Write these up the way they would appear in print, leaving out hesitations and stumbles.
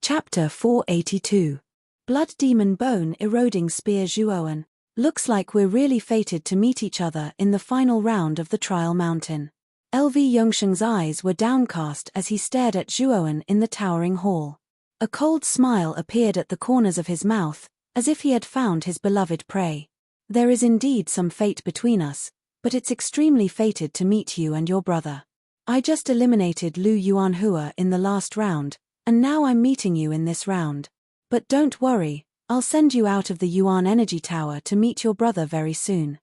Chapter 482. Blood Demon Bone Eroding Spear. Zhuowen. Looks like we're really fated to meet each other in the final round of the trial mountain. LV Yongsheng's eyes were downcast as he stared at Zhuowen in the towering hall. A cold smile appeared at the corners of his mouth, as if he had found his beloved prey. There is indeed some fate between us, but it's extremely fated to meet you and your brother. I just eliminated Lu Yuanhua in the last round, and now I'm meeting you in this round. But don't worry, I'll send you out of the Yuan Energy Tower to meet your brother very soon.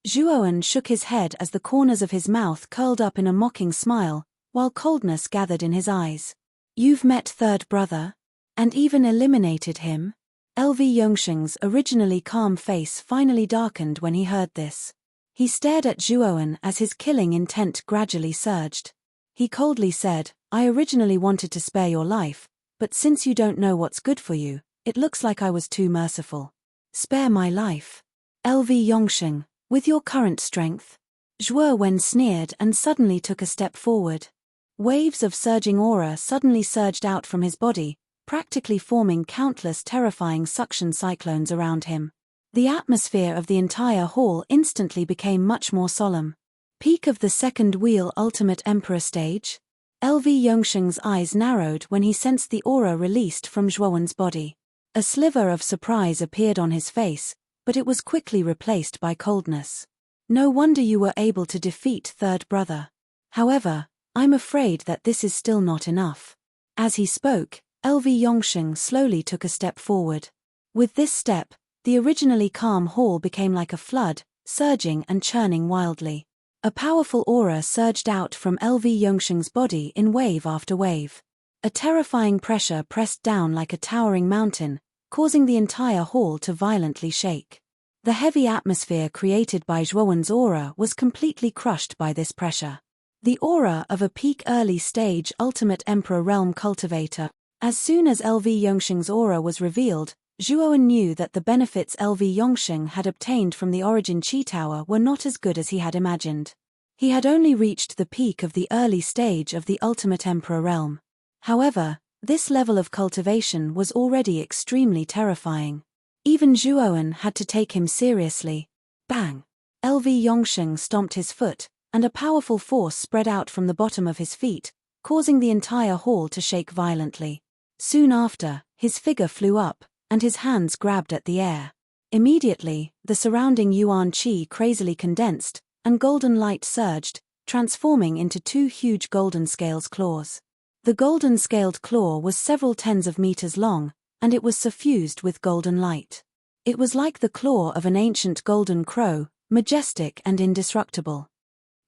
Zhuowen shook his head as the corners of his mouth curled up in a mocking smile, while coldness gathered in his eyes. You've met third brother? And even eliminated him? LV Yongsheng's originally calm face finally darkened when he heard this. He stared at Zhuowen as his killing intent gradually surged. He coldly said, I originally wanted to spare your life, but since you don't know what's good for you, it looks like I was too merciful. Spare my life? LV Yongsheng, with your current strength? Zhuowen sneered and suddenly took a step forward. Waves of surging aura suddenly surged out from his body, practically forming countless terrifying suction cyclones around him. The atmosphere of the entire hall instantly became much more solemn. Peak of the second wheel Ultimate Emperor stage? LV Yongsheng's eyes narrowed when he sensed the aura released from Zhuowen's body. A sliver of surprise appeared on his face, but it was quickly replaced by coldness. No wonder you were able to defeat third brother. However, I'm afraid that this is still not enough. As he spoke, LV Yongsheng slowly took a step forward. With this step, the originally calm hall became like a flood, surging and churning wildly. A powerful aura surged out from LV Yongsheng's body in wave after wave. A terrifying pressure pressed down like a towering mountain, causing the entire hall to violently shake. The heavy atmosphere created by Zhuowen's aura was completely crushed by this pressure. The aura of a peak early stage Ultimate Emperor Realm Cultivator. As soon as LV Yongsheng's aura was revealed, Zhuowen knew that the benefits LV Yongsheng had obtained from the Origin Chi Tower were not as good as he had imagined. He had only reached the peak of the early stage of the Ultimate Emperor realm. However, this level of cultivation was already extremely terrifying. Even Zhuowen had to take him seriously. Bang! LV Yongsheng stomped his foot, and a powerful force spread out from the bottom of his feet, causing the entire hall to shake violently. Soon after, his figure flew up, and his hands grabbed at the air. Immediately, the surrounding Yuan Qi crazily condensed, and golden light surged, transforming into two huge golden scales claws. The golden scaled claw was several tens of meters long, and it was suffused with golden light. It was like the claw of an ancient golden crow, majestic and indestructible.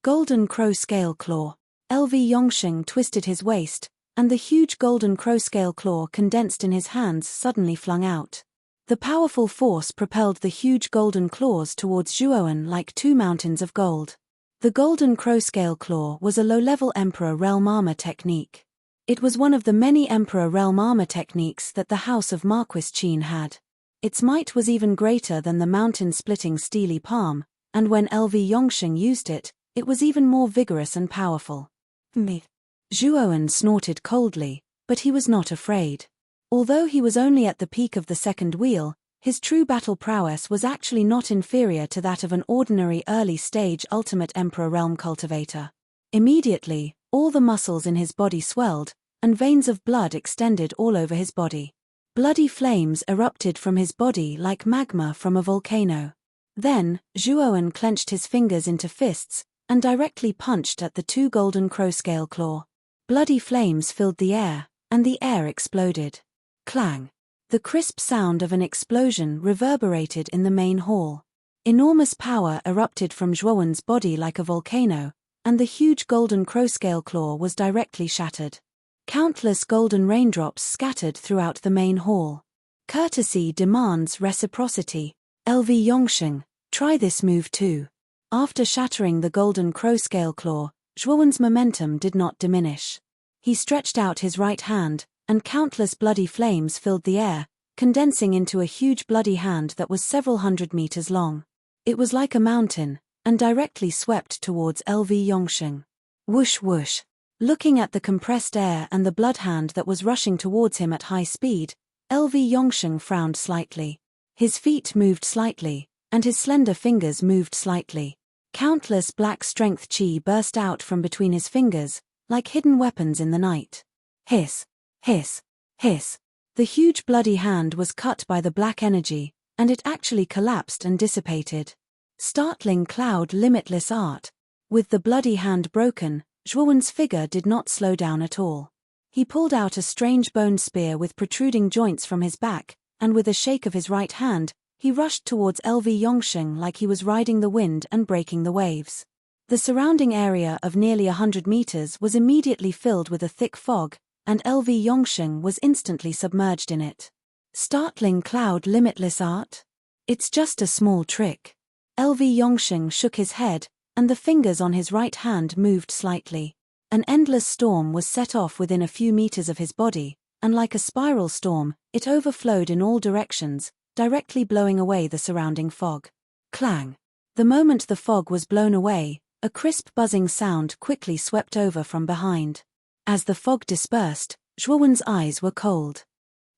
Golden crow scale claw. LV Yongsheng twisted his waist, and the huge golden crow scale claw condensed in his hands suddenly flung out. The powerful force propelled the huge golden claws towards Zhuowen like two mountains of gold. The golden crow scale claw was a low-level Emperor Realm Armor technique. It was one of the many Emperor Realm Armor techniques that the House of Marquis Qin had. Its might was even greater than the mountain-splitting Steely Palm, and when LV Yongsheng used it, it was even more vigorous and powerful. Zhuowen snorted coldly, but he was not afraid. Although he was only at the peak of the second wheel, his true battle prowess was actually not inferior to that of an ordinary early-stage Ultimate Emperor Realm Cultivator. Immediately, all the muscles in his body swelled, and veins of blood extended all over his body. Bloody flames erupted from his body like magma from a volcano. Then, Zhuowen clenched his fingers into fists, and directly punched at the two golden crow scale claw. Bloody flames filled the air, and the air exploded. Clang! The crisp sound of an explosion reverberated in the main hall. Enormous power erupted from Zhuowen's body like a volcano, and the huge golden crow scale claw was directly shattered. Countless golden raindrops scattered throughout the main hall. Courtesy demands reciprocity. LV Yongsheng, try this move too. After shattering the golden crow scale claw, Zhuowen's momentum did not diminish. He stretched out his right hand, and countless bloody flames filled the air, condensing into a huge bloody hand that was several hundred meters long. It was like a mountain, and directly swept towards LV Yongsheng. Whoosh whoosh. Looking at the compressed air and the bloodhound that was rushing towards him at high speed, LV Yongsheng frowned slightly. His feet moved slightly, and his slender fingers moved slightly. Countless black strength chi burst out from between his fingers, like hidden weapons in the night. Hiss, hiss, hiss. The huge bloody hand was cut by the black energy, and it actually collapsed and dissipated. Startling cloud limitless art. With the bloody hand broken, Zhuowen's figure did not slow down at all. He pulled out a strange bone spear with protruding joints from his back, and with a shake of his right hand, he rushed towards LV Yongsheng like he was riding the wind and breaking the waves. The surrounding area of nearly 100 meters was immediately filled with a thick fog, and LV Yongsheng was instantly submerged in it. Startling cloud limitless art? It's just a small trick. LV Yongsheng shook his head, and the fingers on his right hand moved slightly. An endless storm was set off within a few meters of his body, and like a spiral storm, it overflowed in all directions, directly blowing away the surrounding fog. Clang! The moment the fog was blown away, a crisp buzzing sound quickly swept over from behind. As the fog dispersed, Zhuowen's eyes were cold.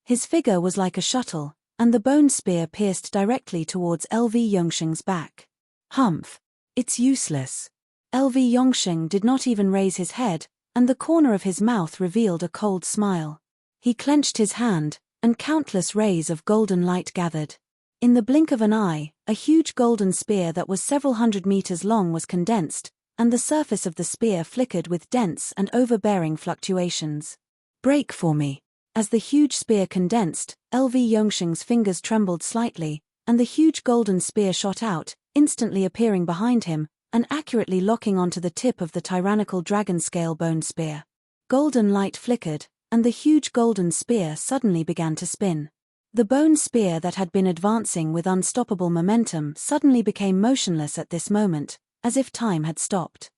His figure was like a shuttle, and the bone spear pierced directly towards LV Yongsheng's back. Humph! It's useless. LV Yongsheng did not even raise his head, and the corner of his mouth revealed a cold smile. He clenched his hand, and countless rays of golden light gathered. In the blink of an eye, a huge golden spear that was several hundred meters long was condensed, and the surface of the spear flickered with dense and overbearing fluctuations. Break for me. As the huge spear condensed, LV Yongsheng's fingers trembled slightly, and the huge golden spear shot out, instantly appearing behind him, and accurately locking onto the tip of the tyrannical dragon-scale bone spear. Golden light flickered, and the huge golden spear suddenly began to spin. The bone spear that had been advancing with unstoppable momentum suddenly became motionless at this moment, as if time had stopped.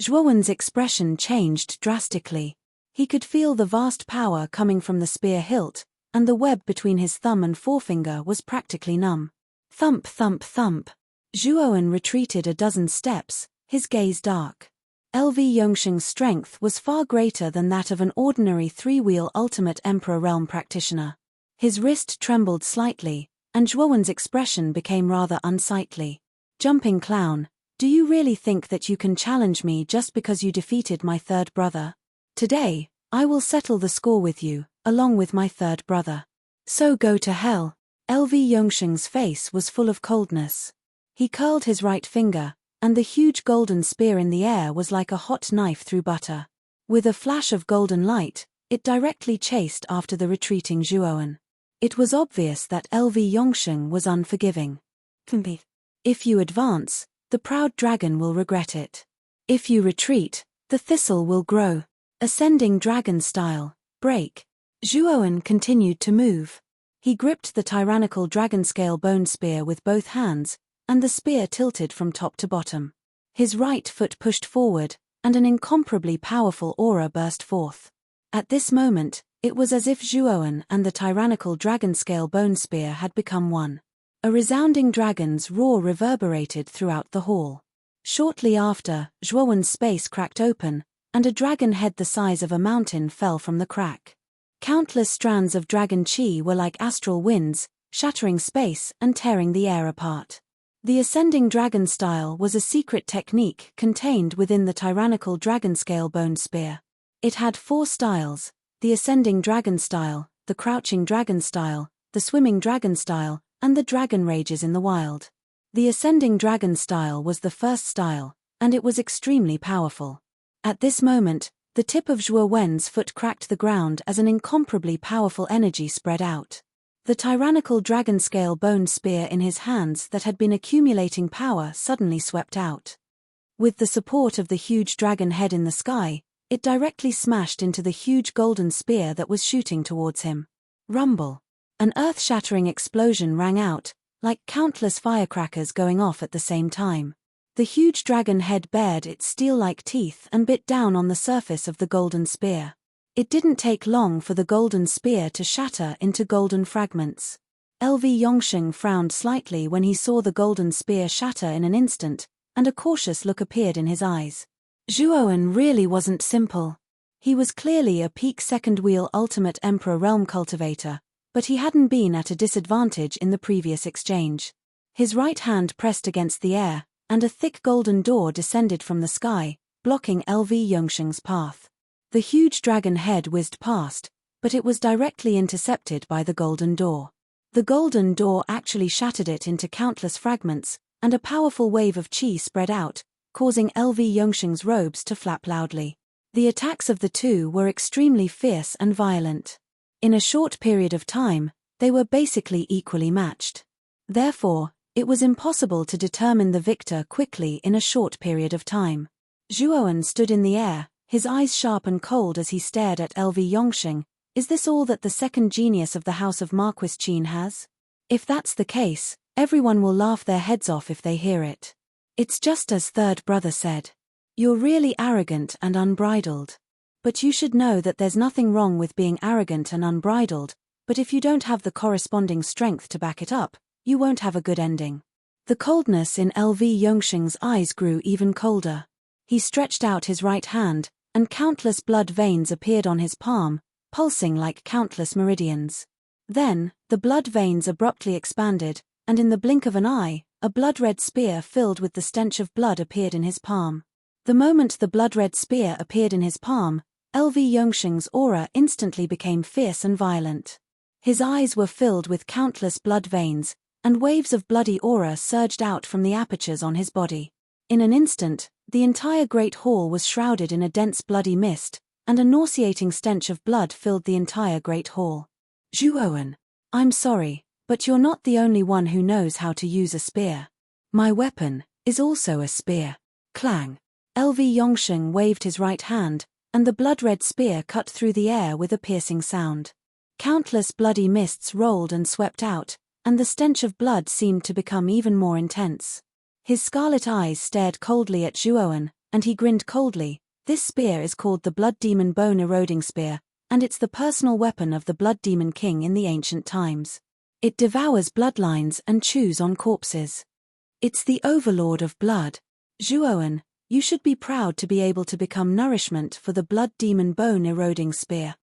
Zhuowen's expression changed drastically. He could feel the vast power coming from the spear hilt, and the web between his thumb and forefinger was practically numb. Thump thump thump. Zhuowen retreated a dozen steps, his gaze dark. LV Yongsheng's strength was far greater than that of an ordinary three-wheel ultimate Emperor Realm practitioner. His wrist trembled slightly, and Zhuowen's expression became rather unsightly. Jumping clown, do you really think that you can challenge me just because you defeated my third brother? Today, I will settle the score with you, along with my third brother. So go to hell. LV Yongsheng's face was full of coldness. He curled his right finger, and the huge golden spear in the air was like a hot knife through butter. With a flash of golden light, it directly chased after the retreating Zhuowen. It was obvious that LV Yongsheng was unforgiving. If you advance, the proud dragon will regret it. If you retreat, the thistle will grow. Ascending dragon style, break. Zhuowen continued to move. He gripped the tyrannical dragon-scale bone spear with both hands, and the spear tilted from top to bottom. His right foot pushed forward, and an incomparably powerful aura burst forth. At this moment, it was as if Zhuowen and the tyrannical dragon-scale bone spear had become one. A resounding dragon's roar reverberated throughout the hall. Shortly after, Zhuowen's space cracked open, and a dragon head the size of a mountain fell from the crack. Countless strands of dragon chi were like astral winds, shattering space and tearing the air apart. The ascending dragon style was a secret technique contained within the tyrannical dragon-scale bone spear. It had 4 styles: the ascending dragon style, the crouching dragon style, the swimming dragon style, and the dragon rages in the wild. The ascending dragon style was the first style, and it was extremely powerful. At this moment, the tip of Zhuowen's foot cracked the ground as an incomparably powerful energy spread out. The tyrannical dragon-scale bone spear in his hands that had been accumulating power suddenly swept out. With the support of the huge dragon head in the sky, it directly smashed into the huge golden spear that was shooting towards him. Rumble. An earth-shattering explosion rang out, like countless firecrackers going off at the same time. The huge dragon head bared its steel-like teeth and bit down on the surface of the golden spear. It didn't take long for the golden spear to shatter into golden fragments. LV Yongsheng frowned slightly when he saw the golden spear shatter in an instant, and a cautious look appeared in his eyes. Zhuowen really wasn't simple. He was clearly a peak second wheel ultimate Emperor realm cultivator, but he hadn't been at a disadvantage in the previous exchange. His right hand pressed against the air, and a thick golden door descended from the sky, blocking LV Yongsheng's path. The huge dragon head whizzed past, but it was directly intercepted by the golden door. The golden door actually shattered it into countless fragments, and a powerful wave of qi spread out, causing LV Yongsheng's robes to flap loudly. The attacks of the two were extremely fierce and violent. In a short period of time, they were basically equally matched. Therefore, it was impossible to determine the victor quickly in a short period of time. Zhuowen stood in the air, his eyes sharp and cold as he stared at LV Yongsheng. Is this all that the second genius of the House of Marquis Qin has? If that's the case, everyone will laugh their heads off if they hear it. It's just as third brother said. You're really arrogant and unbridled. But you should know that there's nothing wrong with being arrogant and unbridled, but if you don't have the corresponding strength to back it up, you won't have a good ending. The coldness in LV Yongsheng's eyes grew even colder. He stretched out his right hand, and countless blood veins appeared on his palm, pulsing like countless meridians. Then, the blood veins abruptly expanded, and in the blink of an eye, a blood-red spear filled with the stench of blood appeared in his palm. The moment the blood-red spear appeared in his palm, LV Yongsheng's aura instantly became fierce and violent. His eyes were filled with countless blood veins, and waves of bloody aura surged out from the apertures on his body. In an instant, the entire great hall was shrouded in a dense bloody mist, and a nauseating stench of blood filled the entire great hall. Zhuowen, I'm sorry, but you're not the only one who knows how to use a spear. My weapon is also a spear. Clang. LV Yongsheng waved his right hand, and the blood-red spear cut through the air with a piercing sound. Countless bloody mists rolled and swept out, and the stench of blood seemed to become even more intense. His scarlet eyes stared coldly at Zhuowen, and he grinned coldly. This spear is called the Blood Demon Bone Eroding Spear, and it's the personal weapon of the Blood Demon King in the ancient times. It devours bloodlines and chews on corpses. It's the overlord of blood. Zhuowen, you should be proud to be able to become nourishment for the Blood Demon Bone Eroding Spear.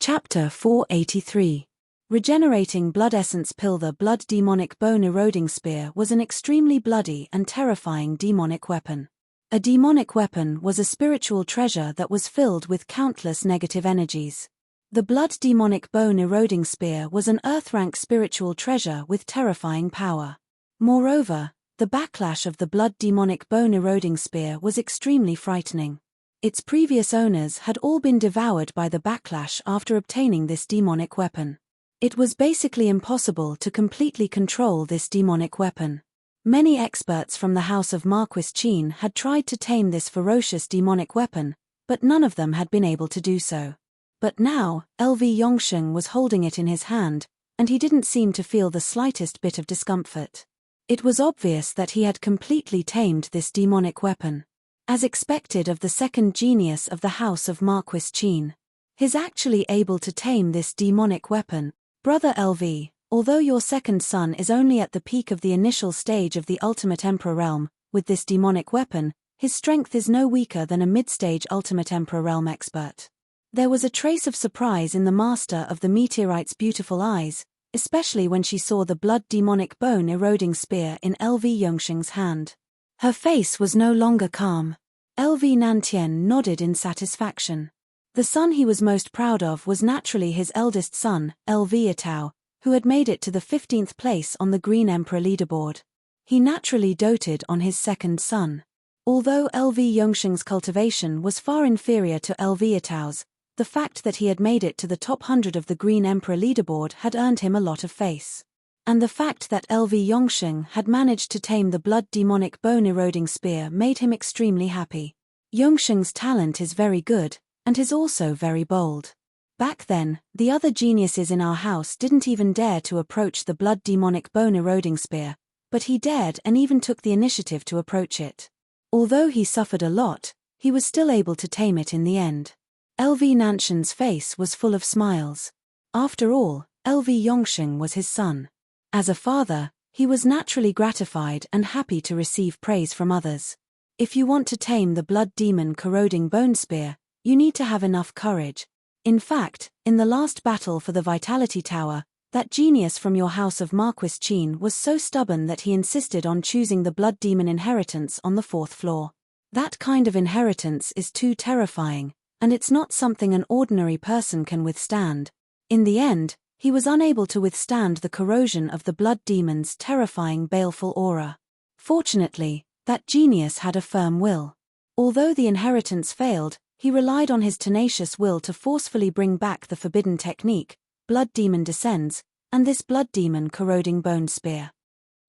Chapter 483. Regenerating Blood Essence Pill. The Blood Demonic Bone Eroding Spear was an extremely bloody and terrifying demonic weapon. A demonic weapon was a spiritual treasure that was filled with countless negative energies. The Blood Demonic Bone Eroding Spear was an earth-rank spiritual treasure with terrifying power. Moreover, the backlash of the Blood Demonic Bone Eroding Spear was extremely frightening. Its previous owners had all been devoured by the backlash after obtaining this demonic weapon. It was basically impossible to completely control this demonic weapon. Many experts from the House of Marquis Qin had tried to tame this ferocious demonic weapon, but none of them had been able to do so. But now, LV Yongsheng was holding it in his hand, and he didn't seem to feel the slightest bit of discomfort. It was obvious that he had completely tamed this demonic weapon. As expected of the second genius of the House of Marquis Qin. He's actually able to tame this demonic weapon. Brother LV, although your second son is only at the peak of the initial stage of the Ultimate Emperor realm, with this demonic weapon, his strength is no weaker than a mid-stage Ultimate Emperor realm expert. There was a trace of surprise in the master of the meteorite's beautiful eyes, especially when she saw the Blood Demonic Bone Eroding Spear in LV Yongsheng's hand. Her face was no longer calm. LV Nantian nodded in satisfaction. The son he was most proud of was naturally his eldest son, LV Yatao, who had made it to the 15th place on the Green Emperor leaderboard. He naturally doted on his second son. Although LV Yongsheng's cultivation was far inferior to LV Yatao's, the fact that he had made it to the top 100 of the Green Emperor leaderboard had earned him a lot of face. And the fact that LV Yongsheng had managed to tame the Blood Demonic Bone Eroding Spear made him extremely happy. Yongsheng's talent is very good, and is also very bold. Back then, the other geniuses in our house didn't even dare to approach the Blood Demonic Bone Eroding Spear, but he dared and even took the initiative to approach it. Although he suffered a lot, he was still able to tame it in the end. LV Nanshan's face was full of smiles. After all, LV Yongsheng was his son. As a father, he was naturally gratified and happy to receive praise from others. If you want to tame the Blood Demon Corroding Bone Spear, You need to have enough courage. In fact, in the last battle for the Vitality Tower, that genius from your house of Marquis Cheen was so stubborn that he insisted on choosing the Blood Demon inheritance on the 4th floor. That kind of inheritance is too terrifying, and it's not something an ordinary person can withstand. In the end, he was unable to withstand the corrosion of the Blood Demon's terrifying baleful aura. Fortunately, that genius had a firm will. Although the inheritance failed, he relied on his tenacious will to forcefully bring back the forbidden technique, Blood Demon Descends, and this Blood Demon Corroding Bone Spear.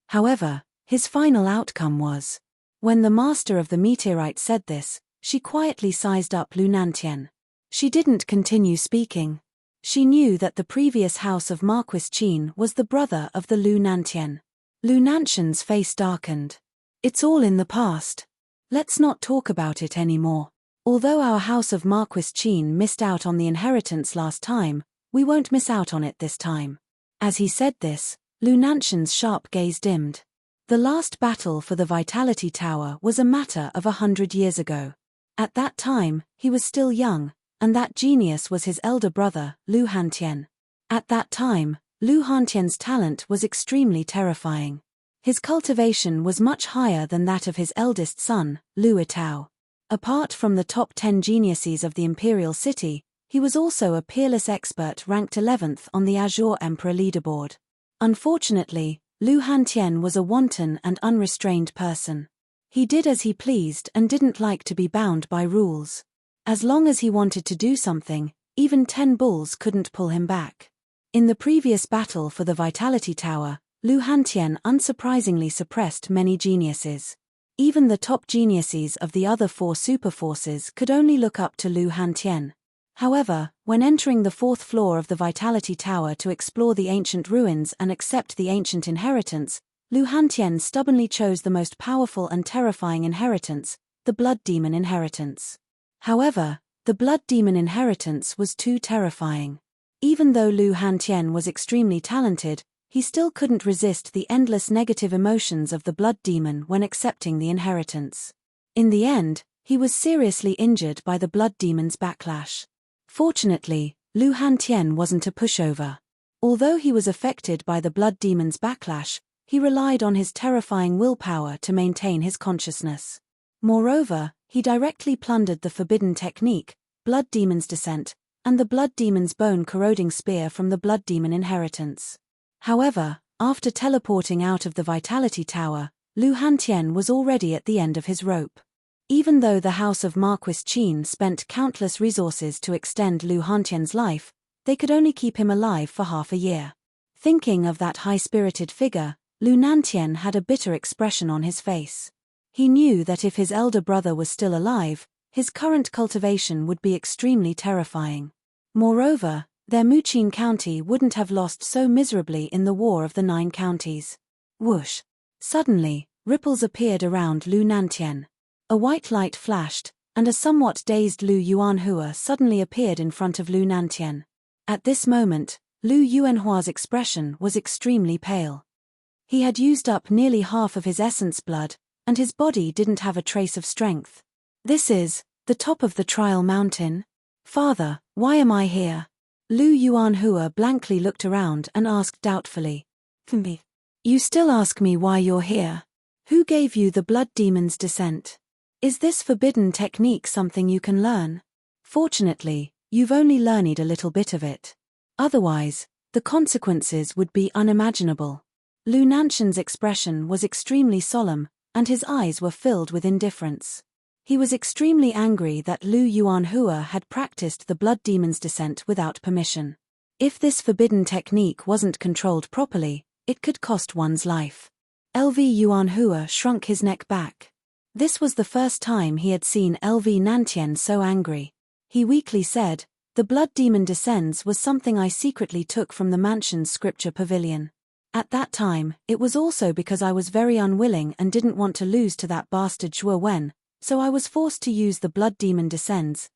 However, his final outcome was. When the master of the meteorite said this, she quietly sized up Lu Nantien. She didn't continue speaking. She knew that the previous house of Marquis Cheen was the brother of the Lu Nantien. Lu Nantian's face darkened. It's all in the past. Let's not talk about it anymore. Although our house of Marquis Cheen missed out on the inheritance last time, we won't miss out on it this time. As he said this, Lu Nantian's sharp gaze dimmed. The last battle for the Vitality Tower was a matter of 100 years ago. At that time, he was still young, and that genius was his elder brother, Lu Hantien. At that time, Lu Hantien's talent was extremely terrifying. His cultivation was much higher than that of his eldest son, Lu Itao. Apart from the top 10 geniuses of the Imperial City, he was also a peerless expert ranked 11th on the Azure Emperor leaderboard. Unfortunately, Lu Hantien was a wanton and unrestrained person. He did as he pleased and didn't like to be bound by rules. As long as he wanted to do something, even 10 bulls couldn't pull him back. In the previous battle for the Vitality Tower, Lu Hantien unsurprisingly suppressed many geniuses. Even the top geniuses of the other 4 superforces could only look up to Lu Hantien. However, when entering the 4th floor of the Vitality Tower to explore the ancient ruins and accept the ancient inheritance, Lu Hantien stubbornly chose the most powerful and terrifying inheritance, the Blood Demon inheritance. However, the Blood Demon inheritance was too terrifying. Even though Lu Hantien was extremely talented, he still couldn't resist the endless negative emotions of the Blood Demon when accepting the inheritance. In the end, he was seriously injured by the Blood Demon's backlash. Fortunately, Lu Hantien wasn't a pushover. Although he was affected by the Blood Demon's backlash, he relied on his terrifying willpower to maintain his consciousness. Moreover, he directly plundered the forbidden technique, Blood Demon's Descent, and the Blood Demon's Bone Corroding Spear from the Blood Demon inheritance. However, after teleporting out of the Vitality Tower, Lu Hantien was already at the end of his rope. Even though the House of Marquis Cheen spent countless resources to extend Lu Hantien's life, they could only keep him alive for half a year. Thinking of that high-spirited figure, Lu Nantien had a bitter expression on his face. He knew that if his elder brother was still alive, his current cultivation would be extremely terrifying. Moreover, their Muqin County wouldn't have lost so miserably in the War of the 9 Counties. Whoosh! Suddenly, ripples appeared around Lu Nantien. A white light flashed, and a somewhat dazed Lu Yuanhua suddenly appeared in front of Lu Nantien. At this moment, Lu Yuanhua's expression was extremely pale. He had used up nearly half of his essence blood, and his body didn't have a trace of strength. This is the top of the trial mountain? Father, why am I here? Lu Yuanhua blankly looked around and asked doubtfully. Me. You still ask me why you're here? Who gave you the Blood Demon's Descent? Is this forbidden technique something you can learn? Fortunately, you've only learned a little bit of it. Otherwise, the consequences would be unimaginable. Lu Nantian's expression was extremely solemn, and his eyes were filled with indifference. He was extremely angry that Lu Yuanhua had practiced the Blood Demon's Descent without permission. If this forbidden technique wasn't controlled properly, it could cost one's life. LV Yuanhua shrunk his neck back. This was the first time he had seen LV Nantien so angry. He weakly said, "The Blood Demon Descends was something I secretly took from the mansion's scripture pavilion. At that time, it was also because I was very unwilling and didn't want to lose to that bastard Zhuo Wen, so I was forced to use the Blood Demon Descends.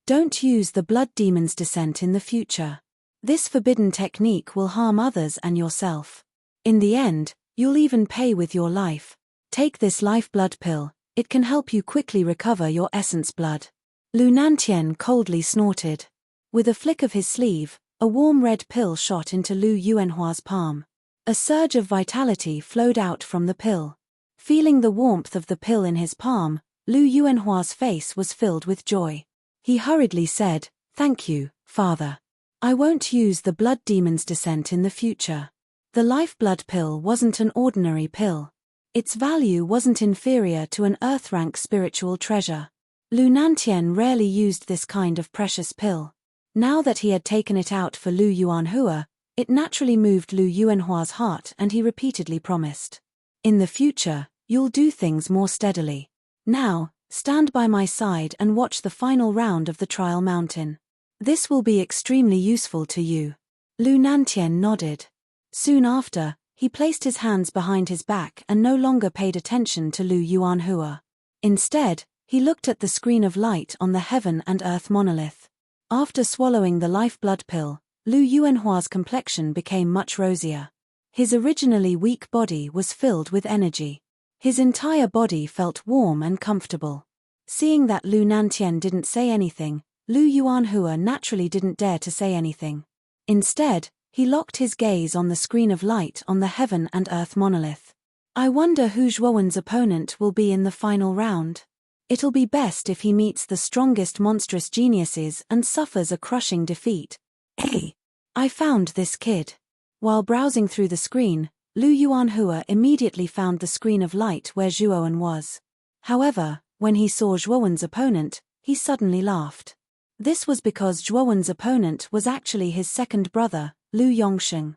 Don't use the Blood Demon's Descent in the future. This forbidden technique will harm others and yourself. In the end, you'll even pay with your life. Take this life blood pill, it can help you quickly recover your essence blood." Lu Nantian coldly snorted. With a flick of his sleeve, a warm red pill shot into Lu Yuanhua's palm. A surge of vitality flowed out from the pill. Feeling the warmth of the pill in his palm, Lu Yuanhua's face was filled with joy. He hurriedly said, "Thank you, Father. I won't use the blood demon's descent in the future." The lifeblood pill wasn't an ordinary pill. Its value wasn't inferior to an earth-rank spiritual treasure. Lu Nantian rarely used this kind of precious pill. Now that he had taken it out for Lu Yuanhua, it naturally moved Lu Yuanhua's heart, and he repeatedly promised, "In the future, you'll do things more steadily. Now, stand by my side and watch the final round of the trial mountain. This will be extremely useful to you." Lu Nantian nodded. Soon after, he placed his hands behind his back and no longer paid attention to Lu Yuanhua. Instead, he looked at the screen of light on the heaven and earth monolith. After swallowing the lifeblood pill, Lu Yuanhua's complexion became much rosier. His originally weak body was filled with energy. His entire body felt warm and comfortable. Seeing that Lu Nantian didn't say anything, Lu Yuanhua naturally didn't dare to say anything. Instead, he locked his gaze on the screen of light on the heaven and earth monolith. "I wonder who Zhuowen's opponent will be in the final round. It'll be best if he meets the strongest monstrous geniuses and suffers a crushing defeat. Hey! I found this kid." While browsing through the screen, Lu Yuanhua immediately found the screen of light where Zhuowen was. However, when he saw Zhuowen's opponent, he suddenly laughed. This was because Zhuowen's opponent was actually his second brother, Lu Yongsheng.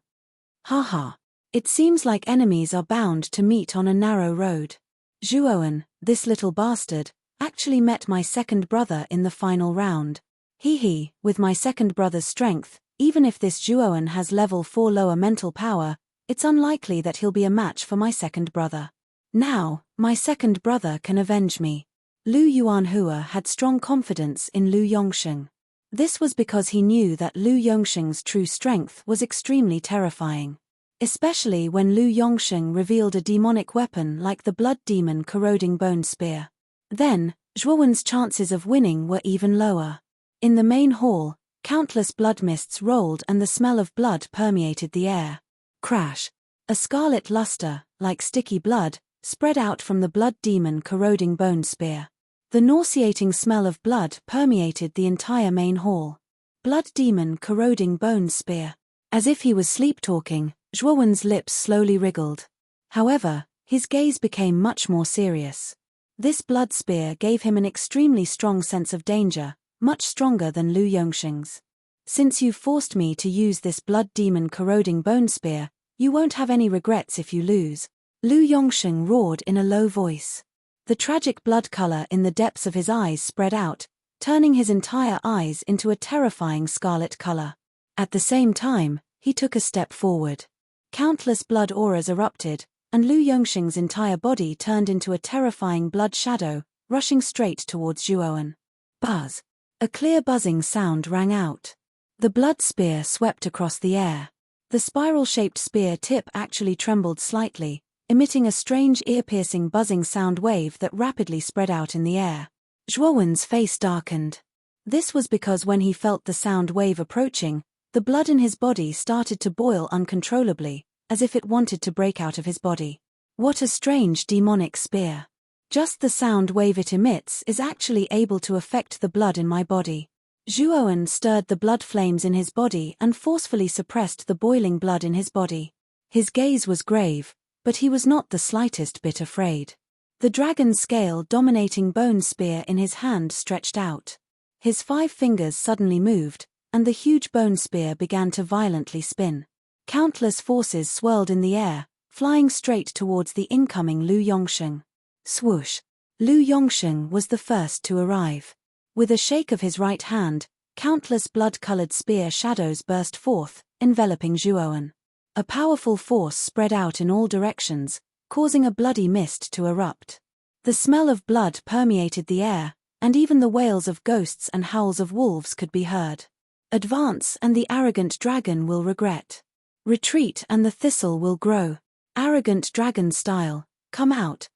"Haha. It seems like enemies are bound to meet on a narrow road. Zhuowen, this little bastard, actually met my second brother in the final round. Hee, with my second brother's strength, even if this Zhuowen has level 4 lower mental power, it's unlikely that he'll be a match for my second brother. Now, my second brother can avenge me." Lu Yuanhua had strong confidence in Lu Yongsheng. This was because he knew that Lu Yongsheng's true strength was extremely terrifying. Especially when Lu Yongsheng revealed a demonic weapon like the blood demon corroding bone spear. Then, Zhuowen's chances of winning were even lower. In the main hall, countless blood mists rolled and the smell of blood permeated the air. Crash! A scarlet luster, like sticky blood, spread out from the blood demon corroding bone spear. The nauseating smell of blood permeated the entire main hall. Blood demon corroding bone spear. As if he was sleep-talking, Zhuowen's lips slowly wriggled. However, his gaze became much more serious. This blood spear gave him an extremely strong sense of danger, much stronger than Lu Yongsheng's. "Since you've forced me to use this blood demon corroding bone spear, you won't have any regrets if you lose," Lu Yongsheng roared in a low voice. The tragic blood color in the depths of his eyes spread out, turning his entire eyes into a terrifying scarlet color. At the same time, he took a step forward. Countless blood auras erupted, and Lu Yongsheng's entire body turned into a terrifying blood shadow, rushing straight towards Zhuowen. Buzz! A clear buzzing sound rang out. The blood spear swept across the air. The spiral-shaped spear tip actually trembled slightly, emitting a strange ear-piercing buzzing sound wave that rapidly spread out in the air. Zhuowen's face darkened. This was because when he felt the sound wave approaching, the blood in his body started to boil uncontrollably, as if it wanted to break out of his body. What a strange demonic spear. Just the sound wave it emits is actually able to affect the blood in my body. Zhuowen stirred the blood flames in his body and forcefully suppressed the boiling blood in his body. His gaze was grave, but he was not the slightest bit afraid. The dragon scale dominating bone spear in his hand stretched out. His 5 fingers suddenly moved, and the huge bone spear began to violently spin. Countless forces swirled in the air, flying straight towards the incoming Lu Yongsheng. Swoosh! Lu Yongsheng was the first to arrive. With a shake of his right hand, countless blood-colored spear shadows burst forth, enveloping Zhuowen. A powerful force spread out in all directions, causing a bloody mist to erupt. The smell of blood permeated the air, and even the wails of ghosts and howls of wolves could be heard. "Advance and the arrogant dragon will regret. Retreat and the thistle will grow. Arrogant dragon style, come out."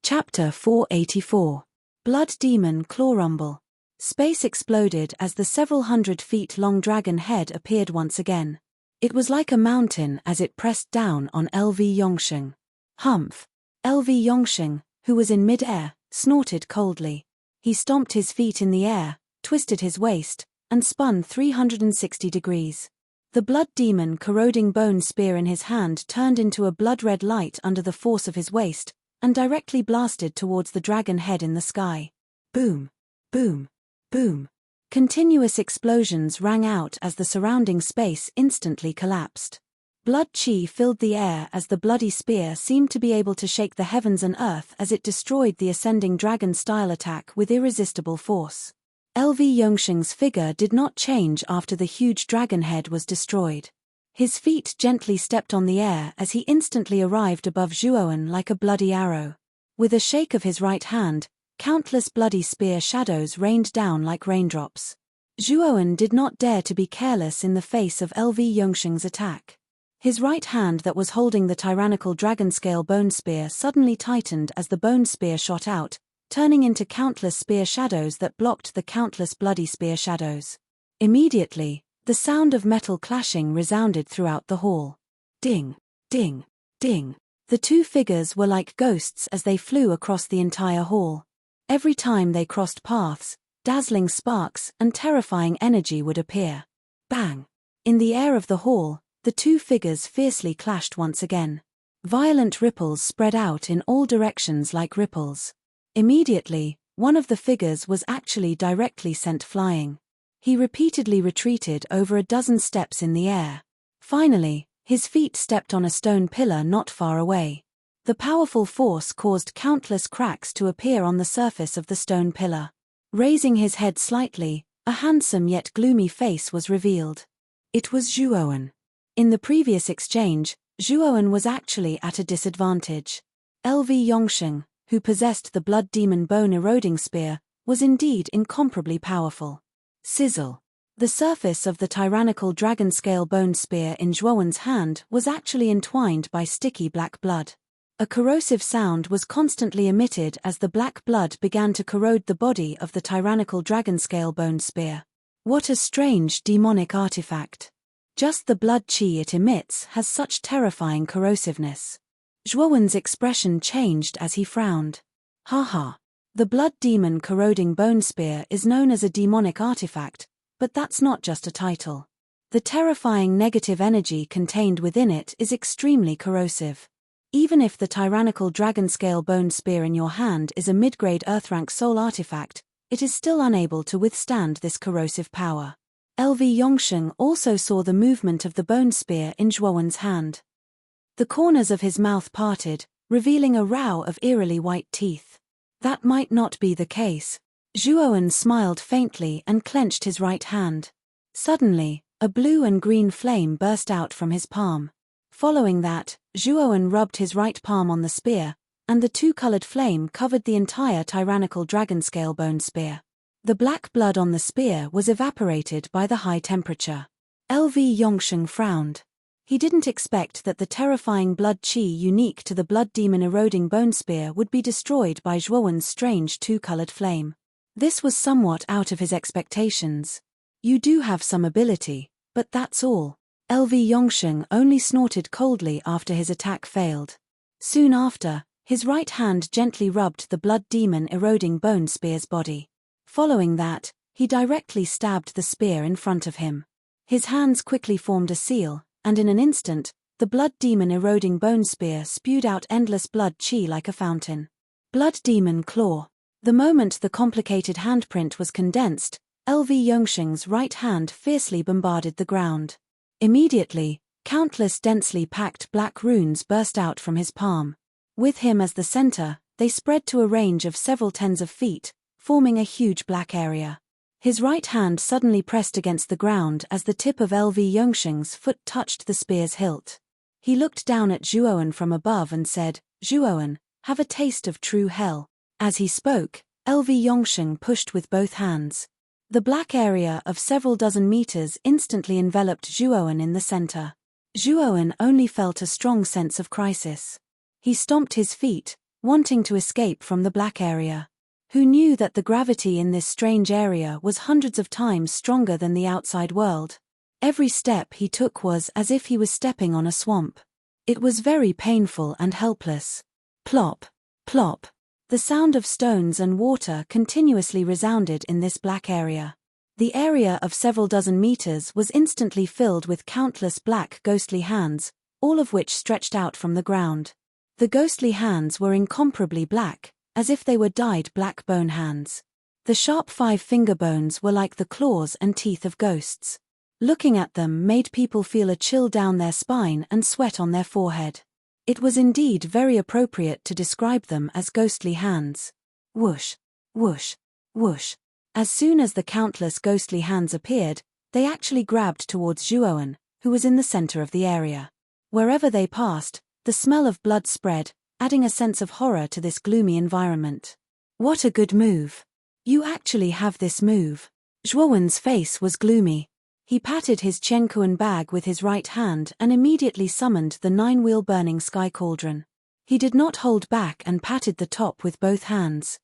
Chapter 484. Blood Demon Claw Rumble. Space exploded as the several hundred feet long dragon head appeared once again. It was like a mountain as it pressed down on LV Yongsheng. Humph! LV Yongsheng, who was in mid-air, snorted coldly. He stomped his feet in the air, twisted his waist, and spun 360 degrees. The blood demon corroding bone spear in his hand turned into a blood-red light under the force of his waist, and directly blasted towards the dragon head in the sky. Boom! Boom! Boom! Continuous explosions rang out as the surrounding space instantly collapsed. Blood chi filled the air as the bloody spear seemed to be able to shake the heavens and earth as it destroyed the ascending dragon-style attack with irresistible force. LV Yongsheng's figure did not change after the huge dragon head was destroyed. His feet gently stepped on the air as he instantly arrived above Zhuowen like a bloody arrow. With a shake of his right hand, countless bloody spear shadows rained down like raindrops. Zhuowen did not dare to be careless in the face of LV Yongsheng's attack. His right hand that was holding the tyrannical dragon-scale bone spear suddenly tightened as the bone spear shot out, turning into countless spear shadows that blocked the countless bloody spear shadows. Immediately, the sound of metal clashing resounded throughout the hall. Ding! Ding! Ding! The two figures were like ghosts as they flew across the entire hall. Every time they crossed paths, dazzling sparks and terrifying energy would appear. Bang! In the air of the hall, the two figures fiercely clashed once again. Violent ripples spread out in all directions like ripples. Immediately, one of the figures was actually directly sent flying. He repeatedly retreated over a dozen steps in the air. Finally, his feet stepped on a stone pillar not far away. The powerful force caused countless cracks to appear on the surface of the stone pillar. Raising his head slightly, a handsome yet gloomy face was revealed. It was Zhuowen. In the previous exchange, Zhuowen was actually at a disadvantage. LV Yongsheng, who possessed the blood demon bone-eroding spear, was indeed incomparably powerful. Sizzle. The surface of the tyrannical dragon-scale bone spear in Zhuowen's hand was actually entwined by sticky black blood. A corrosive sound was constantly emitted as the black blood began to corrode the body of the tyrannical dragon-scale bone spear. What a strange demonic artifact. Just the blood chi it emits has such terrifying corrosiveness. Zhuowen's expression changed as he frowned. Haha. The blood demon corroding bone spear is known as a demonic artifact, but that's not just a title. The terrifying negative energy contained within it is extremely corrosive. Even if the tyrannical dragon-scale bone spear in your hand is a mid-grade Earthrank soul artifact, it is still unable to withstand this corrosive power. LV Yongsheng also saw the movement of the bone spear in Zhuowen's hand. The corners of his mouth parted, revealing a row of eerily white teeth. That might not be the case. Zhuowen smiled faintly and clenched his right hand. Suddenly, a blue and green flame burst out from his palm. Following that, Zhuowen rubbed his right palm on the spear, and the two-colored flame covered the entire tyrannical dragon-scale bone spear. The black blood on the spear was evaporated by the high temperature. LV Yongsheng frowned. He didn't expect that the terrifying blood chi unique to the blood demon eroding bone spear would be destroyed by Zhuowen's strange two-colored flame. This was somewhat out of his expectations. You do have some ability, but that's all. LV Yongsheng only snorted coldly after his attack failed. Soon after, his right hand gently rubbed the blood demon eroding bone spear's body. Following that, he directly stabbed the spear in front of him. His hands quickly formed a seal, and in an instant, the blood demon eroding bone spear spewed out endless blood chi like a fountain. Blood demon claw. The moment the complicated handprint was condensed, LV Yongsheng's right hand fiercely bombarded the ground. Immediately, countless densely packed black runes burst out from his palm. With him as the center, they spread to a range of several tens of feet, forming a huge black area. His right hand suddenly pressed against the ground as the tip of LV Yongsheng's foot touched the spear's hilt. He looked down at Zhuowen from above and said, "Zhuowen, have a taste of true hell." As he spoke, LV Yongsheng pushed with both hands. The black area of several dozen meters instantly enveloped Zhuowen in the center. Zhuowen only felt a strong sense of crisis. He stomped his feet, wanting to escape from the black area. Who knew that the gravity in this strange area was hundreds of times stronger than the outside world? Every step he took was as if he was stepping on a swamp. It was very painful and helpless. Plop, plop. The sound of stones and water continuously resounded in this black area. The area of several dozen meters was instantly filled with countless black ghostly hands, all of which stretched out from the ground. The ghostly hands were incomparably black, as if they were dyed black bone hands. The sharp 5-finger bones were like the claws and teeth of ghosts. Looking at them made people feel a chill down their spine and sweat on their forehead. It was indeed very appropriate to describe them as ghostly hands. Whoosh, whoosh, whoosh. As soon as the countless ghostly hands appeared, they actually grabbed towards Zhuowen, who was in the center of the area. Wherever they passed, the smell of blood spread, adding a sense of horror to this gloomy environment. What a good move. You actually have this move. Zhuowen's face was gloomy. He patted his Chenkuan bag with his right hand and immediately summoned the 9-wheel burning sky cauldron. He did not hold back and patted the top with both hands.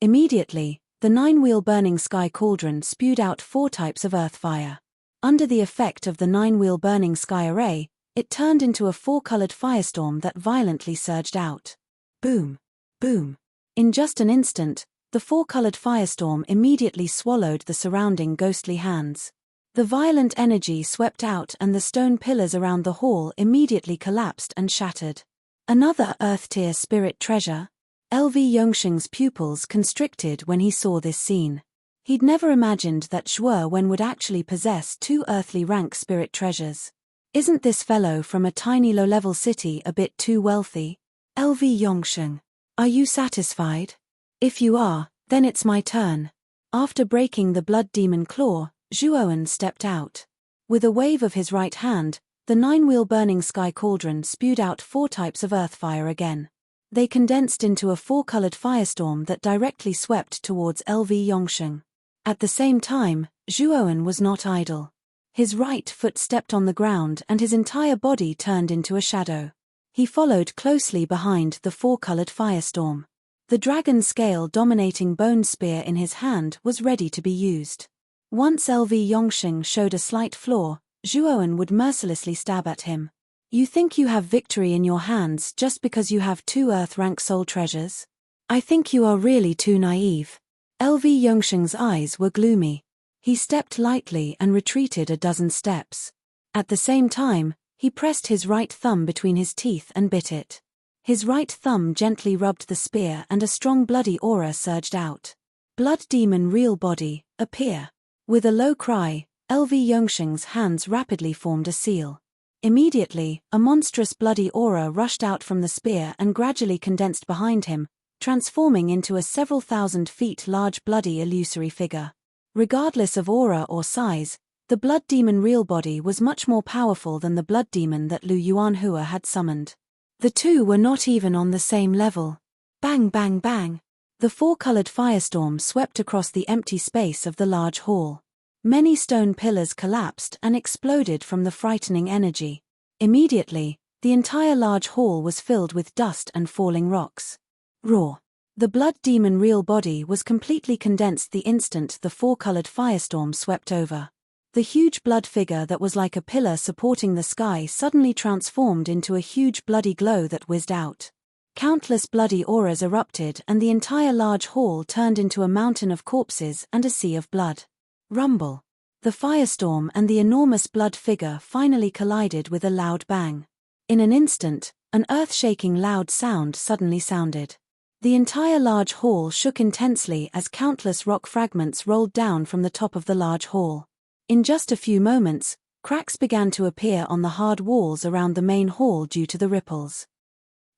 Immediately, the 9-wheel burning sky cauldron spewed out 4 types of earth fire. Under the effect of the 9-wheel burning sky array, it turned into a 4-colored firestorm that violently surged out. Boom! Boom! In just an instant, the 4-colored firestorm immediately swallowed the surrounding ghostly hands. The violent energy swept out and the stone pillars around the hall immediately collapsed and shattered. Another earth-tier spirit treasure? LV Yongsheng's pupils constricted when he saw this scene. He'd never imagined that Zhuowen would actually possess 2 earthly rank spirit treasures. Isn't this fellow from a tiny low-level city a bit too wealthy? LV Yongsheng, are you satisfied? If you are, then it's my turn. After breaking the blood demon claw, Zhuowen stepped out. With a wave of his right hand, the 9-wheel burning sky cauldron spewed out 4 types of earth fire again. They condensed into a 4-colored firestorm that directly swept towards LV Yongsheng. At the same time, Zhuowen was not idle. His right foot stepped on the ground and his entire body turned into a shadow. He followed closely behind the 4-colored firestorm. The dragon scale dominating bone spear in his hand was ready to be used. Once LV Yongsheng showed a slight flaw, Zhuowen would mercilessly stab at him. You think you have victory in your hands just because you have 2 earth-rank soul treasures? I think you are really too naive. LV Yongsheng's eyes were gloomy. He stepped lightly and retreated a dozen steps. At the same time, he pressed his right thumb between his teeth and bit it. His right thumb gently rubbed the spear and a strong bloody aura surged out. Blood demon real body, appear. With a low cry, LV Yongsheng's hands rapidly formed a seal. Immediately, a monstrous bloody aura rushed out from the spear and gradually condensed behind him, transforming into a several thousand feet large bloody illusory figure. Regardless of aura or size, the blood demon real body was much more powerful than the blood demon that Lu Yuanhua had summoned. The two were not even on the same level. Bang bang bang! The 4-colored firestorm swept across the empty space of the large hall. Many stone pillars collapsed and exploded from the frightening energy. Immediately, the entire large hall was filled with dust and falling rocks. Roar! The blood demon real body was completely condensed the instant the 4-colored firestorm swept over. The huge blood figure that was like a pillar supporting the sky suddenly transformed into a huge bloody glow that whizzed out. Countless bloody auras erupted and the entire large hall turned into a mountain of corpses and a sea of blood. Rumble! The firestorm and the enormous blood figure finally collided with a loud bang. In an instant, an earth-shaking loud sound suddenly sounded. The entire large hall shook intensely as countless rock fragments rolled down from the top of the large hall. In just a few moments, cracks began to appear on the hard walls around the main hall due to the ripples.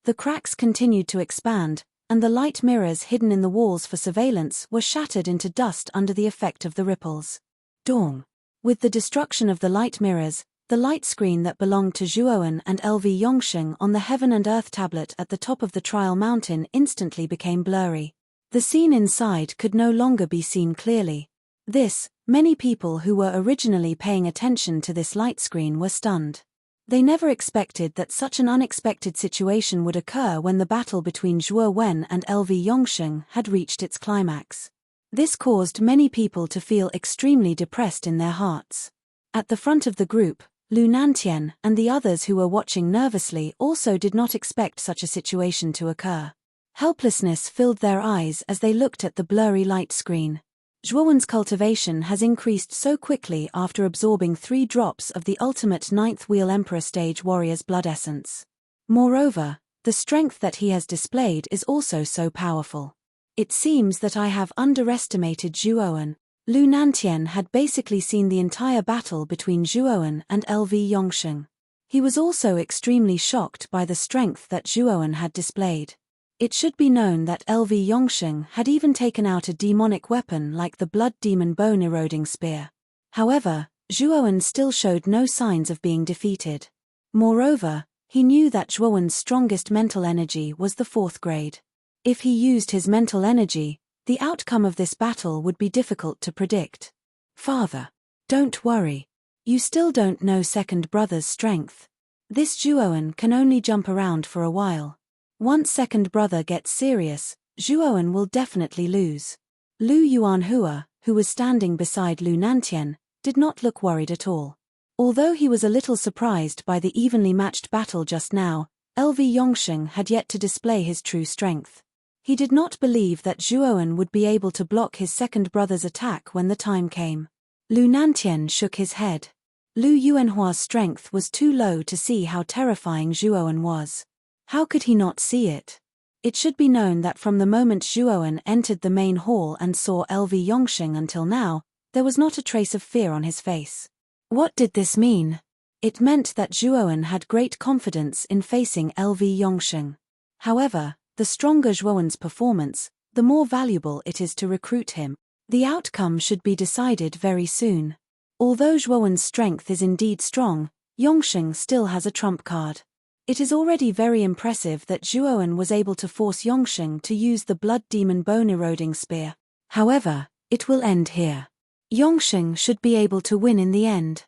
The cracks continued to expand, and the light mirrors hidden in the walls for surveillance were shattered into dust under the effect of the ripples. Dong! With the destruction of the light mirrors, the light screen that belonged to Zhuowen and LV Yongsheng on the Heaven and Earth tablet at the top of the Trial Mountain instantly became blurry. The scene inside could no longer be seen clearly. Many people who were originally paying attention to this light screen were stunned. They never expected that such an unexpected situation would occur when the battle between Zhuo Wen and LV Yongsheng had reached its climax. This caused many people to feel extremely depressed in their hearts. At the front of the group, Lu Nantian and the others who were watching nervously also did not expect such a situation to occur. Helplessness filled their eyes as they looked at the blurry light screen. Zhuowen's cultivation has increased so quickly after absorbing 3 drops of the ultimate 9th Wheel Emperor stage warrior's blood essence. Moreover, the strength that he has displayed is also so powerful. It seems that I have underestimated Zhuowen. Lu Nantian had basically seen the entire battle between Zhuowen and LV Yongsheng. He was also extremely shocked by the strength that Zhuowen had displayed. It should be known that LV Yongsheng had even taken out a demonic weapon like the Blood Demon Bone Eroding Spear. However, Zhuowen still showed no signs of being defeated. Moreover, he knew that Zhuowen's strongest mental energy was the 4th grade. If he used his mental energy, the outcome of this battle would be difficult to predict. Father, don't worry. You still don't know second brother's strength. This Zhuowen can only jump around for a while. Once second brother gets serious, Zhuowen will definitely lose. Lu Yuanhua, who was standing beside Lu Nantian, did not look worried at all. Although he was a little surprised by the evenly matched battle just now, LV Yongsheng had yet to display his true strength. He did not believe that Zhuowen would be able to block his second brother's attack when the time came. Lu Nantian shook his head. Lu Yuanhua's strength was too low to see how terrifying Zhuowen was. How could he not see it? It should be known that from the moment Zhuowen entered the main hall and saw LV Yongsheng until now, there was not a trace of fear on his face. What did this mean? It meant that Zhuowen had great confidence in facing LV Yongsheng. However, the stronger Zhuowen's performance, the more valuable it is to recruit him. The outcome should be decided very soon. Although Zhuowen's strength is indeed strong, Yongsheng still has a trump card. It is already very impressive that Zhuowen was able to force Yongsheng to use the Blood Demon Bone Eroding Spear. However, it will end here. Yongsheng should be able to win in the end.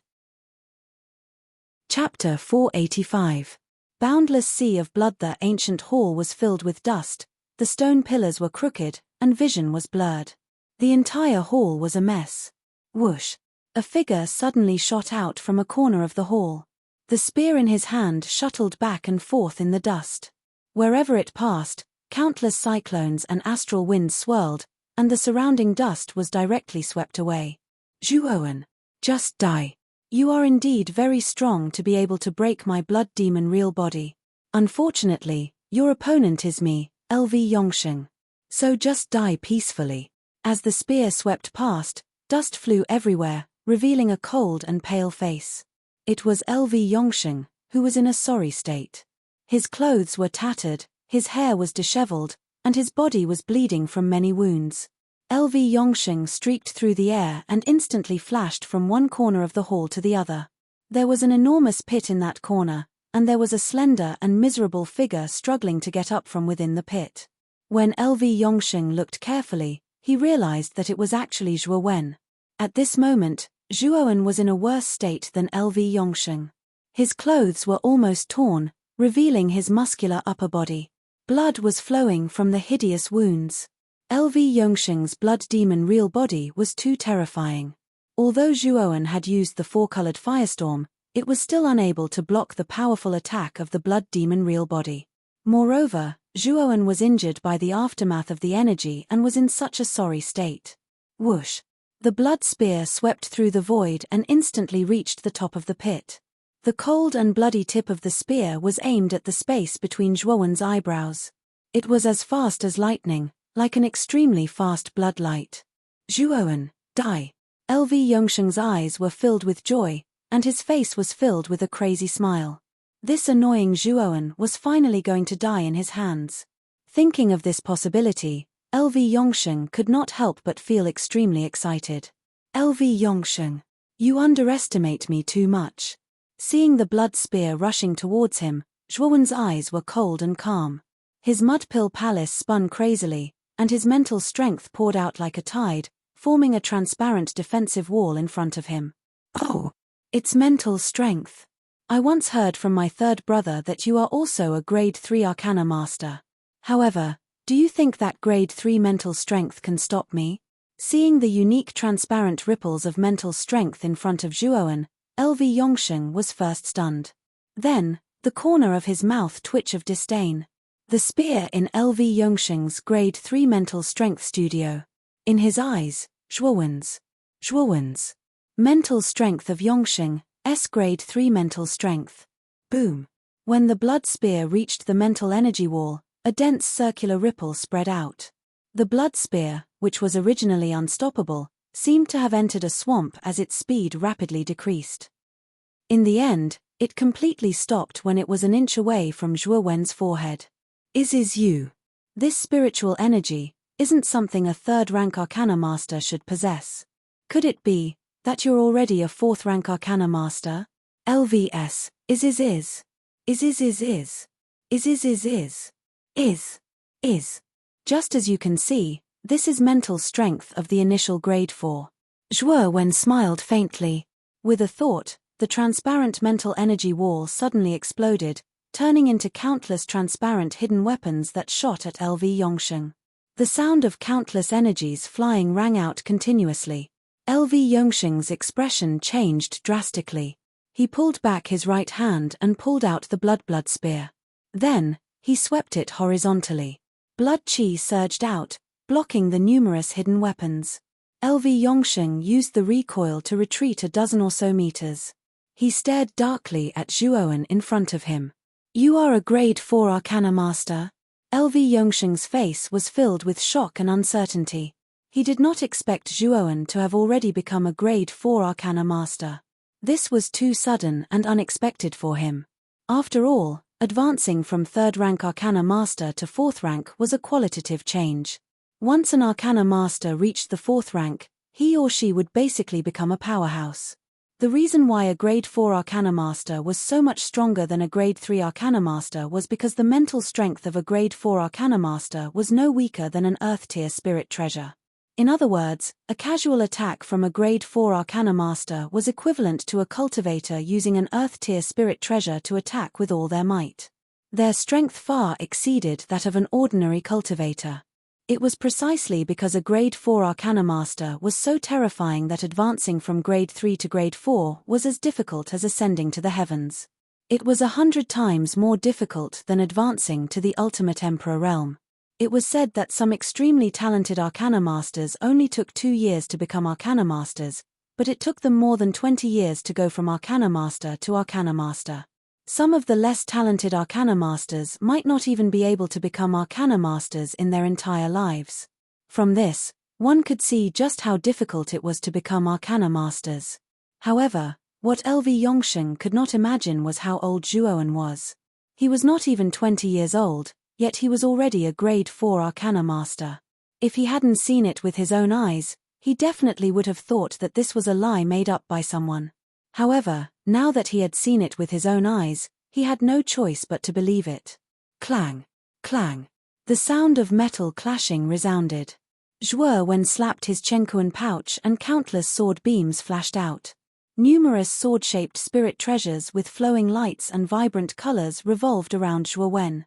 Chapter 485. Boundless sea of blood. The ancient hall was filled with dust, the stone pillars were crooked, and vision was blurred. The entire hall was a mess. Whoosh! A figure suddenly shot out from a corner of the hall. The spear in his hand shuttled back and forth in the dust. Wherever it passed, countless cyclones and astral winds swirled, and the surrounding dust was directly swept away. Zhuowen, just die. You are indeed very strong to be able to break my blood demon real body. Unfortunately, your opponent is me, LV Yongsheng. So just die peacefully. As the spear swept past, dust flew everywhere, revealing a cold and pale face. It was LV Yongsheng, who was in a sorry state. His clothes were tattered, his hair was disheveled, and his body was bleeding from many wounds. LV Yongsheng streaked through the air and instantly flashed from one corner of the hall to the other. There was an enormous pit in that corner, and there was a slender and miserable figure struggling to get up from within the pit. When LV Yongsheng looked carefully, he realized that it was actually Zhuowen. At this moment, Zhuowen was in a worse state than LV Yongsheng. His clothes were almost torn, revealing his muscular upper body. Blood was flowing from the hideous wounds. LV Yongsheng's blood demon real body was too terrifying. Although Zhuowen had used the 4-colored firestorm, it was still unable to block the powerful attack of the blood demon real body. Moreover, Zhuowen was injured by the aftermath of the energy and was in such a sorry state. Whoosh! The blood spear swept through the void and instantly reached the top of the pit. The cold and bloody tip of the spear was aimed at the space between Zhuowen's eyebrows. It was as fast as lightning, like an extremely fast blood light. Zhuowen, die! LV Yongsheng's eyes were filled with joy, and his face was filled with a crazy smile. This annoying Zhuowen was finally going to die in his hands. Thinking of this possibility, LV Yongsheng could not help but feel extremely excited. LV Yongsheng, you underestimate me too much. Seeing the blood spear rushing towards him, Zhuowen's eyes were cold and calm. His mud-pill palace spun crazily, and his mental strength poured out like a tide, forming a transparent defensive wall in front of him. Oh! It's mental strength. I once heard from my third brother that you are also a grade 3 Arcana Master. However, do you think that grade 3 mental strength can stop me? Seeing the unique transparent ripples of mental strength in front of Zhuowen, LV Yongsheng was first stunned. Then, the corner of his mouth twitch of disdain. The spear in LV Yongsheng's grade 3 mental strength studio. In his eyes, Zhuowen's mental strength of Yongsheng's grade 3 mental strength. Boom. When the blood spear reached the mental energy wall, a dense circular ripple spread out. The blood spear, which was originally unstoppable, seemed to have entered a swamp as its speed rapidly decreased. In the end, it completely stopped when it was an inch away from Zhuowen's forehead. Is you. This spiritual energy isn't something a third-rank Arcana Master should possess. Could it be that you're already a fourth-rank Arcana Master? LVS, is. Just as you can see, this is mental strength of the initial grade 4. Zhuowen smiled faintly. With a thought, the transparent mental energy wall suddenly exploded, turning into countless transparent hidden weapons that shot at LV Yongsheng. The sound of countless energies flying rang out continuously. LV Yongsheng's expression changed drastically. He pulled back his right hand and pulled out the blood spear. Then, he swept it horizontally. Blood chi surged out, blocking the numerous hidden weapons. LV Yongsheng used the recoil to retreat a dozen or so meters. He stared darkly at Zhuowen in front of him. You are a grade 4 Arcana Master? LV Yongsheng's face was filled with shock and uncertainty. He did not expect Zhuowen to have already become a grade 4 Arcana Master. This was too sudden and unexpected for him. After all, advancing from 3rd rank Arcana Master to 4th rank was a qualitative change. Once an Arcana Master reached the 4th rank, he or she would basically become a powerhouse. The reason why a grade 4 Arcana Master was so much stronger than a grade 3 Arcana Master was because the mental strength of a grade 4 Arcana Master was no weaker than an Earth-tier spirit treasure. In other words, a casual attack from a grade 4 Arcana Master was equivalent to a cultivator using an Earth-tier spirit treasure to attack with all their might. Their strength far exceeded that of an ordinary cultivator. It was precisely because a grade 4 Arcana Master was so terrifying that advancing from grade 3 to grade 4 was as difficult as ascending to the heavens. It was 100 times more difficult than advancing to the ultimate Emperor realm. It was said that some extremely talented Arcana Masters only took 2 years to become Arcana Masters, but it took them more than 20 years to go from Arcana Master to Arcana Master. Some of the less talented Arcana Masters might not even be able to become Arcana Masters in their entire lives. From this, one could see just how difficult it was to become Arcana Masters. However, what LV Yongsheng could not imagine was how old Zhuowen was. He was not even 20 years old, yet he was already a grade 4 Arcana Master. If he hadn't seen it with his own eyes, he definitely would have thought that this was a lie made up by someone. However, now that he had seen it with his own eyes, he had no choice but to believe it. Clang! Clang! The sound of metal clashing resounded. Zhuowen slapped his Chenkuan pouch and countless sword beams flashed out. Numerous sword-shaped spirit treasures with flowing lights and vibrant colors revolved around Zhuowen.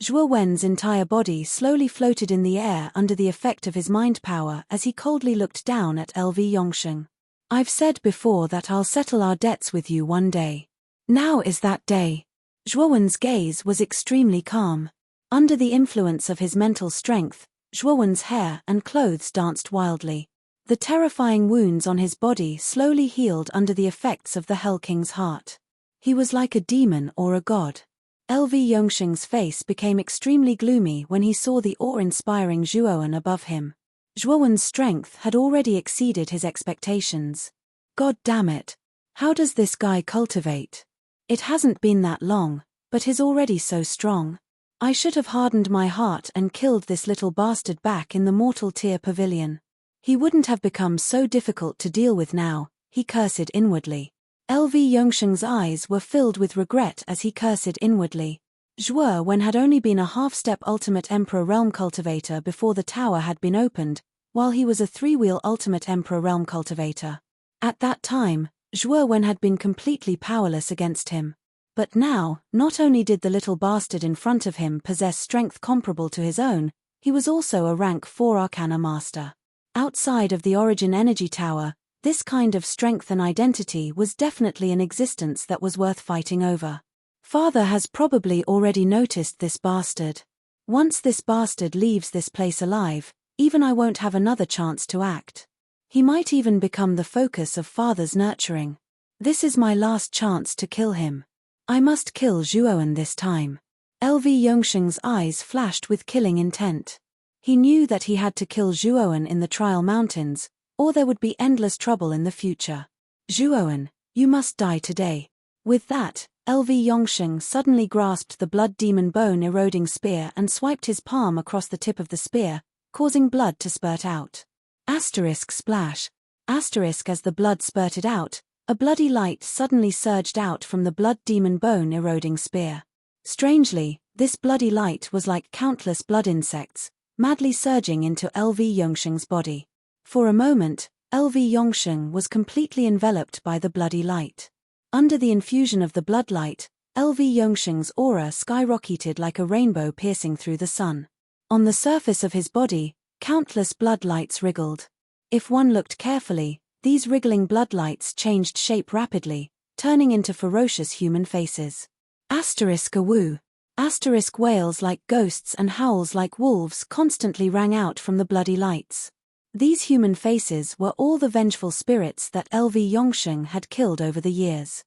Zhuowen's entire body slowly floated in the air under the effect of his mind power as he coldly looked down at LV Yongsheng. I've said before that I'll settle our debts with you one day. Now is that day. Zhuowen's gaze was extremely calm. Under the influence of his mental strength, Zhuowen's hair and clothes danced wildly. The terrifying wounds on his body slowly healed under the effects of the Hell King's heart. He was like a demon or a god. LV Yongsheng's face became extremely gloomy when he saw the awe-inspiring Zhuowen above him. Zhuowen's strength had already exceeded his expectations. God damn it! How does this guy cultivate? It hasn't been that long, but he's already so strong. I should have hardened my heart and killed this little bastard back in the mortal tier pavilion. He wouldn't have become so difficult to deal with now, he cursed inwardly. LV Yongsheng's eyes were filled with regret as he cursed inwardly. Zhuowen had only been a half-step Ultimate Emperor Realm cultivator before the tower had been opened, while he was a 3-wheel Ultimate Emperor Realm cultivator. At that time, Zhuowen had been completely powerless against him. But now, not only did the little bastard in front of him possess strength comparable to his own, he was also a rank 4 Arcana master. Outside of the Origin Energy Tower, this kind of strength and identity was definitely an existence that was worth fighting over. Father has probably already noticed this bastard. Once this bastard leaves this place alive, even I won't have another chance to act. He might even become the focus of Father's nurturing. This is my last chance to kill him. I must kill Zhuowen this time. LV Yongsheng's eyes flashed with killing intent. He knew that he had to kill Zhuowen in the Trial Mountains, or there would be endless trouble in the future. Zhuowen, you must die today. With that, LV Yongsheng suddenly grasped the blood demon bone eroding spear and swiped his palm across the tip of the spear, causing blood to spurt out. Asterisk splash. Asterisk as the blood spurted out, a bloody light suddenly surged out from the blood demon bone eroding spear. Strangely, this bloody light was like countless blood insects, madly surging into LV Yongsheng's body. For a moment, LV Yongsheng was completely enveloped by the bloody light. Under the infusion of the blood light, LV Yongsheng's aura skyrocketed like a rainbow piercing through the sun. On the surface of his body, countless blood lights wriggled. If one looked carefully, these wriggling blood lights changed shape rapidly, turning into ferocious human faces. Asterisk awoo. Asterisk wails like ghosts and howls like wolves constantly rang out from the bloody lights. These human faces were all the vengeful spirits that LV Yongsheng had killed over the years.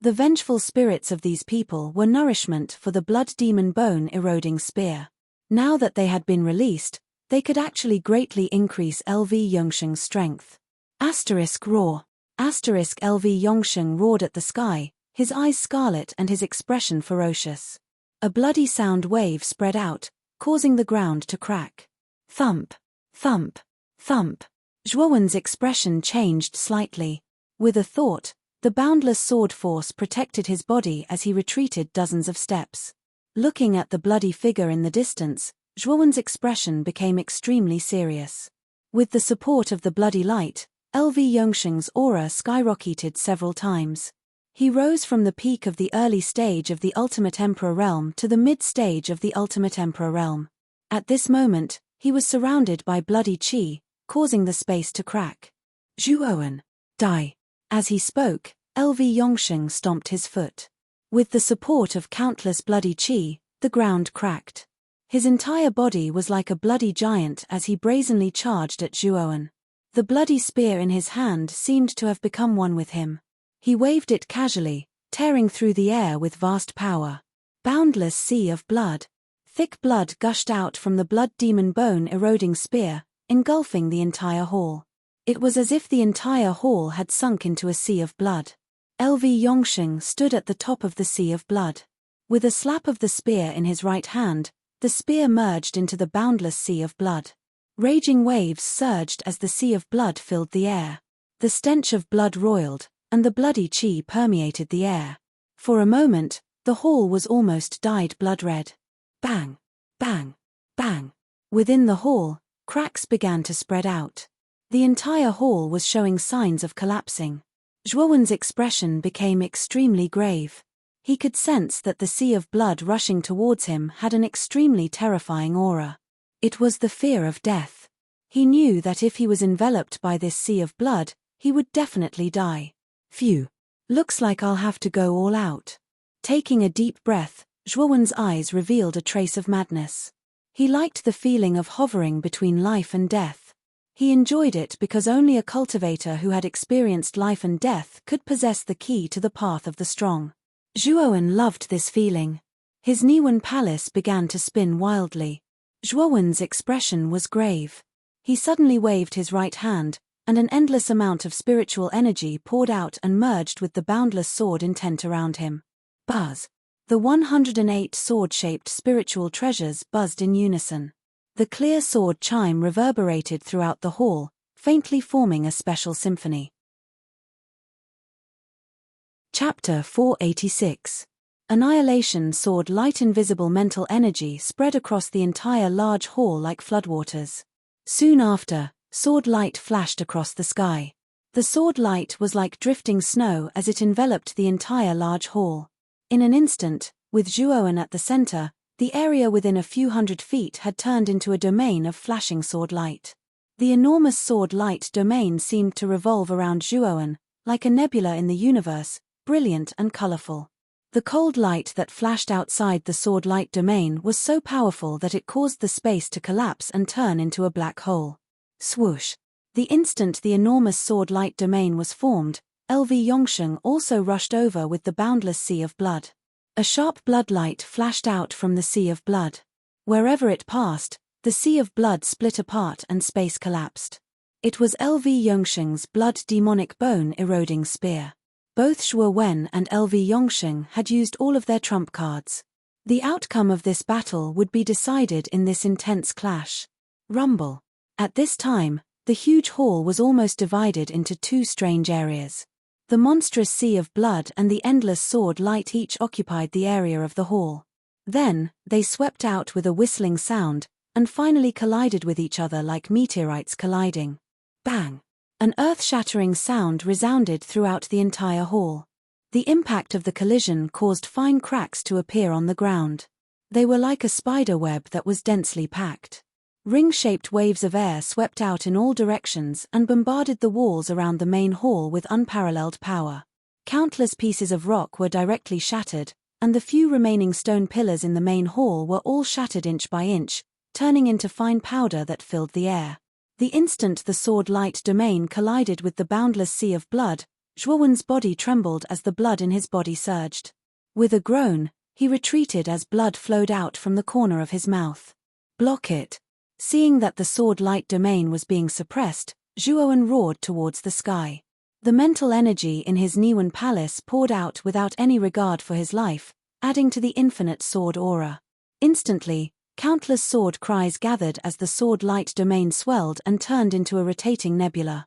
The vengeful spirits of these people were nourishment for the blood demon bone eroding spear. Now that they had been released, they could actually greatly increase LV Yongsheng's strength. Asterisk roar. Asterisk LV Yongsheng roared at the sky, his eyes scarlet and his expression ferocious. A bloody sound wave spread out, causing the ground to crack. Thump. Thump. Thump. Zhuowen's expression changed slightly. With a thought, the boundless sword force protected his body as he retreated dozens of steps. Looking at the bloody figure in the distance, Zhuowen's expression became extremely serious. With the support of the bloody light, LV Yongsheng's aura skyrocketed several times. He rose from the peak of the early stage of the Ultimate Emperor realm to the mid-stage of the Ultimate Emperor realm. At this moment, he was surrounded by bloody qi, causing the space to crack. Zhuowen, die. As he spoke, LV Yongsheng stomped his foot. With the support of countless bloody qi, the ground cracked. His entire body was like a bloody giant as he brazenly charged at Zhuowen. The bloody spear in his hand seemed to have become one with him. He waved it casually, tearing through the air with vast power. Boundless sea of blood. Thick blood gushed out from the blood demon bone eroding spear, engulfing the entire hall. It was as if the entire hall had sunk into a sea of blood. LV Yongsheng stood at the top of the sea of blood. With a slap of the spear in his right hand, the spear merged into the boundless sea of blood. Raging waves surged as the sea of blood filled the air. The stench of blood roiled, and the bloody qi permeated the air. For a moment, the hall was almost dyed blood-red. Bang! Bang! Bang! Within the hall, cracks began to spread out. The entire hall was showing signs of collapsing. Zhuowen's expression became extremely grave. He could sense that the sea of blood rushing towards him had an extremely terrifying aura. It was the fear of death. He knew that if he was enveloped by this sea of blood, he would definitely die. Phew. Looks like I'll have to go all out. Taking a deep breath, Zhuowen's eyes revealed a trace of madness. He liked the feeling of hovering between life and death. He enjoyed it because only a cultivator who had experienced life and death could possess the key to the path of the strong. Zhuowen loved this feeling. His Niwen palace began to spin wildly. Zhuowen's expression was grave. He suddenly waved his right hand, and an endless amount of spiritual energy poured out and merged with the boundless sword intent around him. Buzz. The 108 sword-shaped spiritual treasures buzzed in unison. The clear sword chime reverberated throughout the hall, faintly forming a special symphony. Chapter 486. Annihilation soared light invisible mental energy spread across the entire large hall like floodwaters. Soon after, sword light flashed across the sky. The sword light was like drifting snow as it enveloped the entire large hall. In an instant, with Zhuowen at the center, the area within a few hundred feet had turned into a domain of flashing sword light. The enormous sword light domain seemed to revolve around Zhuowen, like a nebula in the universe, brilliant and colorful. The cold light that flashed outside the sword light domain was so powerful that it caused the space to collapse and turn into a black hole. Swoosh! The instant the enormous sword light domain was formed, LV Yongsheng also rushed over with the boundless sea of blood. A sharp blood light flashed out from the sea of blood. Wherever it passed, the sea of blood split apart and space collapsed. It was LV Yongsheng's blood demonic bone eroding spear. Both Shuo Wen and LV Yongsheng had used all of their trump cards. The outcome of this battle would be decided in this intense clash. Rumble. At this time, the huge hall was almost divided into two strange areas. The monstrous sea of blood and the endless sword light each occupied the area of the hall. Then, they swept out with a whistling sound, and finally collided with each other like meteorites colliding. Bang! An earth-shattering sound resounded throughout the entire hall. The impact of the collision caused fine cracks to appear on the ground. They were like a spider web that was densely packed. Ring-shaped waves of air swept out in all directions and bombarded the walls around the main hall with unparalleled power. Countless pieces of rock were directly shattered, and the few remaining stone pillars in the main hall were all shattered inch by inch, turning into fine powder that filled the air. The instant the sword light domain collided with the boundless sea of blood, Zhuowen's body trembled as the blood in his body surged. With a groan, he retreated as blood flowed out from the corner of his mouth. Block it! Seeing that the sword light domain was being suppressed, Zhuowen roared towards the sky. The mental energy in his Niwen palace poured out without any regard for his life, adding to the infinite sword aura. Instantly, countless sword cries gathered as the sword light domain swelled and turned into a rotating nebula.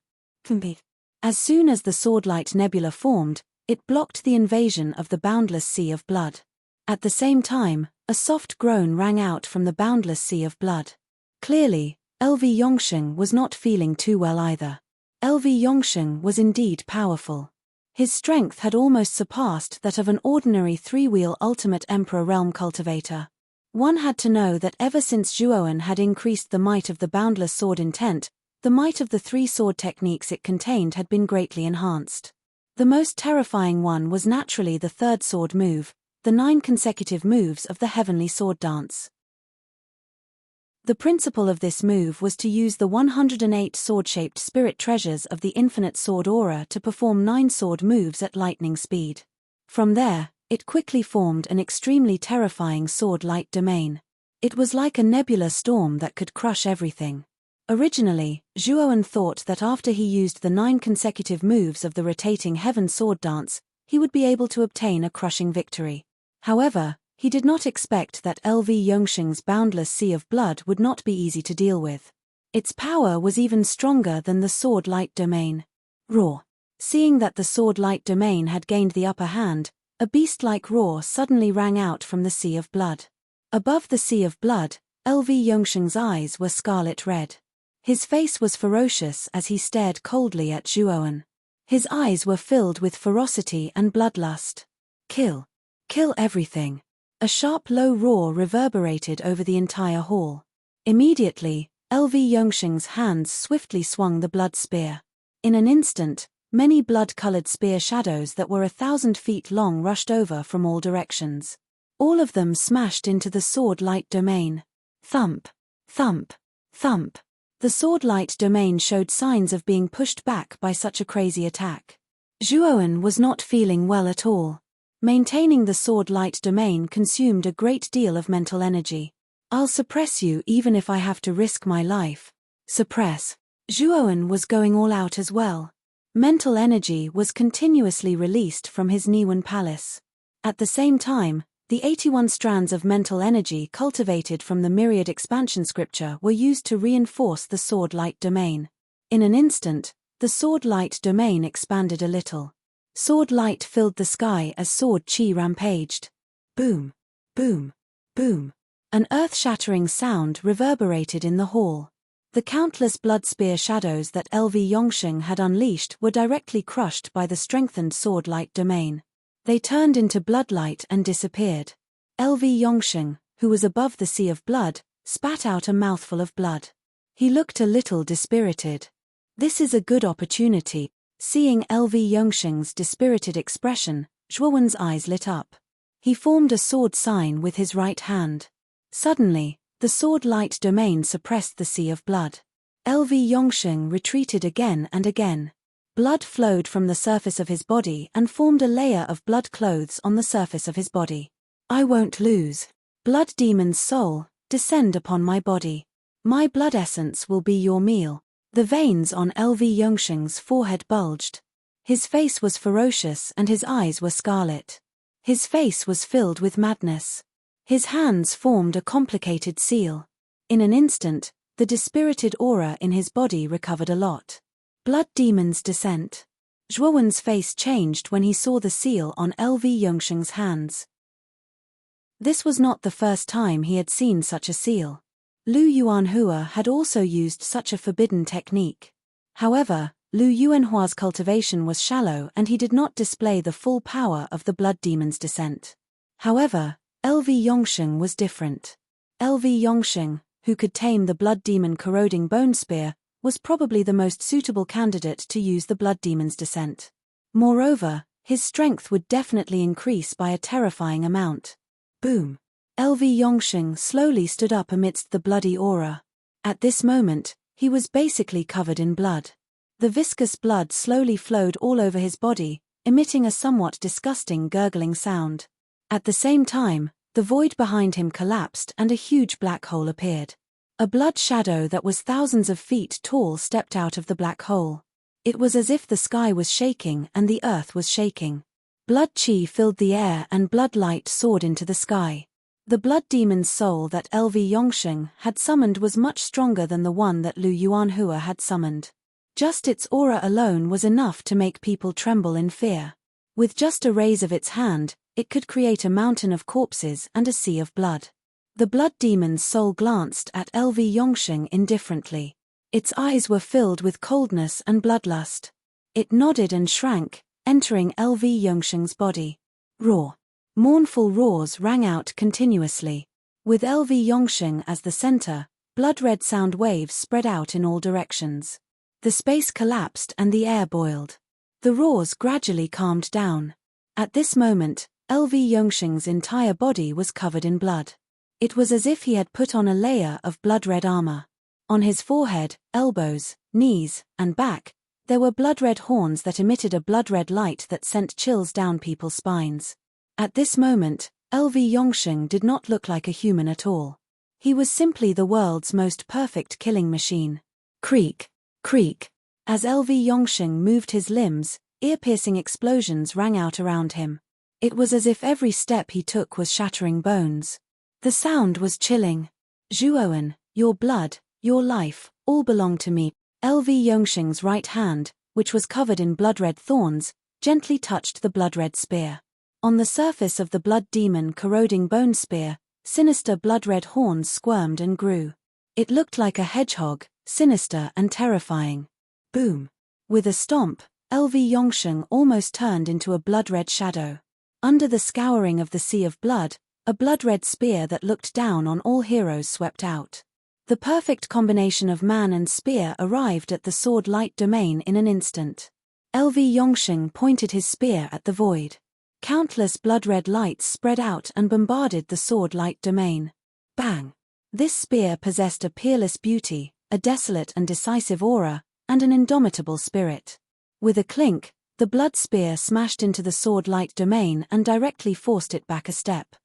As soon as the sword light nebula formed, it blocked the invasion of the boundless sea of blood. At the same time, a soft groan rang out from the boundless sea of blood. Clearly, LV Yongsheng was not feeling too well either. LV Yongsheng was indeed powerful. His strength had almost surpassed that of an ordinary three-wheel ultimate emperor realm cultivator. One had to know that ever since Zhuowen had increased the might of the boundless sword intent, the might of the three sword techniques it contained had been greatly enhanced. The most terrifying one was naturally the third sword move, the 9 consecutive moves of the heavenly sword dance. The principle of this move was to use the 108 sword-shaped spirit treasures of the infinite sword aura to perform 9 sword moves at lightning speed. From there, it quickly formed an extremely terrifying sword light domain. It was like a nebula storm that could crush everything. Originally, Zhuowen thought that after he used the 9 consecutive moves of the rotating heaven sword dance, he would be able to obtain a crushing victory. However, he did not expect that LV Yongsheng's boundless sea of blood would not be easy to deal with. Its power was even stronger than the sword light domain. Roar! Seeing that the sword light domain had gained the upper hand, a beast-like roar suddenly rang out from the sea of blood. Above the sea of blood, LV Yongsheng's eyes were scarlet red. His face was ferocious as he stared coldly at Zhuowen. His eyes were filled with ferocity and bloodlust. Kill! Kill everything! A sharp low roar reverberated over the entire hall. Immediately, LV Yongsheng's hands swiftly swung the blood spear. In an instant, many blood-colored spear shadows that were 1,000 feet long rushed over from all directions. All of them smashed into the sword light domain. Thump! Thump! Thump! The sword light domain showed signs of being pushed back by such a crazy attack. Zhuowen was not feeling well at all. Maintaining the sword light domain consumed a great deal of mental energy. I'll suppress you even if I have to risk my life. Suppress. Zhuowen was going all out as well. Mental energy was continuously released from his Niwen palace. At the same time, the 81 strands of mental energy cultivated from the myriad expansion scripture were used to reinforce the sword light domain. In an instant, the sword light domain expanded a little. Sword light filled the sky as sword chi rampaged. Boom! Boom! Boom! An earth-shattering sound reverberated in the hall. The countless blood spear shadows that LV Yongsheng had unleashed were directly crushed by the strengthened sword light domain. They turned into bloodlight and disappeared. LV Yongsheng, who was above the sea of blood, spat out a mouthful of blood. He looked a little dispirited. This is a good opportunity. Seeing LV Yongsheng's dispirited expression, Zhuowen's eyes lit up. He formed a sword sign with his right hand. Suddenly, the sword light domain suppressed the sea of blood. LV Yongsheng retreated again and again. Blood flowed from the surface of his body and formed a layer of blood clothes on the surface of his body. I won't lose. Blood demon's soul, descend upon my body. My blood essence will be your meal. The veins on LV Yongsheng's forehead bulged. His face was ferocious and his eyes were scarlet. His face was filled with madness. His hands formed a complicated seal. In an instant, the dispirited aura in his body recovered a lot. Blood demon's descent. Zhuowen's face changed when he saw the seal on LV Yongsheng's hands. This was not the first time he had seen such a seal. Lu Yuanhua had also used such a forbidden technique. However, Lu Yuanhua's cultivation was shallow and he did not display the full power of the blood demon's descent. However, LV Yongsheng was different. LV Yongsheng, who could tame the blood demon corroding bone spear, was probably the most suitable candidate to use the blood demon's descent. Moreover, his strength would definitely increase by a terrifying amount. Boom! LV Yongsheng slowly stood up amidst the bloody aura. At this moment, he was basically covered in blood. The viscous blood slowly flowed all over his body, emitting a somewhat disgusting gurgling sound. At the same time, the void behind him collapsed and a huge black hole appeared. A blood shadow that was thousands of feet tall stepped out of the black hole. It was as if the sky was shaking and the earth was shaking. Blood chi filled the air and blood light soared into the sky. The blood demon's soul that LV Yongsheng had summoned was much stronger than the one that Lu Yuanhua had summoned. Just its aura alone was enough to make people tremble in fear. With just a raise of its hand, it could create a mountain of corpses and a sea of blood. The blood demon's soul glanced at LV Yongsheng indifferently. Its eyes were filled with coldness and bloodlust. It nodded and shrank, entering LV Yongsheng's body. Roar. Mournful roars rang out continuously. With LV Yongsheng as the center, blood-red sound waves spread out in all directions. The space collapsed and the air boiled. The roars gradually calmed down. At this moment, LV Yongsheng's entire body was covered in blood. It was as if he had put on a layer of blood-red armor. On his forehead, elbows, knees, and back, there were blood-red horns that emitted a blood-red light that sent chills down people's spines. At this moment, LV Yongsheng did not look like a human at all. He was simply the world's most perfect killing machine. Creak, creak. As LV Yongsheng moved his limbs, ear-piercing explosions rang out around him. It was as if every step he took was shattering bones. The sound was chilling. Zhuowen, your blood, your life, all belong to me. LV Yongsheng's right hand, which was covered in blood-red thorns, gently touched the blood-red spear. On the surface of the blood demon corroding bone spear, sinister blood-red horns squirmed and grew. It looked like a hedgehog, sinister and terrifying. Boom! With a stomp, LV Yongsheng almost turned into a blood-red shadow. Under the scouring of the sea of blood, a blood-red spear that looked down on all heroes swept out. The perfect combination of man and spear arrived at the sword light domain in an instant. LV Yongsheng pointed his spear at the void. Countless blood-red lights spread out and bombarded the sword light domain. Bang! This spear possessed a peerless beauty, a desolate and decisive aura, and an indomitable spirit. With a clink, the blood spear smashed into the sword light domain and directly forced it back a step.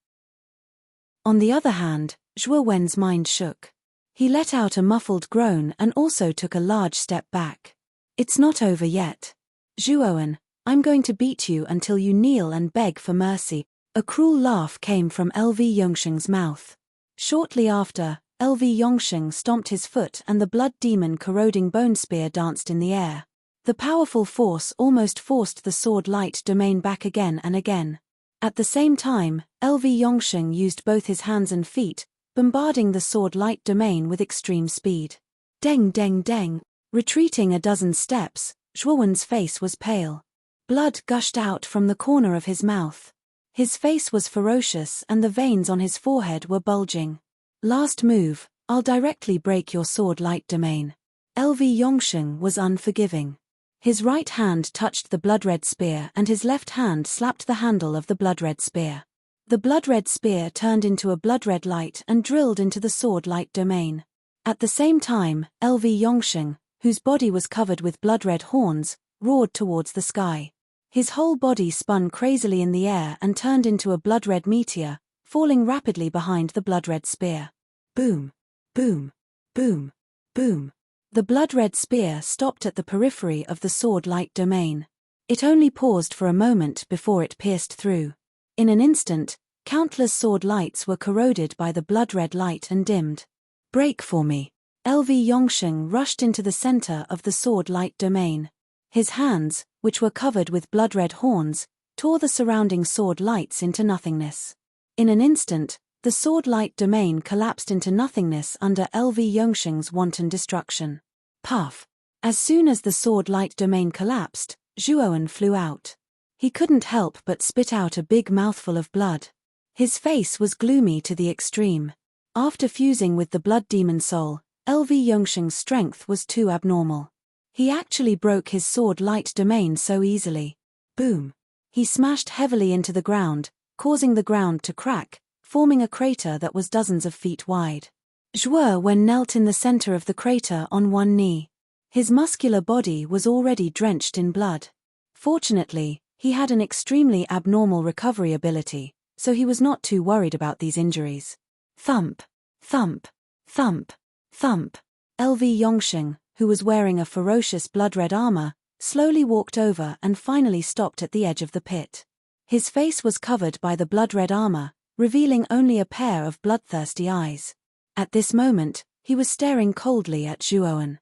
On the other hand, Zhuowen's mind shook. He let out a muffled groan and also took a large step back. It's not over yet. Zhuowen, I'm going to beat you until you kneel and beg for mercy. A cruel laugh came from LV Yongsheng's mouth. Shortly after, LV Yongsheng stomped his foot and the blood demon corroding bone spear danced in the air. The powerful force almost forced the sword light domain back again and again. At the same time, LV Yongsheng used both his hands and feet, bombarding the sword light domain with extreme speed. Deng deng deng. Retreating a dozen steps, Zhuowen's face was pale. Blood gushed out from the corner of his mouth. His face was ferocious and the veins on his forehead were bulging. Last move, I'll directly break your sword light domain. LV Yongsheng was unforgiving. His right hand touched the blood-red spear and his left hand slapped the handle of the blood-red spear. The blood-red spear turned into a blood-red light and drilled into the sword light domain. At the same time, LV Yongsheng, whose body was covered with blood-red horns, roared towards the sky. His whole body spun crazily in the air and turned into a blood-red meteor, falling rapidly behind the blood-red spear. Boom! Boom! Boom! Boom! The blood-red spear stopped at the periphery of the sword light domain. It only paused for a moment before it pierced through. In an instant, countless sword lights were corroded by the blood-red light and dimmed. Break for me. LV Yongsheng rushed into the center of the sword light domain. His hands, which were covered with blood-red horns, tore the surrounding sword lights into nothingness. In an instant, the sword light domain collapsed into nothingness under LV Yongsheng's wanton destruction. Puff! As soon as the sword light domain collapsed, Zhuowen flew out. He couldn't help but spit out a big mouthful of blood. His face was gloomy to the extreme. After fusing with the blood demon soul, LV Yongsheng's strength was too abnormal. He actually broke his sword light domain so easily. Boom! He smashed heavily into the ground, causing the ground to crack, forming a crater that was dozens of feet wide. Zhuowen knelt in the center of the crater on one knee. His muscular body was already drenched in blood. Fortunately, he had an extremely abnormal recovery ability, so he was not too worried about these injuries. Thump! Thump! Thump! Thump! LV Yongsheng, who was wearing a ferocious blood-red armor, slowly walked over and finally stopped at the edge of the pit. His face was covered by the blood-red armor, revealing only a pair of bloodthirsty eyes. At this moment, he was staring coldly at Zhuowen.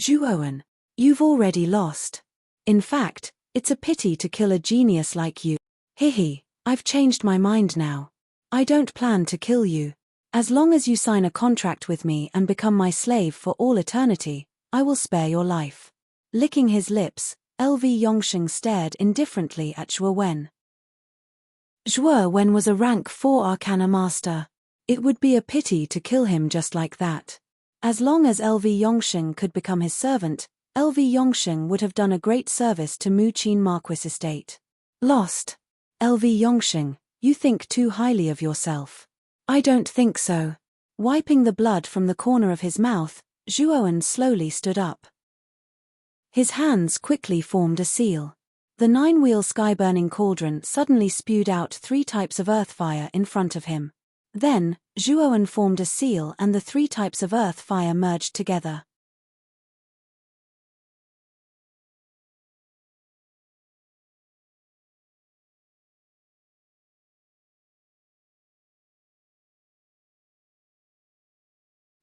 Zhuowen, you've already lost. In fact, it's a pity to kill a genius like you. Hihi, I've changed my mind now. I don't plan to kill you. As long as you sign a contract with me and become my slave for all eternity, I will spare your life. Licking his lips, LV Yongsheng stared indifferently at Zhuowen. Zhuowen was a rank 4 Arcana master. It would be a pity to kill him just like that. As long as LV Yongsheng could become his servant, LV Yongsheng would have done a great service to Muqin Marquis estate. Lost. LV Yongsheng, you think too highly of yourself. I don't think so. Wiping the blood from the corner of his mouth, Zhuowen slowly stood up. His hands quickly formed a seal. The 9-wheel sky-burning cauldron suddenly spewed out 3 types of earth fire in front of him. Then, Zhuowen formed a seal and the 3 types of earth fire merged together.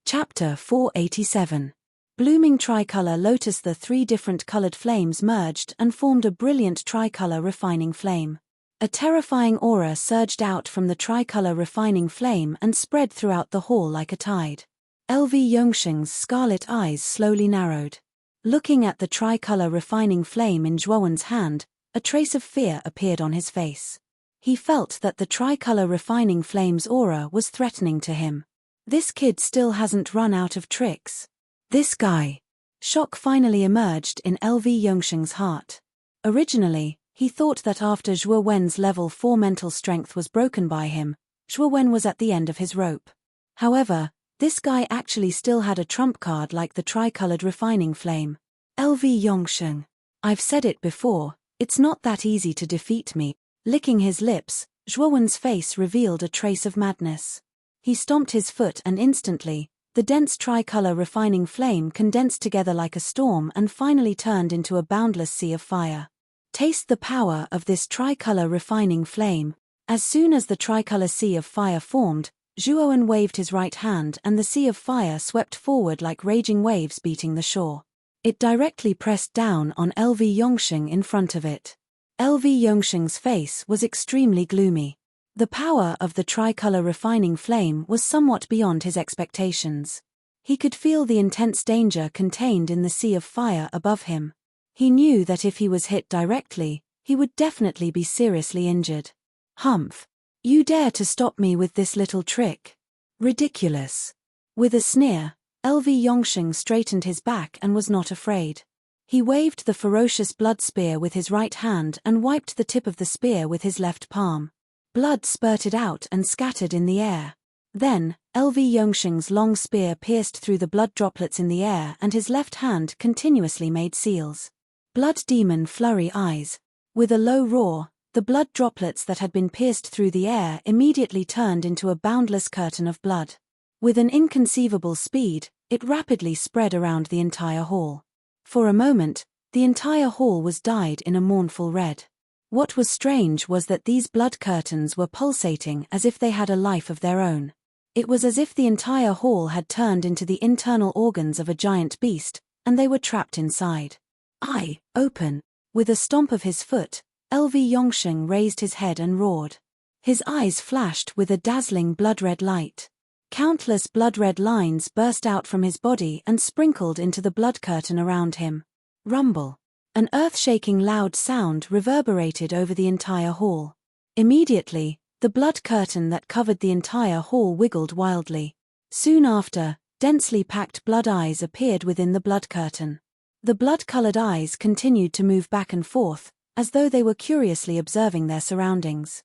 Chapter 487. Blooming tricolor lotus. The 3 different colored flames merged and formed a brilliant tricolor refining flame. A terrifying aura surged out from the tricolor refining flame and spread throughout the hall like a tide. LV Yongsheng's scarlet eyes slowly narrowed. Looking at the tricolor refining flame in Zhuowen's hand, a trace of fear appeared on his face. He felt that the tricolor refining flame's aura was threatening to him. This kid still hasn't run out of tricks. This guy. Shock finally emerged in LV Yongsheng's heart. Originally, he thought that after Zhuowen's level 4 mental strength was broken by him, Zhuowen was at the end of his rope. However, this guy actually still had a trump card like the tricolored refining flame. LV Yongsheng. I've said it before, it's not that easy to defeat me. Licking his lips, Zhuowen's face revealed a trace of madness. He stomped his foot and instantly, the dense tricolor refining flame condensed together like a storm and finally turned into a boundless sea of fire. Taste the power of this tricolor refining flame. As soon as the tricolor sea of fire formed, Zhuowen waved his right hand and the sea of fire swept forward like raging waves beating the shore. It directly pressed down on LV Yongsheng in front of it. LV Yongsheng's face was extremely gloomy. The power of the tricolor refining flame was somewhat beyond his expectations. He could feel the intense danger contained in the sea of fire above him. He knew that if he was hit directly, he would definitely be seriously injured. Humph! You dare to stop me with this little trick? Ridiculous. With a sneer, LV Yongsheng straightened his back and was not afraid. He waved the ferocious blood spear with his right hand and wiped the tip of the spear with his left palm. Blood spurted out and scattered in the air. Then, LV Yongsheng's long spear pierced through the blood droplets in the air and his left hand continuously made seals. Blood demon flurry eyes. With a low roar, the blood droplets that had been pierced through the air immediately turned into a boundless curtain of blood. With an inconceivable speed, it rapidly spread around the entire hall. For a moment, the entire hall was dyed in a mournful red. What was strange was that these blood curtains were pulsating as if they had a life of their own. It was as if the entire hall had turned into the internal organs of a giant beast, and they were trapped inside. Eye, open! With a stomp of his foot, LV Yongsheng raised his head and roared. His eyes flashed with a dazzling blood-red light. Countless blood-red lines burst out from his body and sprinkled into the blood curtain around him. Rumble. An earth-shaking loud sound reverberated over the entire hall. Immediately, the blood curtain that covered the entire hall wiggled wildly. Soon after, densely packed blood eyes appeared within the blood curtain. The blood-colored eyes continued to move back and forth, as though they were curiously observing their surroundings.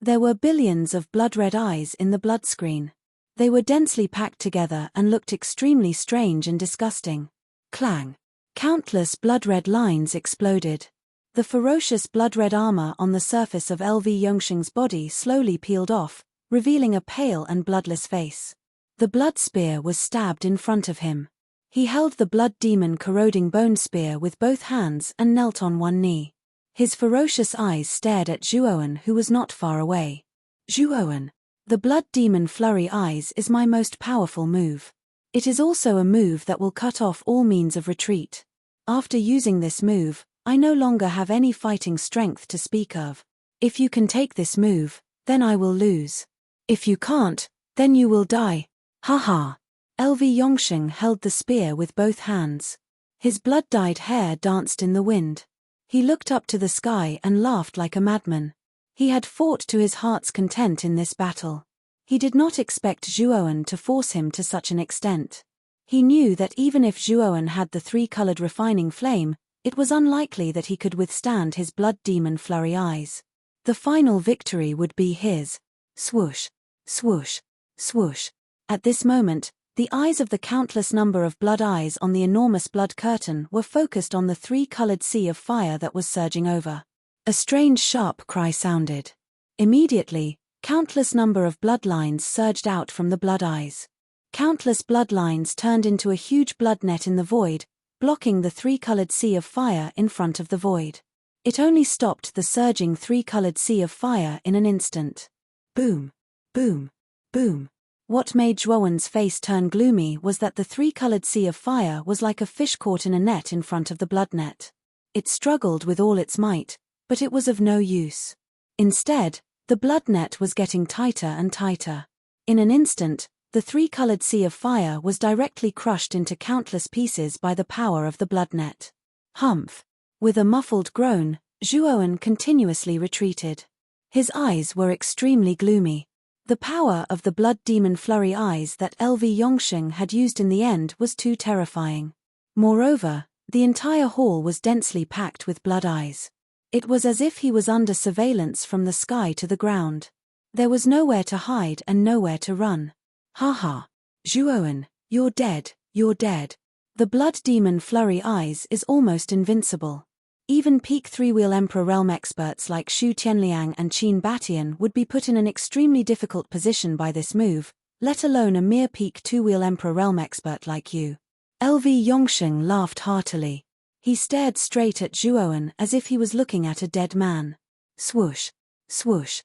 There were billions of blood-red eyes in the blood screen. They were densely packed together and looked extremely strange and disgusting. Clang! Countless blood-red lines exploded. The ferocious blood-red armor on the surface of LV Yongsheng's body slowly peeled off, revealing a pale and bloodless face. The blood spear was stabbed in front of him. He held the blood demon corroding bone spear with both hands and knelt on one knee. His ferocious eyes stared at Zhuowen, who was not far away. Zhuowen, the blood demon flurry eyes is my most powerful move. It is also a move that will cut off all means of retreat. After using this move, I no longer have any fighting strength to speak of. If you can take this move, then I will lose. If you can't, then you will die. Haha. LV Yongsheng held the spear with both hands. His blood-dyed hair danced in the wind. He looked up to the sky and laughed like a madman. He had fought to his heart's content in this battle. He did not expect Zhuowen to force him to such an extent. He knew that even if Zhuowen had the three-colored refining flame, it was unlikely that he could withstand his blood demon flurry eyes. The final victory would be his. Swoosh, swoosh, swoosh. At this moment, the eyes of the countless number of blood eyes on the enormous blood curtain were focused on the three-colored sea of fire that was surging over. A strange sharp cry sounded. Immediately, countless number of bloodlines surged out from the blood eyes. Countless bloodlines turned into a huge blood net in the void, blocking the three-colored sea of fire in front of the void. It only stopped the surging three-colored sea of fire in an instant. Boom, boom, boom. What made Zhuowen's face turn gloomy was that the three-colored sea of fire was like a fish caught in a net in front of the blood net. It struggled with all its might, but it was of no use. Instead, the blood net was getting tighter and tighter. In an instant, the three-colored sea of fire was directly crushed into countless pieces by the power of the blood net. Humph! With a muffled groan, Zhuowen continuously retreated. His eyes were extremely gloomy. The power of the blood demon flurry eyes that LV Yongsheng had used in the end was too terrifying. Moreover, the entire hall was densely packed with blood eyes. It was as if he was under surveillance from the sky to the ground. There was nowhere to hide and nowhere to run. Haha. Zhuowen, you're dead, you're dead. The blood demon flurry eyes is almost invincible. Even peak three-wheel Emperor realm experts like Xu Tianliang and Qin Batian would be put in an extremely difficult position by this move, let alone a mere peak two-wheel Emperor realm expert like you. LV Yongsheng laughed heartily. He stared straight at Zhuowen as if he was looking at a dead man. Swoosh, swoosh.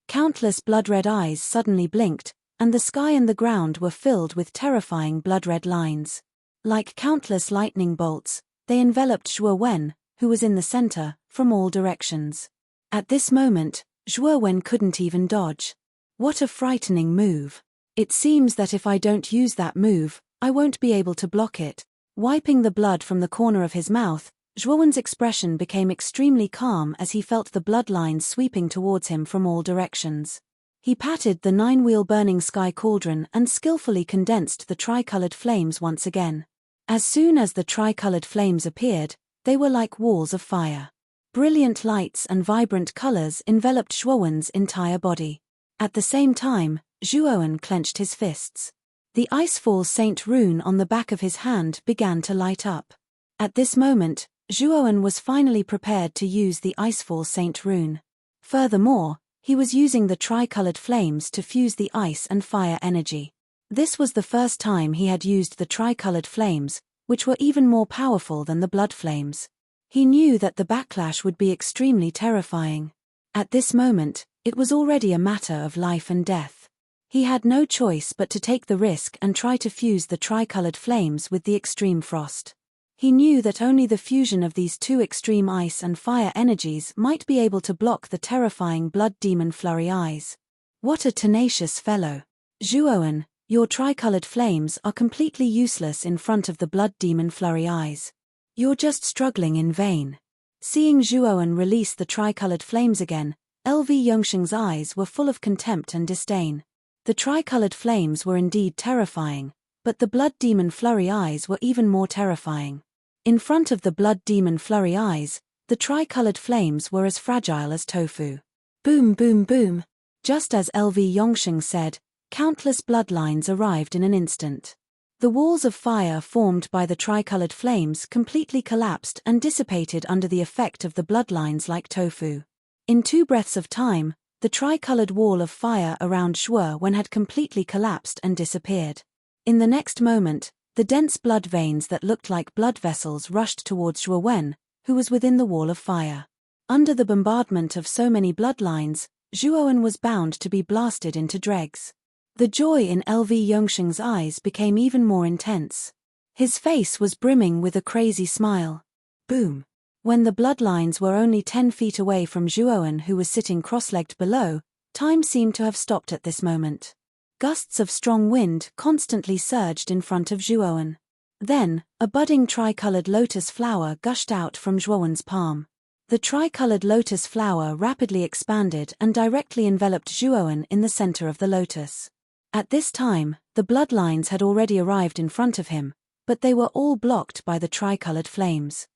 Countless blood-red eyes suddenly blinked, and the sky and the ground were filled with terrifying blood-red lines. Like countless lightning bolts, they enveloped Zhuowen, who was in the center, from all directions. At this moment, Zhuowen couldn't even dodge. What a frightening move. It seems that if I don't use that move, I won't be able to block it. Wiping the blood from the corner of his mouth, Zhuowen's expression became extremely calm as he felt the bloodlines sweeping towards him from all directions. He patted the 9-wheel burning sky cauldron and skillfully condensed the tricolored flames once again. As soon as the tricolored flames appeared, they were like walls of fire. Brilliant lights and vibrant colors enveloped Zhuowen's entire body. At the same time, Zhuowen clenched his fists. The Icefall Saint rune on the back of his hand began to light up. At this moment, Zhuowen was finally prepared to use the Icefall Saint rune. Furthermore, he was using the tricolored flames to fuse the ice and fire energy. This was the first time he had used the tricolored flames, which were even more powerful than the blood flames. He knew that the backlash would be extremely terrifying. At this moment, it was already a matter of life and death. He had no choice but to take the risk and try to fuse the tricolored flames with the extreme frost. He knew that only the fusion of these two extreme ice and fire energies might be able to block the terrifying blood demon flurry eyes. What a tenacious fellow. Zhuowen, your tricolored flames are completely useless in front of the blood demon flurry eyes. You're just struggling in vain. Seeing Zhuowen release the tricolored flames again, LV Yongsheng's eyes were full of contempt and disdain. The tricolored flames were indeed terrifying, but the blood demon flurry eyes were even more terrifying. In front of the blood demon flurry eyes, the tricolored flames were as fragile as tofu. Boom boom boom. Just as LV Yongsheng said, countless bloodlines arrived in an instant. The walls of fire formed by the tricolored flames completely collapsed and dissipated under the effect of the bloodlines like tofu. In 2 breaths of time, the tricolored wall of fire around Zhuowen had completely collapsed and disappeared. In the next moment, the dense blood veins that looked like blood vessels rushed towards Zhuowen, who was within the wall of fire. Under the bombardment of so many bloodlines, Zhuowen was bound to be blasted into dregs. The joy in LV Yongsheng's eyes became even more intense. His face was brimming with a crazy smile. Boom. When the bloodlines were only 10 feet away from Zhuowen, who was sitting cross-legged below, time seemed to have stopped at this moment. Gusts of strong wind constantly surged in front of Zhuowen. Then, a budding tricolored lotus flower gushed out from Zhuowen's palm. The tricolored lotus flower rapidly expanded and directly enveloped Zhuowen in the center of the lotus. At this time, the bloodlines had already arrived in front of him, but they were all blocked by the tricolored flames.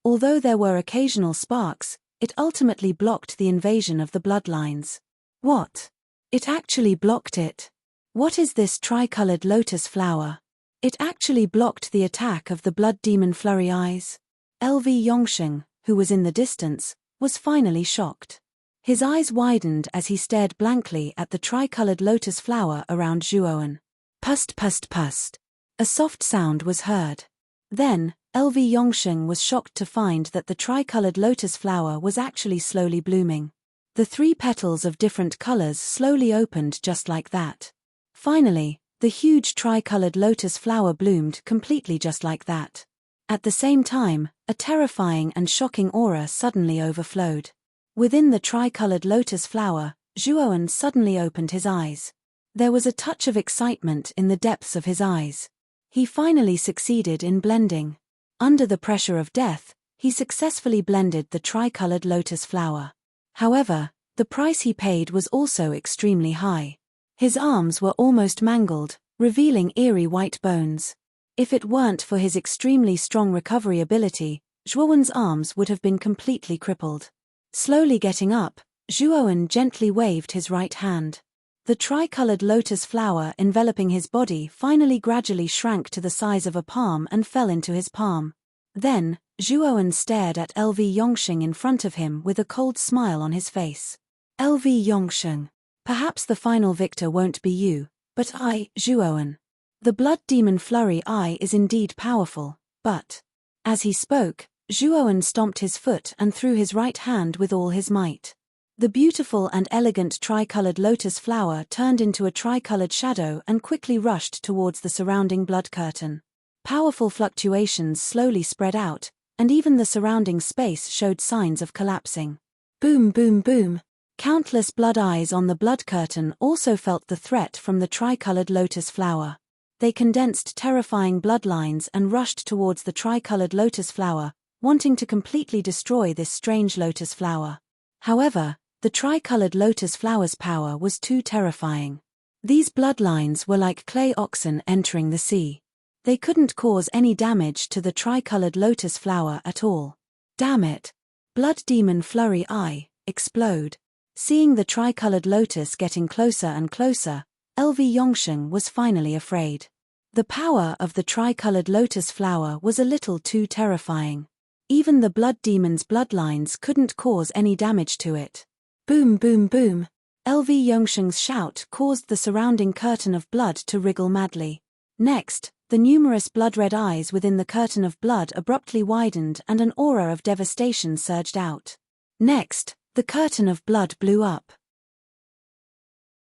Although there were occasional sparks, it ultimately blocked the invasion of the bloodlines. What? It actually blocked it. What is this tricolored lotus flower? It actually blocked the attack of the blood demon flurry eyes. LV Yongsheng, who was in the distance, was finally shocked. His eyes widened as he stared blankly at the tricolored lotus flower around Zhuowen. Pust pust pust. A soft sound was heard. Then, LV Yongsheng was shocked to find that the tricolored lotus flower was actually slowly blooming. The 3 petals of different colors slowly opened just like that. Finally, the huge tricolored lotus flower bloomed completely just like that. At the same time, a terrifying and shocking aura suddenly overflowed. Within the tricolored lotus flower, Zhuowen suddenly opened his eyes. There was a touch of excitement in the depths of his eyes. He finally succeeded in blending. Under the pressure of death, he successfully blended the tricolored lotus flower. However, the price he paid was also extremely high. His arms were almost mangled, revealing eerie white bones. If it weren't for his extremely strong recovery ability, Zhuowen's arms would have been completely crippled. Slowly getting up, Zhuowen gently waved his right hand. The tricolored lotus flower enveloping his body finally gradually shrank to the size of a palm and fell into his palm. Then, Zhuowen stared at LV Yongsheng in front of him with a cold smile on his face. LV Yongsheng, perhaps the final victor won't be you, but I, Zhuowen. The blood demon flurry eye is indeed powerful, but... As he spoke, Zhuowen stomped his foot and threw his right hand with all his might. The beautiful and elegant tricolored lotus flower turned into a tricolored shadow and quickly rushed towards the surrounding blood curtain. Powerful fluctuations slowly spread out, and even the surrounding space showed signs of collapsing. Boom boom boom. Countless blood eyes on the blood curtain also felt the threat from the tricolored lotus flower. They condensed terrifying bloodlines and rushed towards the tricolored lotus flower, wanting to completely destroy this strange lotus flower. However, the tricolored lotus flower's power was too terrifying. These bloodlines were like clay oxen entering the sea. They couldn't cause any damage to the tricolored lotus flower at all. Damn it! Blood Demon Flurry Eye, explode. Seeing the tricolored lotus getting closer and closer, LV Yongsheng was finally afraid. The power of the tricolored lotus flower was a little too terrifying. Even the blood demon's bloodlines couldn't cause any damage to it. Boom boom boom! LV Yongsheng's shout caused the surrounding curtain of blood to wriggle madly. Next, the numerous blood-red eyes within the curtain of blood abruptly widened and an aura of devastation surged out. Next, the curtain of blood blew up.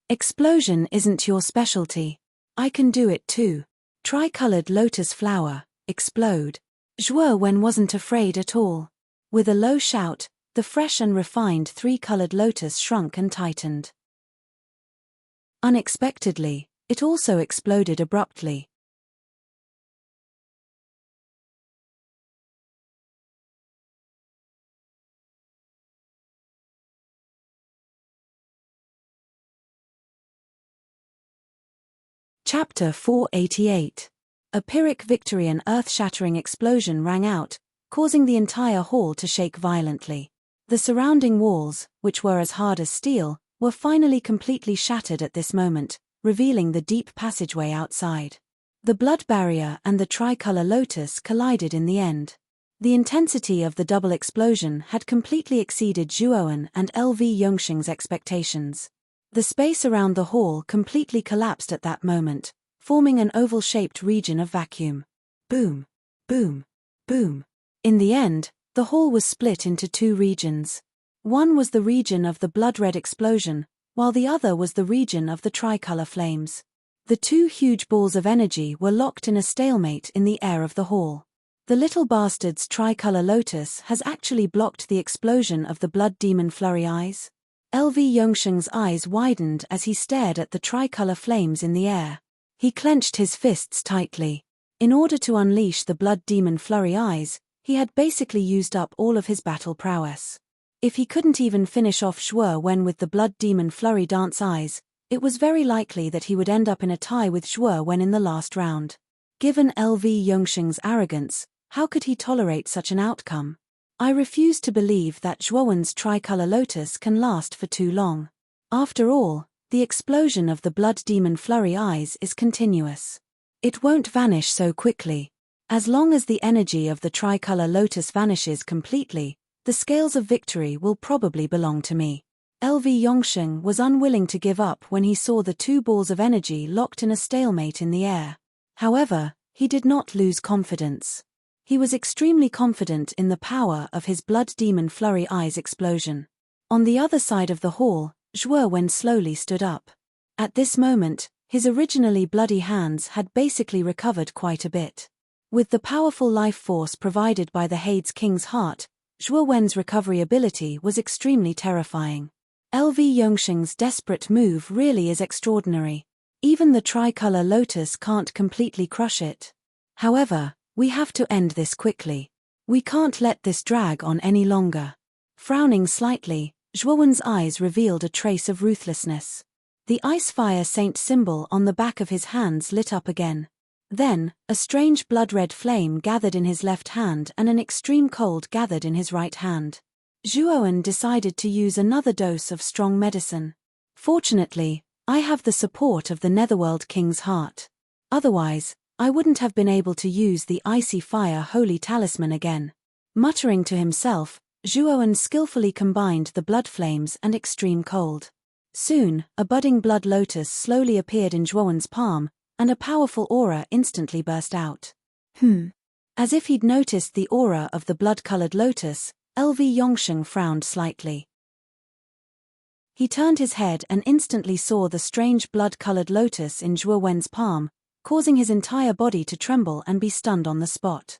Explosion isn't your specialty. I can do it too. Tricolored lotus flower, explode. Zhuo Wen wasn't afraid at all. With a low shout, the fresh and refined three-colored lotus shrunk and tightened. Unexpectedly, it also exploded abruptly. Chapter 488. A Pyrrhic victory. An earth-shattering explosion rang out, causing the entire hall to shake violently. The surrounding walls, which were as hard as steel, were finally completely shattered at this moment, revealing the deep passageway outside. The blood barrier and the tricolor lotus collided in the end. The intensity of the double explosion had completely exceeded Zhuowen and LV Yongsheng's expectations. The space around the hall completely collapsed at that moment, forming an oval-shaped region of vacuum. Boom, boom, boom. In the end, the hall was split into two regions. One was the region of the blood-red explosion, while the other was the region of the tricolor flames. The two huge balls of energy were locked in a stalemate in the air of the hall. The little bastard's tricolor lotus has actually blocked the explosion of the blood demon flurry eyes. LV Yongsheng's eyes widened as he stared at the tricolor flames in the air. He clenched his fists tightly. In order to unleash the blood demon flurry eyes, he had basically used up all of his battle prowess. If he couldn't even finish off Zhuo Wen with the blood demon flurry dance eyes, it was very likely that he would end up in a tie with Zhuo Wen in the last round. Given LV Yongsheng's arrogance, how could he tolerate such an outcome? I refuse to believe that Zhuowen's tricolor lotus can last for too long. After all, the explosion of the blood demon flurry eyes is continuous. It won't vanish so quickly. As long as the energy of the tricolor lotus vanishes completely, the scales of victory will probably belong to me. LV Yongsheng was unwilling to give up when he saw the two balls of energy locked in a stalemate in the air. However, he did not lose confidence. He was extremely confident in the power of his blood demon flurry eyes explosion. On the other side of the hall, Zhuo Wen slowly stood up. At this moment, his originally bloody hands had basically recovered quite a bit. With the powerful life force provided by the Hades King's heart, Zhuo Wen's recovery ability was extremely terrifying. LV Yongsheng's desperate move really is extraordinary. Even the tricolor lotus can't completely crush it. However, we have to end this quickly. We can't let this drag on any longer. Frowning slightly, Zhuowen's eyes revealed a trace of ruthlessness. The Icefire Saint symbol on the back of his hands lit up again. Then, a strange blood-red flame gathered in his left hand and an extreme cold gathered in his right hand. Zhuowen decided to use another dose of strong medicine. Fortunately, I have the support of the Netherworld King's heart. Otherwise, I wouldn't have been able to use the Icy Fire Holy Talisman again. Muttering to himself, Zhuowen skillfully combined the blood flames and extreme cold. Soon, a budding blood lotus slowly appeared in Zhuowen's palm, and a powerful aura instantly burst out. As if he'd noticed the aura of the blood-colored lotus, LV Yongsheng frowned slightly. He turned his head and instantly saw the strange blood-colored lotus in Zhuo Wen's palm, causing his entire body to tremble and be stunned on the spot.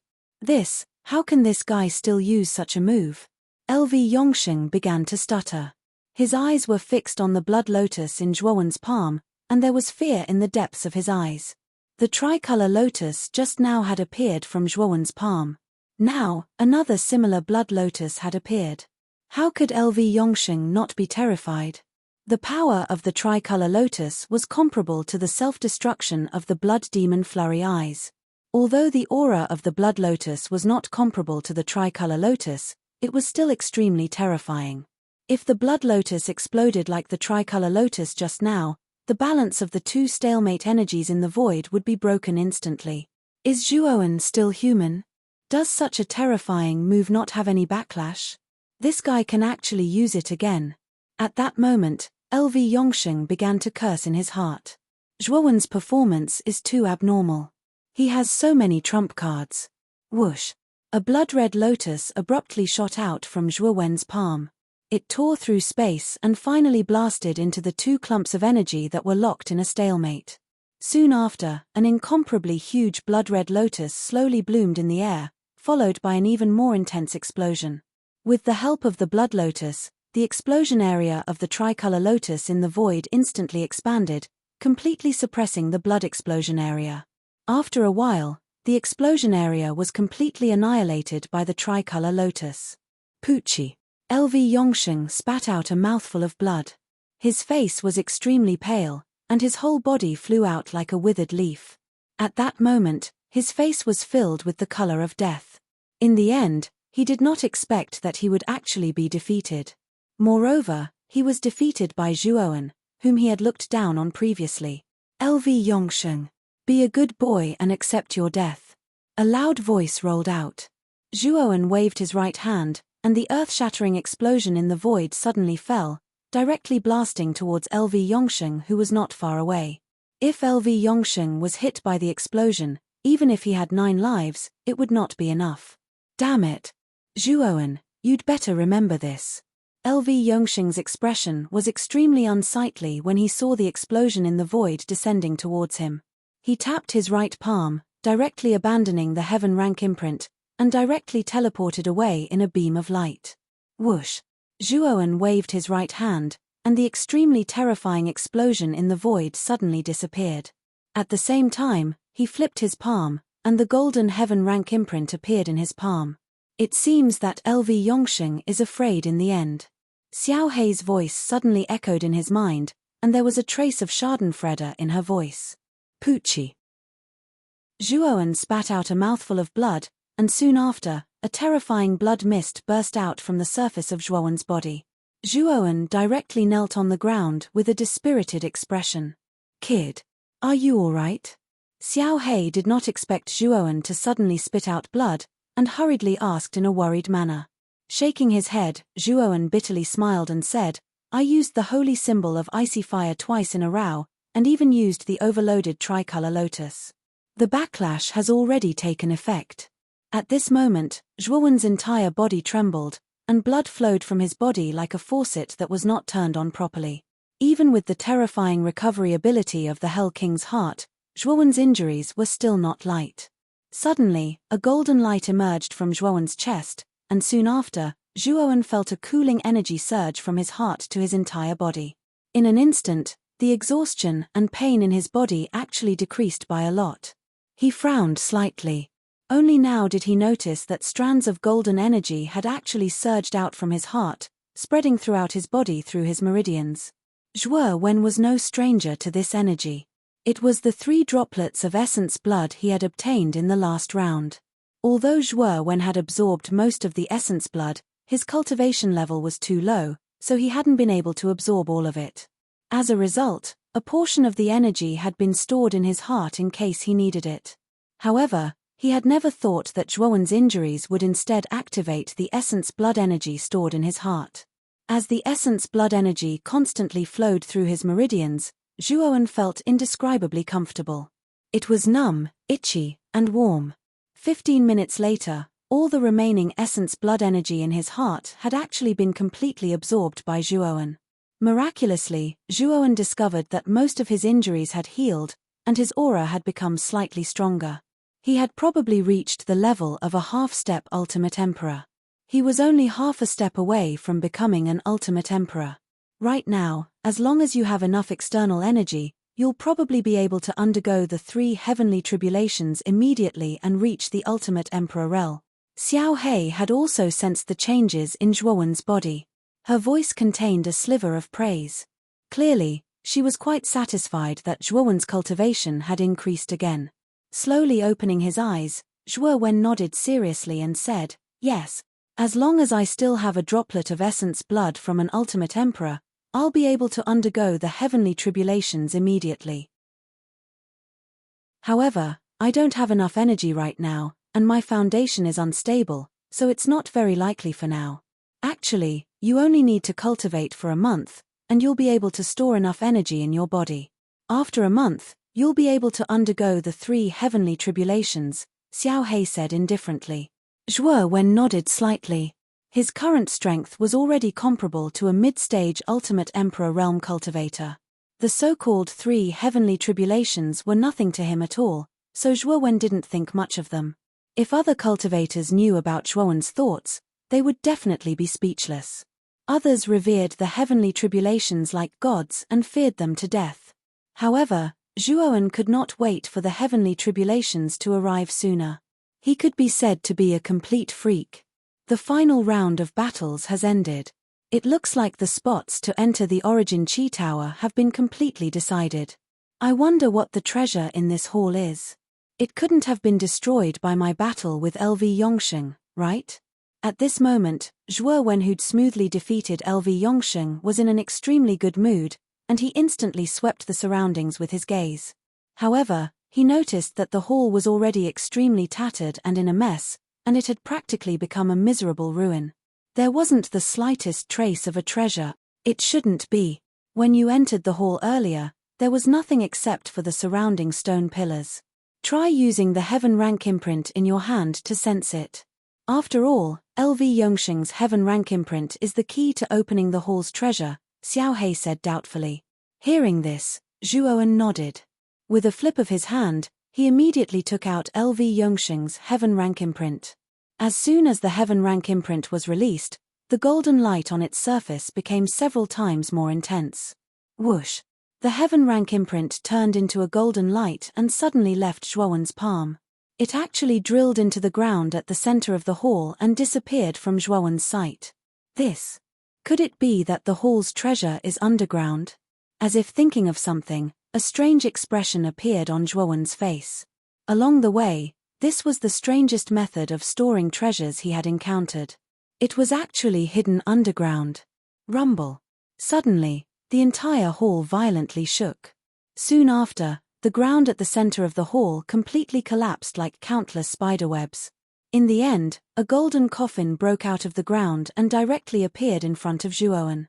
How can this guy still use such a move? LV Yongsheng began to stutter. His eyes were fixed on the blood lotus in Zhuowen's palm, and there was fear in the depths of his eyes. The tricolor lotus just now had appeared from Zhuowen's palm. Now, another similar blood lotus had appeared. How could LV Yongsheng not be terrified? The power of the tricolor lotus was comparable to the self-destruction of the blood demon flurry eyes. Although the aura of the blood lotus was not comparable to the tricolor lotus, it was still extremely terrifying. If the blood lotus exploded like the tricolor lotus just now, the balance of the two stalemate energies in the void would be broken instantly. Is Zhuowen still human? Does such a terrifying move not have any backlash? This guy can actually use it again. At that moment, LV Yongsheng began to curse in his heart. Zhuowen's performance is too abnormal. He has so many trump cards. Whoosh! A blood-red lotus abruptly shot out from Zhuowen's palm. It tore through space and finally blasted into the two clumps of energy that were locked in a stalemate. Soon after, an incomparably huge blood-red lotus slowly bloomed in the air, followed by an even more intense explosion. With the help of the blood lotus, the explosion area of the tricolor lotus in the void instantly expanded, completely suppressing the blood explosion area. After a while, the explosion area was completely annihilated by the tricolor lotus. Poochie. LV Yongsheng spat out a mouthful of blood. His face was extremely pale, and his whole body flew out like a withered leaf. At that moment, his face was filled with the color of death. In the end, he did not expect that he would actually be defeated. Moreover, he was defeated by Zhuowen, whom he had looked down on previously. LV Yongsheng, be a good boy and accept your death. A loud voice rolled out. Zhuowen waved his right hand, and the earth-shattering explosion in the void suddenly fell, directly blasting towards LV Yongsheng, who was not far away. If LV Yongsheng was hit by the explosion, even if he had 9 lives, it would not be enough. Damn it. Zhuowen, you'd better remember this. LV Yongsheng's expression was extremely unsightly when he saw the explosion in the void descending towards him. He tapped his right palm, directly abandoning the heaven rank imprint, and directly teleported away in a beam of light. Whoosh! Zhuowen waved his right hand, and the extremely terrifying explosion in the void suddenly disappeared. At the same time, he flipped his palm, and the golden heaven rank imprint appeared in his palm. It seems that LV Yongsheng is afraid in the end. Xiao Hei's voice suddenly echoed in his mind, and there was a trace of schadenfreude in her voice. Poochie. Zhuowen spat out a mouthful of blood, and soon after, a terrifying blood mist burst out from the surface of Zhuowen's body. Zhuowen directly knelt on the ground with a dispirited expression. Kid, are you all right? Xiao Hei did not expect Zhuowen to suddenly spit out blood, and hurriedly asked in a worried manner. Shaking his head, Zhuowen bitterly smiled and said, I used the holy symbol of icy fire twice in a row, and even used the overloaded tricolor lotus. The backlash has already taken effect. At this moment, Zhuowen's entire body trembled, and blood flowed from his body like a faucet that was not turned on properly. Even with the terrifying recovery ability of the Hell King's heart, Zhuowen's injuries were still not light. Suddenly, a golden light emerged from Zhuowen's chest, and soon after, Zhuowen felt a cooling energy surge from his heart to his entire body. In an instant, the exhaustion and pain in his body actually decreased by a lot. He frowned slightly. Only now did he notice that strands of golden energy had actually surged out from his heart, spreading throughout his body through his meridians. Zhuowen was no stranger to this energy. It was the 3 droplets of essence blood he had obtained in the last round. Although Zhuowen had absorbed most of the essence blood, his cultivation level was too low, so he hadn't been able to absorb all of it. As a result, a portion of the energy had been stored in his heart in case he needed it. However, he had never thought that Zhuowen's injuries would instead activate the essence blood energy stored in his heart. As the essence blood energy constantly flowed through his meridians, Zhuowen felt indescribably comfortable. It was numb, itchy, and warm. 15 minutes later, all the remaining essence blood energy in his heart had actually been completely absorbed by Zhuowen. Miraculously, Zhuowen discovered that most of his injuries had healed, and his aura had become slightly stronger. He had probably reached the level of a half-step ultimate emperor. He was only half a step away from becoming an ultimate emperor. Right now, as long as you have enough external energy, you'll probably be able to undergo the 3 heavenly tribulations immediately and reach the ultimate Emperor Rel. Xiao He had also sensed the changes in Zhuowen's body. Her voice contained a sliver of praise. Clearly, she was quite satisfied that Zhuowen's cultivation had increased again. Slowly opening his eyes, Zhuowen nodded seriously and said, "Yes, as long as I still have a droplet of essence blood from an ultimate emperor, I'll be able to undergo the heavenly tribulations immediately. However, I don't have enough energy right now, and my foundation is unstable, so it's not very likely for now. Actually, you only need to cultivate for a month, and you'll be able to store enough energy in your body. After a month, you'll be able to undergo the 3 heavenly tribulations," Xiao He said indifferently. Zhuowen nodded slightly. His current strength was already comparable to a mid-stage ultimate emperor realm cultivator. The so-called 3 heavenly tribulations were nothing to him at all, so Zhuowen didn't think much of them. If other cultivators knew about Zhuowen's thoughts, they would definitely be speechless. Others revered the heavenly tribulations like gods and feared them to death. However, Zhuowen could not wait for the heavenly tribulations to arrive sooner. He could be said to be a complete freak. The final round of battles has ended. It looks like the spots to enter the Origin Chi Tower have been completely decided. I wonder what the treasure in this hall is. It couldn't have been destroyed by my battle with LV Yongsheng, right? At this moment, Zhuowen, who'd smoothly defeated LV Yongsheng, was in an extremely good mood, and he instantly swept the surroundings with his gaze. However, he noticed that the hall was already extremely tattered and in a mess, and it had practically become a miserable ruin. There wasn't the slightest trace of a treasure. It shouldn't be. When you entered the hall earlier, there was nothing except for the surrounding stone pillars. Try using the Heaven Rank imprint in your hand to sense it. After all, LV Yongsheng's Heaven Rank imprint is the key to opening the hall's treasure, Xiao He said doubtfully. Hearing this, Zhuowen nodded. With a flip of his hand, he immediately took out LV Yongsheng's Heaven Rank imprint. As soon as the Heaven Rank imprint was released, the golden light on its surface became several times more intense. Whoosh! The Heaven Rank imprint turned into a golden light and suddenly left Zhuowen's palm. It actually drilled into the ground at the center of the hall and disappeared from Zhuowen's sight. This. Could it be that the hall's treasure is underground? As if thinking of something, a strange expression appeared on Zhuowen's face. Along the way, this was the strangest method of storing treasures he had encountered. It was actually hidden underground. Rumble. Suddenly, the entire hall violently shook. Soon after, the ground at the center of the hall completely collapsed like countless spiderwebs. In the end, a golden coffin broke out of the ground and directly appeared in front of Zhuowen.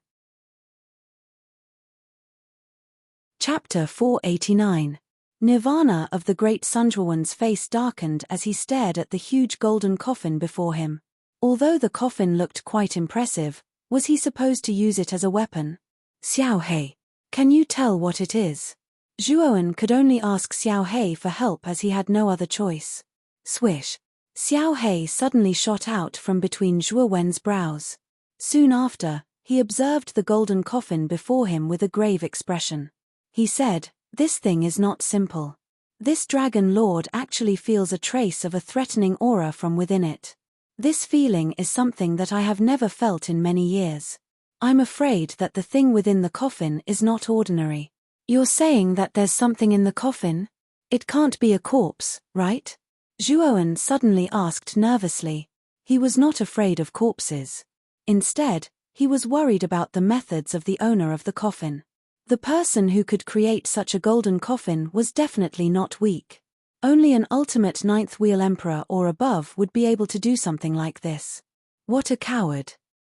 Chapter 489. Nirvana of the Great Sun. Zhuowen's face darkened as he stared at the huge golden coffin before him. Although the coffin looked quite impressive, was he supposed to use it as a weapon? Xiao He, can you tell what it is? Zhuowen could only ask Xiao He for help as he had no other choice. Swish! Xiao He suddenly shot out from between Zhuowen's brows. Soon after, he observed the golden coffin before him with a grave expression. He said, "This thing is not simple. This dragon lord actually feels a trace of a threatening aura from within it. This feeling is something that I have never felt in many years. I'm afraid that the thing within the coffin is not ordinary." You're saying that there's something in the coffin? It can't be a corpse, right? Zhuowen suddenly asked nervously. He was not afraid of corpses. Instead, he was worried about the methods of the owner of the coffin. The person who could create such a golden coffin was definitely not weak. Only an ultimate ninth wheel emperor or above would be able to do something like this. What a coward.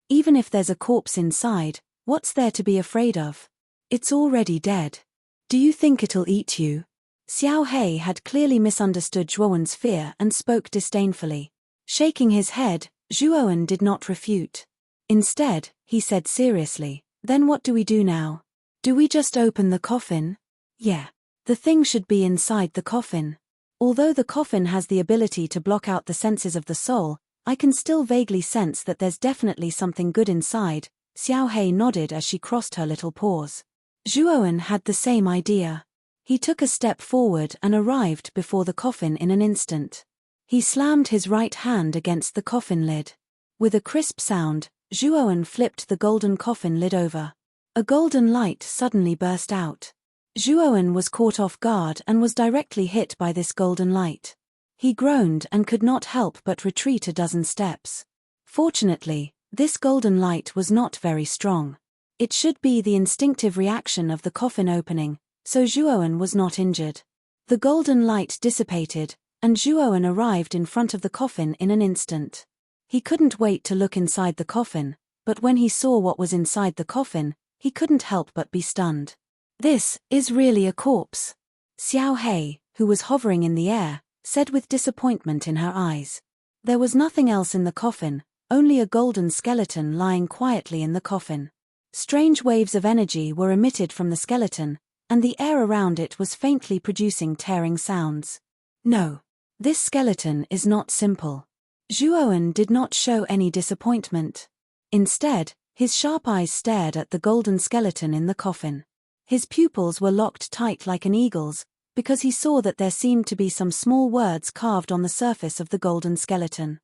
Even if there's a corpse inside, what's there to be afraid of? It's already dead. Do you think it'll eat you? Xiao He had clearly misunderstood Zhuowen's fear and spoke disdainfully. Shaking his head, Zhuowen did not refute. Instead, he said seriously, "Then what do we do now? Do we just open the coffin?" Yeah. The thing should be inside the coffin. Although the coffin has the ability to block out the senses of the soul, I can still vaguely sense that there's definitely something good inside, Xiaohei nodded as she crossed her little paws. Zhuowen had the same idea. He took a step forward and arrived before the coffin in an instant. He slammed his right hand against the coffin lid. With a crisp sound, Zhuowen flipped the golden coffin lid over. A golden light suddenly burst out. Zhuowen was caught off guard and was directly hit by this golden light. He groaned and could not help but retreat a dozen steps. Fortunately, this golden light was not very strong. It should be the instinctive reaction of the coffin opening, so Zhuowen was not injured. The golden light dissipated, and Zhuowen arrived in front of the coffin in an instant. He couldn't wait to look inside the coffin, but when he saw what was inside the coffin, he couldn't help but be stunned. "This is really a corpse," Xiaohei, who was hovering in the air, said with disappointment in her eyes. There was nothing else in the coffin, only a golden skeleton lying quietly in the coffin. Strange waves of energy were emitted from the skeleton, and the air around it was faintly producing tearing sounds. "No. This skeleton is not simple." Zhuowen did not show any disappointment. Instead, his sharp eyes stared at the golden skeleton in the coffin. His pupils were locked tight like an eagle's, because he saw that there seemed to be some small words carved on the surface of the golden skeleton.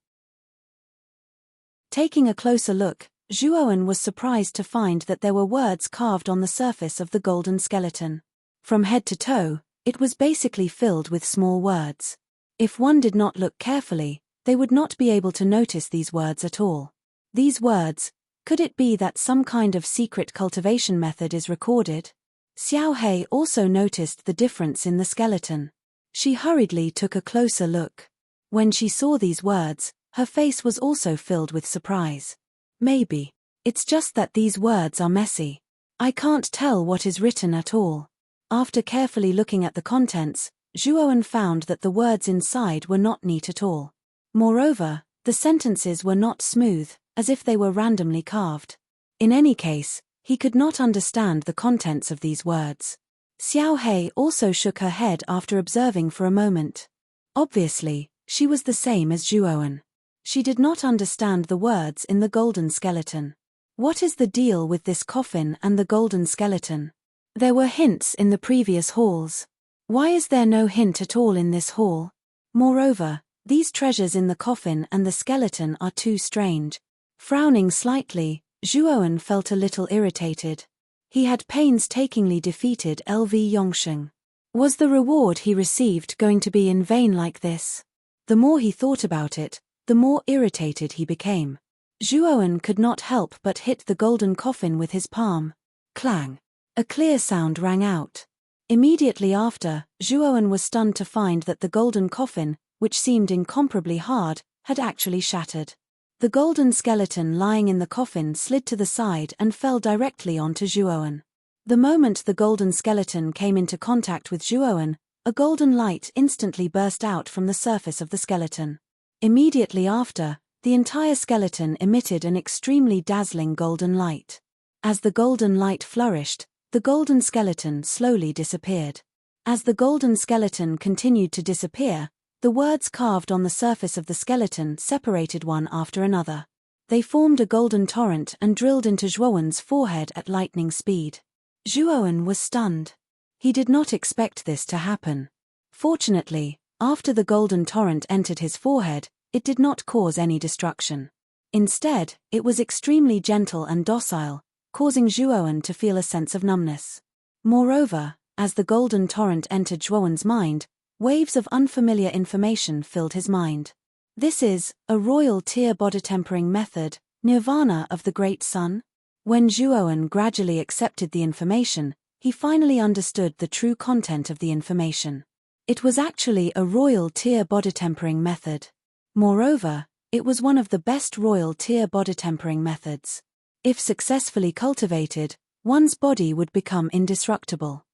Taking a closer look, Zhuowen was surprised to find that there were words carved on the surface of the golden skeleton. From head to toe, it was basically filled with small words. If one did not look carefully, they would not be able to notice these words at all. These words, could it be that some kind of secret cultivation method is recorded? Xiaohei also noticed the difference in the skeleton. She hurriedly took a closer look. When she saw these words, her face was also filled with surprise. "Maybe. It's just that these words are messy. I can't tell what is written at all." After carefully looking at the contents, Zhuowen found that the words inside were not neat at all. Moreover, the sentences were not smooth, as if they were randomly carved. In any case, he could not understand the contents of these words. Xiaohei also shook her head after observing for a moment. Obviously, she was the same as Zhuowen. She did not understand the words in the golden skeleton. What is the deal with this coffin and the golden skeleton? There were hints in the previous halls. Why is there no hint at all in this hall? Moreover, these treasures in the coffin and the skeleton are too strange. Frowning slightly, Zhuowen felt a little irritated. He had painstakingly defeated LV Yongsheng. Was the reward he received going to be in vain like this? The more he thought about it, the more irritated he became. Zhuowen could not help but hit the golden coffin with his palm. Clang! A clear sound rang out. Immediately after, Zhuowen was stunned to find that the golden coffin, which seemed incomparably hard, had actually shattered. The golden skeleton lying in the coffin slid to the side and fell directly onto Zhuowen. The moment the golden skeleton came into contact with Zhuowen, a golden light instantly burst out from the surface of the skeleton. Immediately after, the entire skeleton emitted an extremely dazzling golden light. As the golden light flourished, the golden skeleton slowly disappeared. As the golden skeleton continued to disappear, the words carved on the surface of the skeleton separated one after another. They formed a golden torrent and drilled into Zhuowen's forehead at lightning speed. Zhuowen was stunned. He did not expect this to happen. Fortunately, after the golden torrent entered his forehead, it did not cause any destruction. Instead, it was extremely gentle and docile, causing Zhuowen to feel a sense of numbness. Moreover, as the golden torrent entered Zhuowen's mind, waves of unfamiliar information filled his mind. This is a royal tear body tempering method, nirvana of the great sun? When Zhuowen gradually accepted the information, he finally understood the true content of the information. It was actually a royal tear body tempering method. Moreover, it was one of the best royal tear body tempering methods. If successfully cultivated, one's body would become indestructible.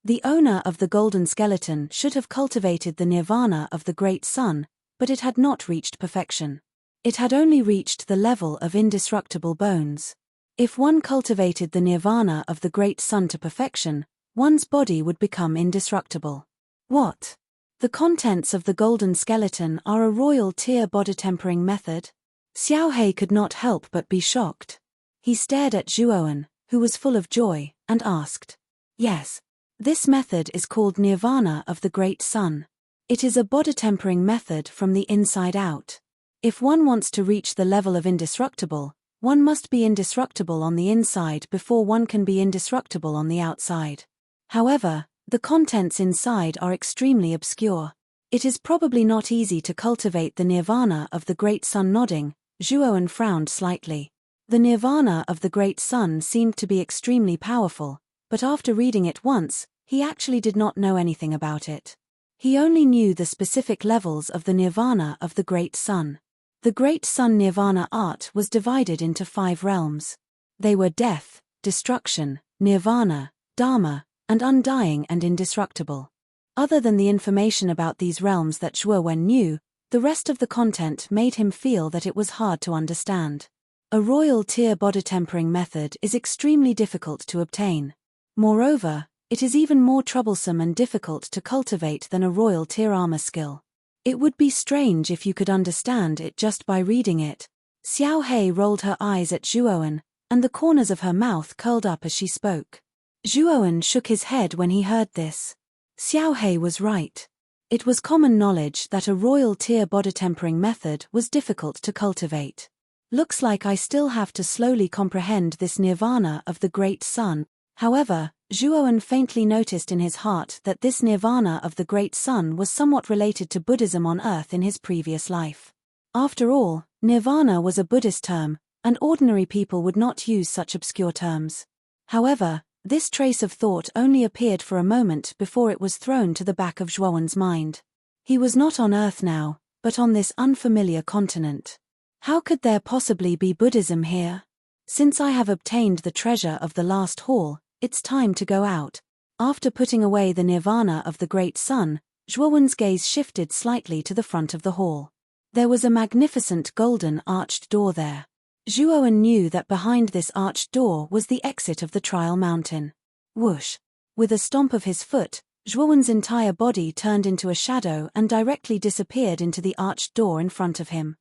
The owner of the golden skeleton should have cultivated the nirvana of the great sun, but it had not reached perfection. It had only reached the level of indestructible bones. If one cultivated the nirvana of the great sun to perfection, one's body would become indestructible. What? The contents of the golden skeleton are a royal tear body tempering method? Xiaohei could not help but be shocked. He stared at Zhuowen, who was full of joy, and asked, "Yes. This method is called Nirvana of the Great Sun. It is a body-tempering method from the inside out. If one wants to reach the level of indestructible, one must be indestructible on the inside before one can be indestructible on the outside. However, the contents inside are extremely obscure. It is probably not easy to cultivate the Nirvana of the Great Sun." Nodding, Zhuowen frowned slightly. The Nirvana of the Great Sun seemed to be extremely powerful, but after reading it once, he actually did not know anything about it. He only knew the specific levels of the Nirvana of the Great Sun. The Great Sun Nirvana art was divided into 5 realms. They were death, destruction, Nirvana, Dharma, and undying and indestructible. Other than the information about these realms that Zhuowen knew, the rest of the content made him feel that it was hard to understand. A royal tier body-tempering method is extremely difficult to obtain. Moreover, it is even more troublesome and difficult to cultivate than a royal tier armor skill. It would be strange if you could understand it just by reading it. Xiaohei rolled her eyes at Zhuowen, and the corners of her mouth curled up as she spoke. Zhuowen shook his head when he heard this. Xiaohei was right. It was common knowledge that a royal tier body-tempering method was difficult to cultivate. Looks like I still have to slowly comprehend this Nirvana of the Great Sun. However, Zhuowen faintly noticed in his heart that this Nirvana of the Great Sun was somewhat related to Buddhism on Earth in his previous life. After all, Nirvana was a Buddhist term, and ordinary people would not use such obscure terms. However, this trace of thought only appeared for a moment before it was thrown to the back of Zhuowen's mind. He was not on Earth now, but on this unfamiliar continent. How could there possibly be Buddhism here? Since I have obtained the treasure of the last hall, it's time to go out. After putting away the Nirvana of the Great Sun, Zhuowen's gaze shifted slightly to the front of the hall. There was a magnificent golden arched door there. Zhuowen knew that behind this arched door was the exit of the Trial Mountain. Whoosh! With a stomp of his foot, Zhuowen's entire body turned into a shadow and directly disappeared into the arched door in front of him.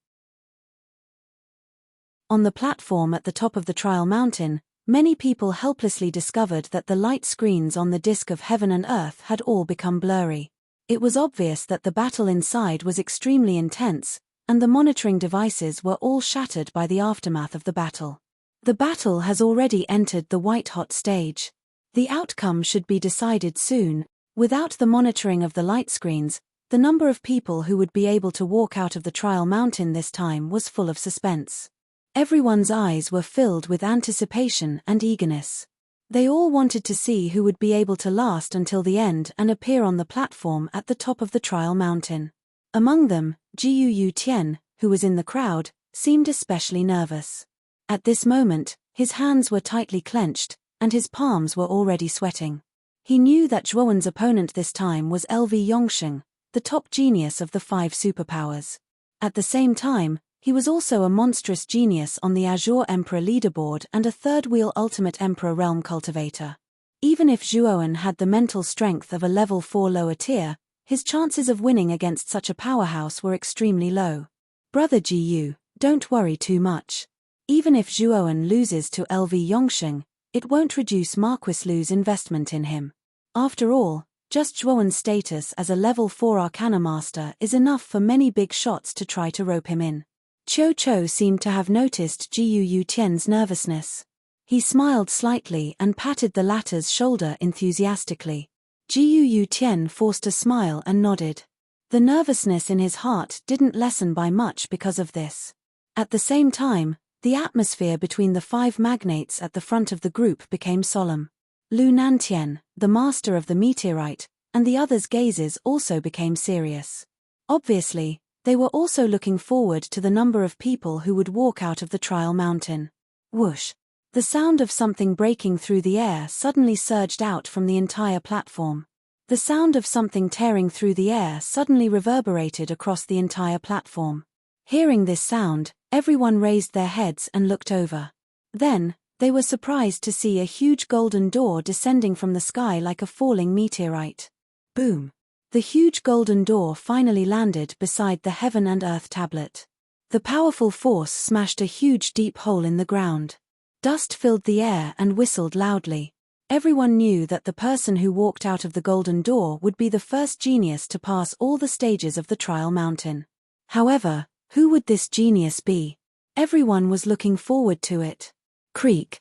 On the platform at the top of the Trial Mountain, many people helplessly discovered that the light screens on the disk of heaven and earth had all become blurry. It was obvious that the battle inside was extremely intense, and the monitoring devices were all shattered by the aftermath of the battle. The battle has already entered the white-hot stage. The outcome should be decided soon. Without the monitoring of the light screens, the number of people who would be able to walk out of the Trial Mountain this time was full of suspense. Everyone's eyes were filled with anticipation and eagerness. They all wanted to see who would be able to last until the end and appear on the platform at the top of the Trial Mountain. Among them, Jiu Tian, who was in the crowd, seemed especially nervous. At this moment, his hands were tightly clenched, and his palms were already sweating. He knew that Zhuowen's opponent this time was LV Yongsheng, the top genius of the 5 superpowers. At the same time, he was also a monstrous genius on the Azure Emperor leaderboard and a third-wheel Ultimate Emperor realm cultivator. Even if Zhuowen had the mental strength of a level 4 lower tier, his chances of winning against such a powerhouse were extremely low. Brother Jiu, don't worry too much. Even if Zhuowen loses to LV Yongsheng, it won't reduce Marquis Lu's investment in him. After all, just Zhuowen's status as a level 4 Arcana Master is enough for many big shots to try to rope him in. Qiu Chou seemed to have noticed Jiu Tian's nervousness. He smiled slightly and patted the latter's shoulder enthusiastically. Jiu Tian forced a smile and nodded. The nervousness in his heart didn't lessen by much because of this. At the same time, the atmosphere between the 5 magnates at the front of the group became solemn. Lu Nantian, the master of the meteorite, and the others' gazes also became serious. Obviously, they were also looking forward to the number of people who would walk out of the Trial Mountain. Whoosh! The sound of something breaking through the air suddenly surged out from the entire platform. The sound of something tearing through the air suddenly reverberated across the entire platform. Hearing this sound, everyone raised their heads and looked over. Then, they were surprised to see a huge golden door descending from the sky like a falling meteorite. Boom! The huge golden door finally landed beside the Heaven and Earth tablet. The powerful force smashed a huge deep hole in the ground. Dust filled the air and whistled loudly. Everyone knew that the person who walked out of the golden door would be the first genius to pass all the stages of the trial mountain. However, who would this genius be? Everyone was looking forward to it. Creak.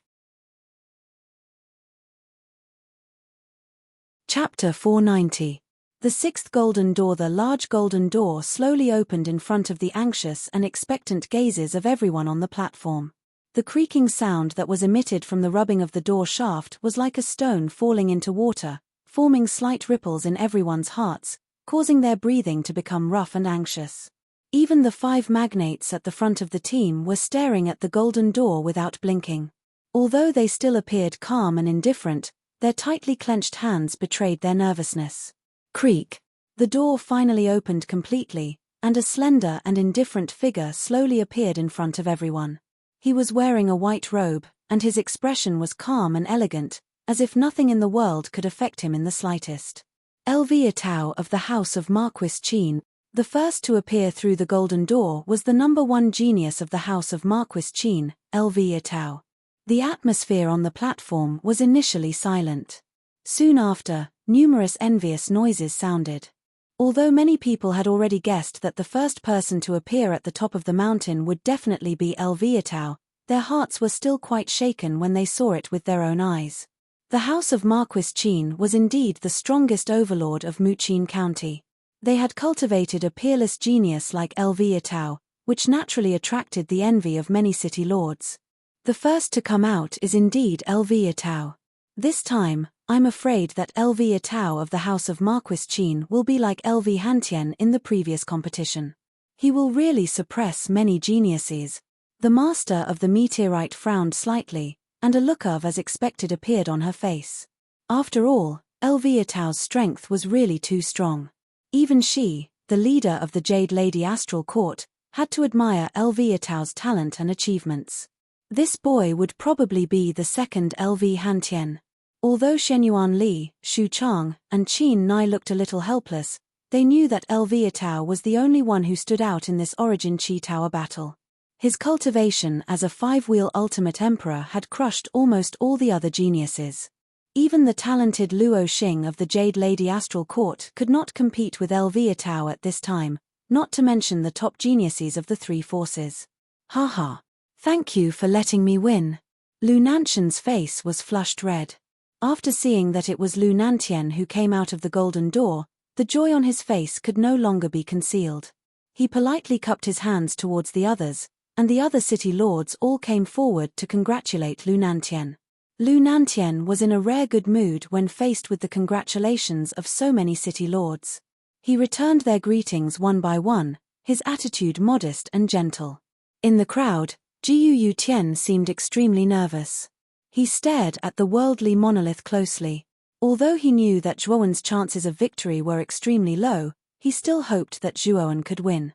Chapter 490. The sixth golden door. The large golden door slowly opened in front of the anxious and expectant gazes of everyone on the platform. The creaking sound that was emitted from the rubbing of the door shaft was like a stone falling into water, forming slight ripples in everyone's hearts, causing their breathing to become rough and anxious. Even the 5 magnates at the front of the team were staring at the golden door without blinking. Although they still appeared calm and indifferent, their tightly clenched hands betrayed their nervousness. Creak. The door finally opened completely, and a slender and indifferent figure slowly appeared in front of everyone. He was wearing a white robe, and his expression was calm and elegant, as if nothing in the world could affect him in the slightest. Elviatao of the House of Marquis Qin. The first to appear through the golden door was the number 1 genius of the House of Marquis Qin, Elviatao. The atmosphere on the platform was initially silent. Soon after, numerous envious noises sounded. Although many people had already guessed that the first person to appear at the top of the mountain would definitely be Elviatao, their hearts were still quite shaken when they saw it with their own eyes. The House of Marquis Qin was indeed the strongest overlord of Muqin County. They had cultivated a peerless genius like Elviatao, which naturally attracted the envy of many city lords. The first to come out is indeed Elviatao. This time, I'm afraid that Elviatao of the House of Marquis Qin will be like Hantian in the previous competition. He will really suppress many geniuses. The master of the meteorite frowned slightly, and a look of as expected appeared on her face. After all, Elviatao's strength was really too strong. Even she, the leader of the Jade Lady Astral Court, had to admire Elviatao's talent and achievements. This boy would probably be the second Hantian. Although Shenyuan Li, Shu Chang, and Qin Nai looked a little helpless, they knew that Elviatao was the only one who stood out in this Origin Chi Tower battle. His cultivation as a 5-wheel ultimate emperor had crushed almost all the other geniuses. Even the talented Luo Xing of the Jade Lady Astral Court could not compete with Elviatao at this time, not to mention the top geniuses of the 3 forces. Haha. Thank you for letting me win. Lu Nantian's face was flushed red. After seeing that it was Lu Nantian who came out of the golden door, the joy on his face could no longer be concealed. He politely cupped his hands towards the others, and the other city lords all came forward to congratulate Lu Nantian. Lu Nantian was in a rare good mood when faced with the congratulations of so many city lords. He returned their greetings one by one, his attitude modest and gentle. In the crowd, Jiu Tian seemed extremely nervous. He stared at the worldly monolith closely. Although he knew that Zhuowen's chances of victory were extremely low, he still hoped that Zhuowen could win.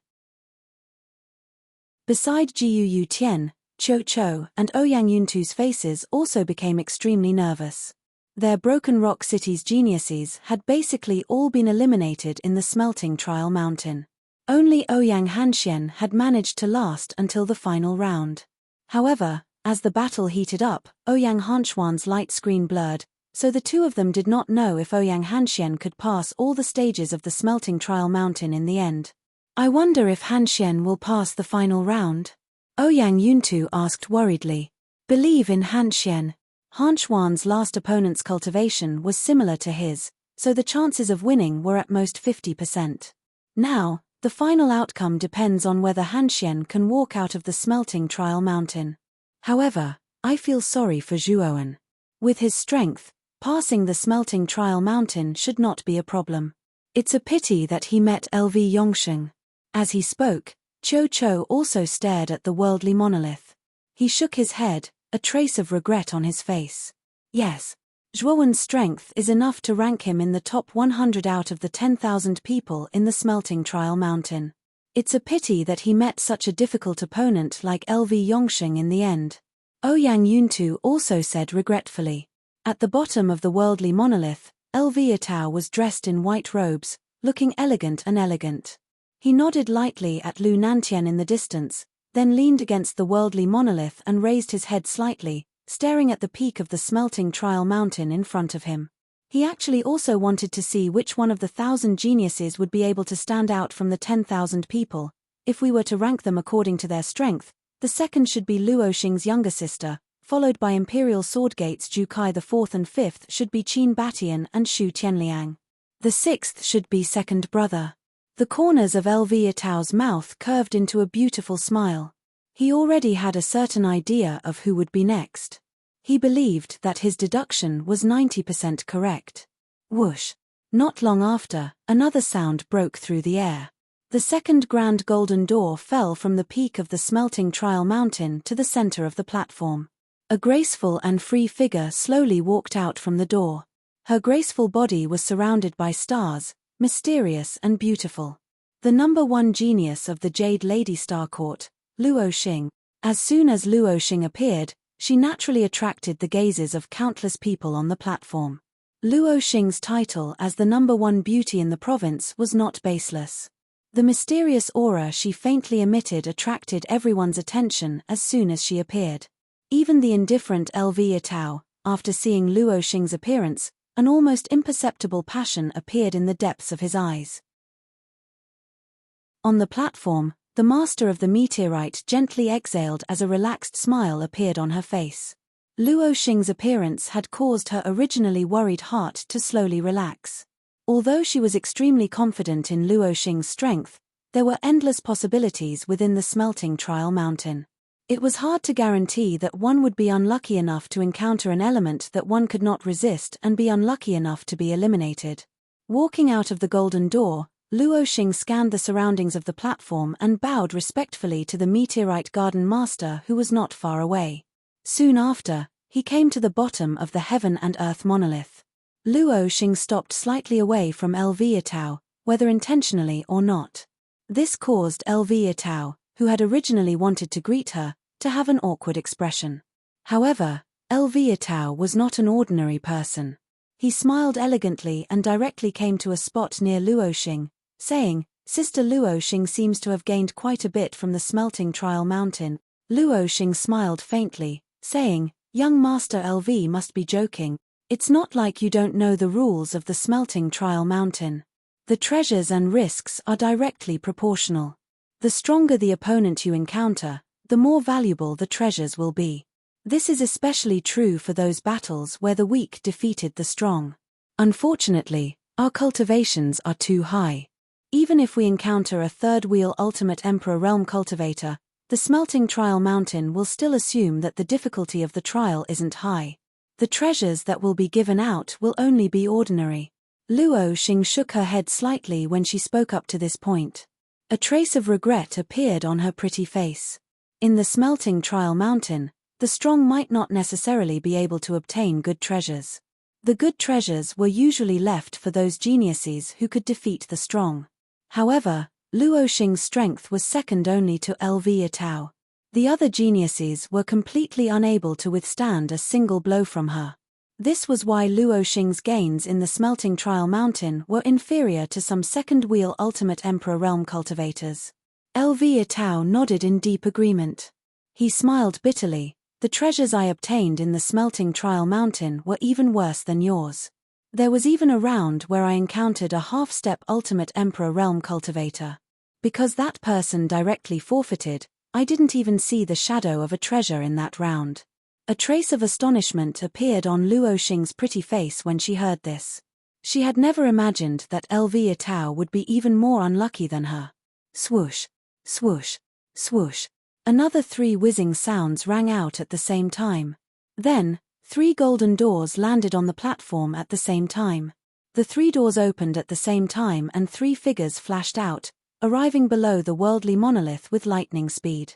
Beside Jiu Tian, Qiu Chou and Ouyang Yuntu's faces also became extremely nervous. Their Broken Rock City's geniuses had basically all been eliminated in the smelting trial mountain. Only Ouyang Hanxian had managed to last until the final round. However, as the battle heated up, Ouyang Hanxuan's light screen blurred, so the two of them did not know if Ouyang Hanxian could pass all the stages of the smelting trial mountain in the end. I wonder if Hanxian will pass the final round? Ouyang Yuntu asked worriedly. Believe in Hanxian. Hanxuan's last opponent's cultivation was similar to his, so the chances of winning were at most 50%. Now, the final outcome depends on whether Hanxian can walk out of the smelting trial mountain. However, I feel sorry for Zhuowen. With his strength, passing the smelting trial mountain should not be a problem. It's a pity that he met LV Yongsheng. As he spoke, Qiu Chou also stared at the worldly monolith. He shook his head, a trace of regret on his face. Yes, Zhuowen's strength is enough to rank him in the top 100 out of the 10,000 people in the smelting trial mountain. It's a pity that he met such a difficult opponent like LV Yongsheng in the end. Ouyang Yuntu also said regretfully. At the bottom of the worldly monolith, Elviatao was dressed in white robes, looking elegant. He nodded lightly at Lu Nantian in the distance, then leaned against the worldly monolith and raised his head slightly, staring at the peak of the smelting trial mountain in front of him. He actually also wanted to see which one of the 1,000 geniuses would be able to stand out from the 10,000 people. If we were to rank them according to their strength, the second should be Luo Xing's younger sister, followed by Imperial Swordgate's Ju Kai. The fourth and fifth should be Qin Batian and Shu Tianliang. The sixth should be second brother. The corners of LV Yatao's mouth curved into a beautiful smile. He already had a certain idea of who would be next. He believed that his deduction was 90% correct. Whoosh! Not long after, another sound broke through the air. The second grand golden door fell from the peak of the smelting trial mountain to the center of the platform. A graceful and free figure slowly walked out from the door. Her graceful body was surrounded by stars, mysterious and beautiful. The number one genius of the Jade Lady Star Court, Luo Xing. As soon as Luo Xing appeared, she naturally attracted the gazes of countless people on the platform. Luo Xing's title as the number one beauty in the province was not baseless. The mysterious aura she faintly emitted attracted everyone's attention as soon as she appeared. Even the indifferent LV Yatao, after seeing Luo Xing's appearance, an almost imperceptible passion appeared in the depths of his eyes. On the platform, the master of the meteorite gently exhaled as a relaxed smile appeared on her face. Luo Xing's appearance had caused her originally worried heart to slowly relax. Although she was extremely confident in Luo Xing's strength, there were endless possibilities within the smelting trial mountain. It was hard to guarantee that one would be unlucky enough to encounter an element that one could not resist and be unlucky enough to be eliminated. Walking out of the golden door, Luo Xing scanned the surroundings of the platform and bowed respectfully to the meteorite garden master who was not far away. Soon after, he came to the bottom of the heaven and earth monolith. Luo Xing stopped slightly away from LV Yatao, whether intentionally or not. This caused LV Yatao, who had originally wanted to greet her, to have an awkward expression. However, LV Yatao was not an ordinary person. He smiled elegantly and directly came to a spot near Luo Xing, saying, "Sister Luo Xing seems to have gained quite a bit from the smelting trial mountain." Luo Xing smiled faintly, saying, "Young Master LV must be joking. It's not like you don't know the rules of the smelting trial mountain. The treasures and risks are directly proportional. The stronger the opponent you encounter, the more valuable the treasures will be. This is especially true for those battles where the weak defeated the strong. Unfortunately, our cultivations are too high. Even if we encounter a third wheel ultimate Emperor Realm cultivator, the smelting trial mountain will still assume that the difficulty of the trial isn't high. The treasures that will be given out will only be ordinary." Luo Xing shook her head slightly when she spoke up to this point. A trace of regret appeared on her pretty face. In the smelting trial mountain, the strong might not necessarily be able to obtain good treasures. The good treasures were usually left for those geniuses who could defeat the strong. However, Luo Xing's strength was second only to LV Yatao. The other geniuses were completely unable to withstand a single blow from her. This was why Luo Xing's gains in the smelting trial mountain were inferior to some second-wheel ultimate Emperor Realm cultivators. LV Yatao nodded in deep agreement. He smiled bitterly. "The treasures I obtained in the smelting trial mountain were even worse than yours. There was even a round where I encountered a half-step ultimate Emperor Realm cultivator. Because that person directly forfeited, I didn't even see the shadow of a treasure in that round." A trace of astonishment appeared on Luo Xing's pretty face when she heard this. She had never imagined that LV Yatao would be even more unlucky than her. Swoosh, swoosh, swoosh. Another 3 whizzing sounds rang out at the same time. Then, 3 golden doors landed on the platform at the same time. The 3 doors opened at the same time and 3 figures flashed out, arriving below the worldly monolith with lightning speed.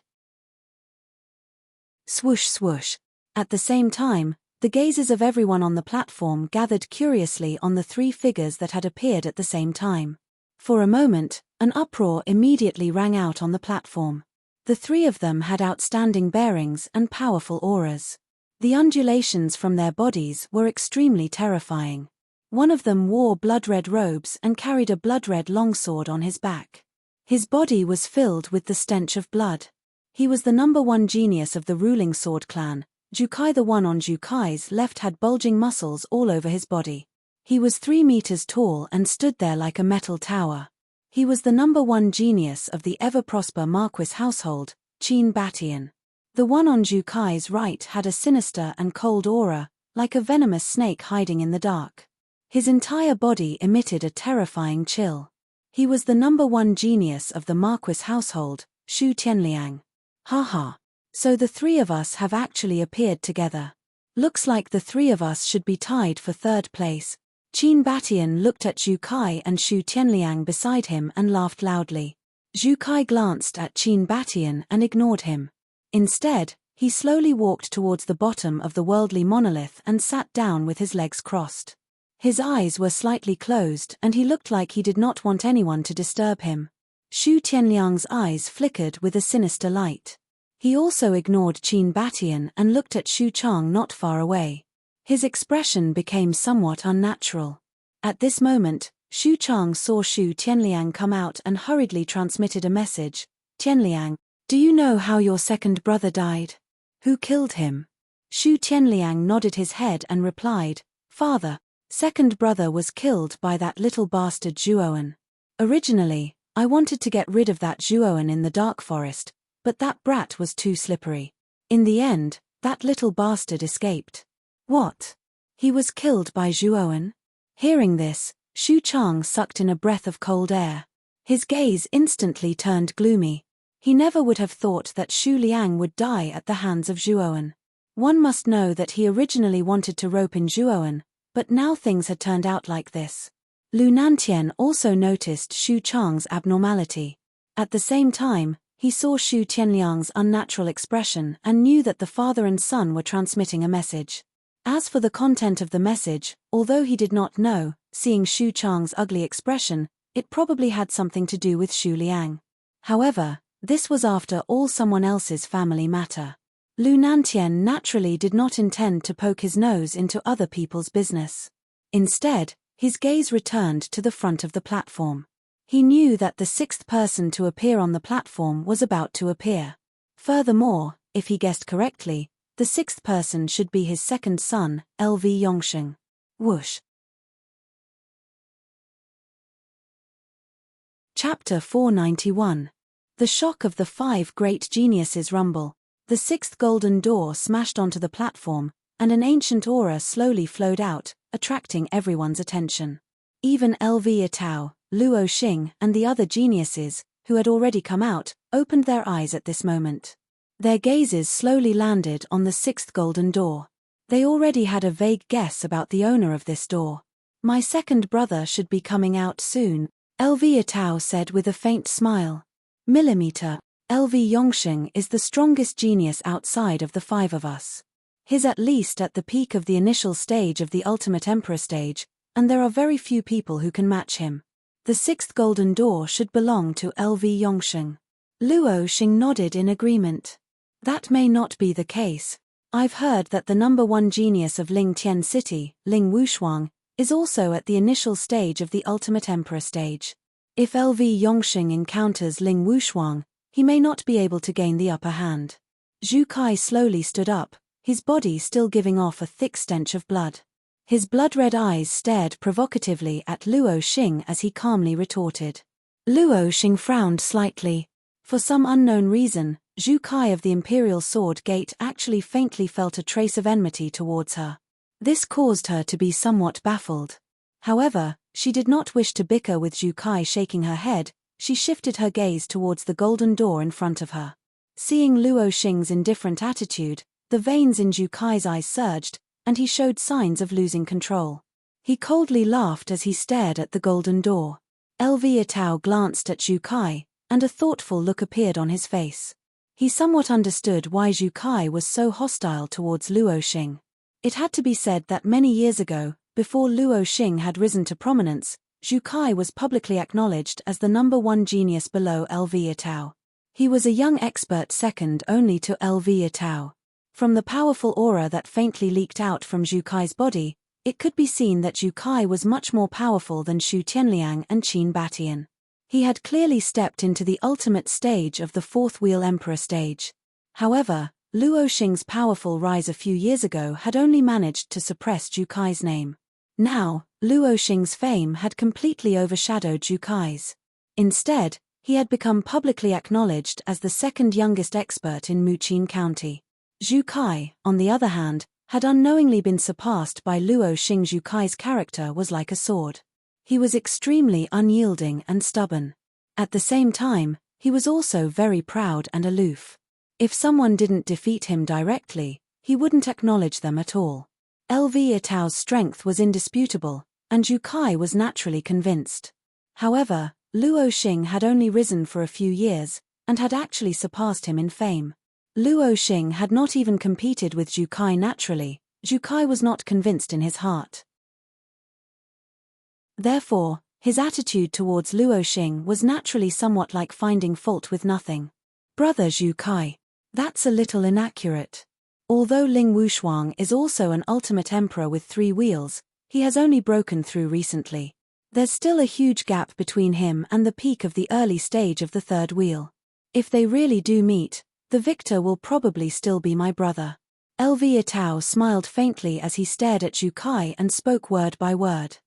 Swoosh swoosh. At the same time, the gazes of everyone on the platform gathered curiously on the 3 figures that had appeared at the same time. For a moment, an uproar immediately rang out on the platform. The 3 of them had outstanding bearings and powerful auras. The undulations from their bodies were extremely terrifying. One of them wore blood-red robes and carried a blood-red longsword on his back. His body was filled with the stench of blood. He was the number one genius of the ruling sword clan. Jukai. The one on Jukai's left had bulging muscles all over his body. He was 3 meters tall and stood there like a metal tower. He was the number one genius of the ever-prosper Marquis household, Qin Batian. The one on Jukai's right had a sinister and cold aura, like a venomous snake hiding in the dark. His entire body emitted a terrifying chill. He was the number one genius of the Marquis household, Shu Tianliang. Haha. So the 3 of us have actually appeared together. Looks like the 3 of us should be tied for 3rd place. Qin Batian looked at Jukai and Shu Tianliang beside him and laughed loudly. Jukai glanced at Qin Batian and ignored him. Instead, he slowly walked towards the bottom of the worldly monolith and sat down with his legs crossed. His eyes were slightly closed and he looked like he did not want anyone to disturb him. Shu Tianliang's eyes flickered with a sinister light. He also ignored Qin Batian and looked at Shu Chang not far away. His expression became somewhat unnatural. At this moment, Shu Chang saw Shu Tianliang come out and hurriedly transmitted a message. Tianliang, do you know how your second brother died? Who killed him? Shu Tianliang nodded his head and replied, Father, second brother was killed by that little bastard Zhuoan. Originally, I wanted to get rid of that Zhuoan in the dark forest, but that brat was too slippery. In the end, that little bastard escaped. What? He was killed by Zhuoan? Hearing this, Shu Chang sucked in a breath of cold air. His gaze instantly turned gloomy. He never would have thought that Shu Liang would die at the hands of Zhuoan. One must know that he originally wanted to rope in Zhuoan, but now things had turned out like this. Lu Nantian also noticed Shu Chang's abnormality. At the same time, he saw Shu Tianliang's unnatural expression and knew that the father and son were transmitting a message. As for the content of the message, although he did not know, seeing Shu Chang's ugly expression, it probably had something to do with Shu Liang. However, this was after all someone else's family matter. Lu Nantian naturally did not intend to poke his nose into other people's business. Instead, his gaze returned to the front of the platform. He knew that the 6th person to appear on the platform was about to appear. Furthermore, if he guessed correctly, the 6th person should be his second son, LV Yongsheng. Whoosh. Chapter 491. The shock of the 5 great geniuses rumble. The 6th golden door smashed onto the platform, and an ancient aura slowly flowed out, attracting everyone's attention. Even LV Yatao, Luo Xing, and the other geniuses, who had already come out, opened their eyes at this moment. Their gazes slowly landed on the 6th golden door. They already had a vague guess about the owner of this door. My second brother should be coming out soon, LV Yatao said with a faint smile. Millimeter, LV Yongsheng is the strongest genius outside of the 5 of us. He's at least at the peak of the initial stage of the Ultimate Emperor stage, and there are very few people who can match him. The 6th golden door should belong to LV Yongsheng. Luo Xing nodded in agreement. That may not be the case. I've heard that the number 1 genius of Ling Tian City, Ling Wushuang, is also at the initial stage of the Ultimate Emperor stage. If LV Yongsheng encounters Ling Wushuang, he may not be able to gain the upper hand. Zhu Kai slowly stood up, his body still giving off a thick stench of blood. His blood-red eyes stared provocatively at Luo Xing as he calmly retorted. Luo Xing frowned slightly. For some unknown reason, Zhu Kai of the Imperial Sword Gate actually faintly felt a trace of enmity towards her. This caused her to be somewhat baffled. However, she did not wish to bicker with Zhu Kai. Shaking her head, she shifted her gaze towards the golden door in front of her. Seeing Luo Xing's indifferent attitude, the veins in Zhu Kai's eyes surged, and he showed signs of losing control. He coldly laughed as he stared at the golden door. LV Yatao glanced at Zhu Kai, and a thoughtful look appeared on his face. He somewhat understood why Zhu Kai was so hostile towards Luo Xing. It had to be said that many years ago, before Luo Xing had risen to prominence, Zhu Kai was publicly acknowledged as the number 1 genius below LV Yatao. He was a young expert second only to LV Yatao. From the powerful aura that faintly leaked out from Zhu Kai's body, it could be seen that Zhu Kai was much more powerful than Shu Tianliang and Qin Batian. He had clearly stepped into the ultimate stage of the fourth wheel emperor stage. However, Luo Xing's powerful rise a few years ago had only managed to suppress Zhu Kai's name. Now, Luo Xing's fame had completely overshadowed Zhu Kai's. Instead, he had become publicly acknowledged as the second youngest expert in Muqin County. Zhu Kai, on the other hand, had unknowingly been surpassed by Luo Xing. Zhu Kai's character was like a sword. He was extremely unyielding and stubborn. At the same time, he was also very proud and aloof. If someone didn't defeat him directly, he wouldn't acknowledge them at all. LV Itao's strength was indisputable, and Zhu Kai was naturally convinced. However, Luo Xing had only risen for a few years, and had actually surpassed him in fame. Luo Xing had not even competed with Zhu Kai naturally. Zhu Kai was not convinced in his heart. Therefore, his attitude towards Luo Xing was naturally somewhat like finding fault with nothing. Brother Zhu Kai. That's a little inaccurate. Although Ling Wushuang is also an ultimate emperor with 3 wheels, he has only broken through recently. There's still a huge gap between him and the peak of the early stage of the 3rd wheel. If they really do meet, the victor will probably still be my brother. LV Itao smiled faintly as he stared at Zhu Kai and spoke word by word.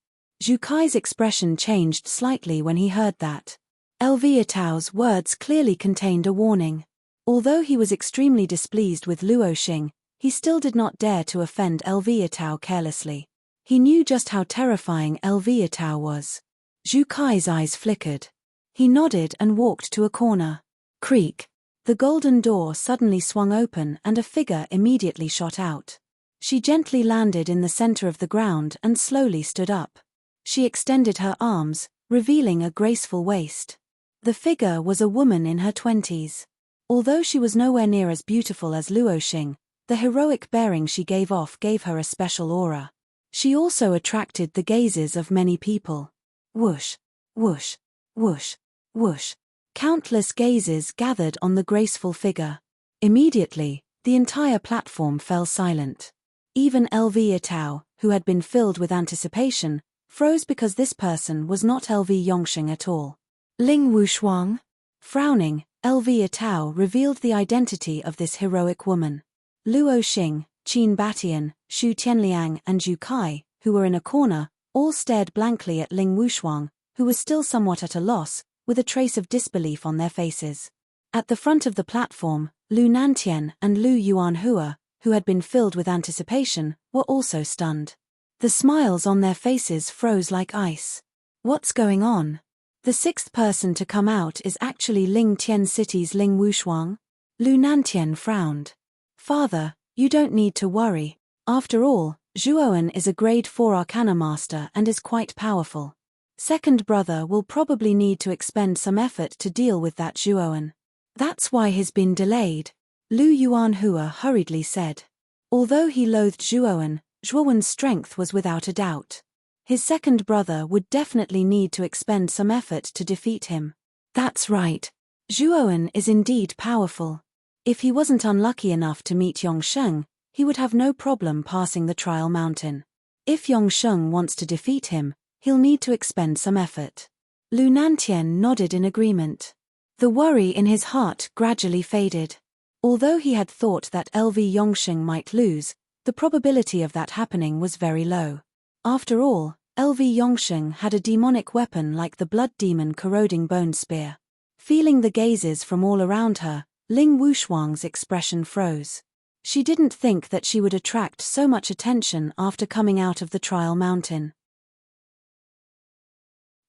Zhu Kai's expression changed slightly when he heard that. LV Itao's words clearly contained a warning. Although he was extremely displeased with Luo Xing, he still did not dare to offend LV Itao carelessly. He knew just how terrifying LV Itao was. Zhu Kai's eyes flickered. He nodded and walked to a corner. Creak. The golden door suddenly swung open and a figure immediately shot out. She gently landed in the center of the ground and slowly stood up. She extended her arms, revealing a graceful waist. The figure was a woman in her 20s. Although she was nowhere near as beautiful as Luo Xing, the heroic bearing she gave off gave her a special aura. She also attracted the gazes of many people. Whoosh, whoosh, whoosh, whoosh. Countless gazes gathered on the graceful figure. Immediately, the entire platform fell silent. Even LV Itao, who had been filled with anticipation, froze because this person was not LV Yongxing at all. Ling Wushuang? Frowning, LV Itao revealed the identity of this heroic woman. Luo Xing, Qin Batian, Xu Tianliang and Zhu Kai, who were in a corner, all stared blankly at Ling Wushuang, who was still somewhat at a loss, with a trace of disbelief on their faces. At the front of the platform, Lu Nantian and Lu Yuanhua, who had been filled with anticipation, were also stunned. The smiles on their faces froze like ice. What's going on? The 6th person to come out is actually Ling Tian City's Ling Wushuang? Lu Nantian frowned. Father, you don't need to worry. After all, Zhuowen is a grade 4 arcana master and is quite powerful. Second brother will probably need to expend some effort to deal with that Zhuowen. That's why he's been delayed, Lu Yuanhua hurriedly said. Although he loathed Zhuowen's strength was without a doubt. His second brother would definitely need to expend some effort to defeat him. That's right. Zhuowen is indeed powerful. If he wasn't unlucky enough to meet Yongsheng, he would have no problem passing the trial mountain. If Yongsheng wants to defeat him, he'll need to expend some effort. Lu Nantian nodded in agreement. The worry in his heart gradually faded. Although he had thought that LV Yongsheng might lose, the probability of that happening was very low. After all, LV Yongsheng had a demonic weapon like the blood demon corroding bone spear. Feeling the gazes from all around her, Ling Wushuang's expression froze. She didn't think that she would attract so much attention after coming out of the trial mountain.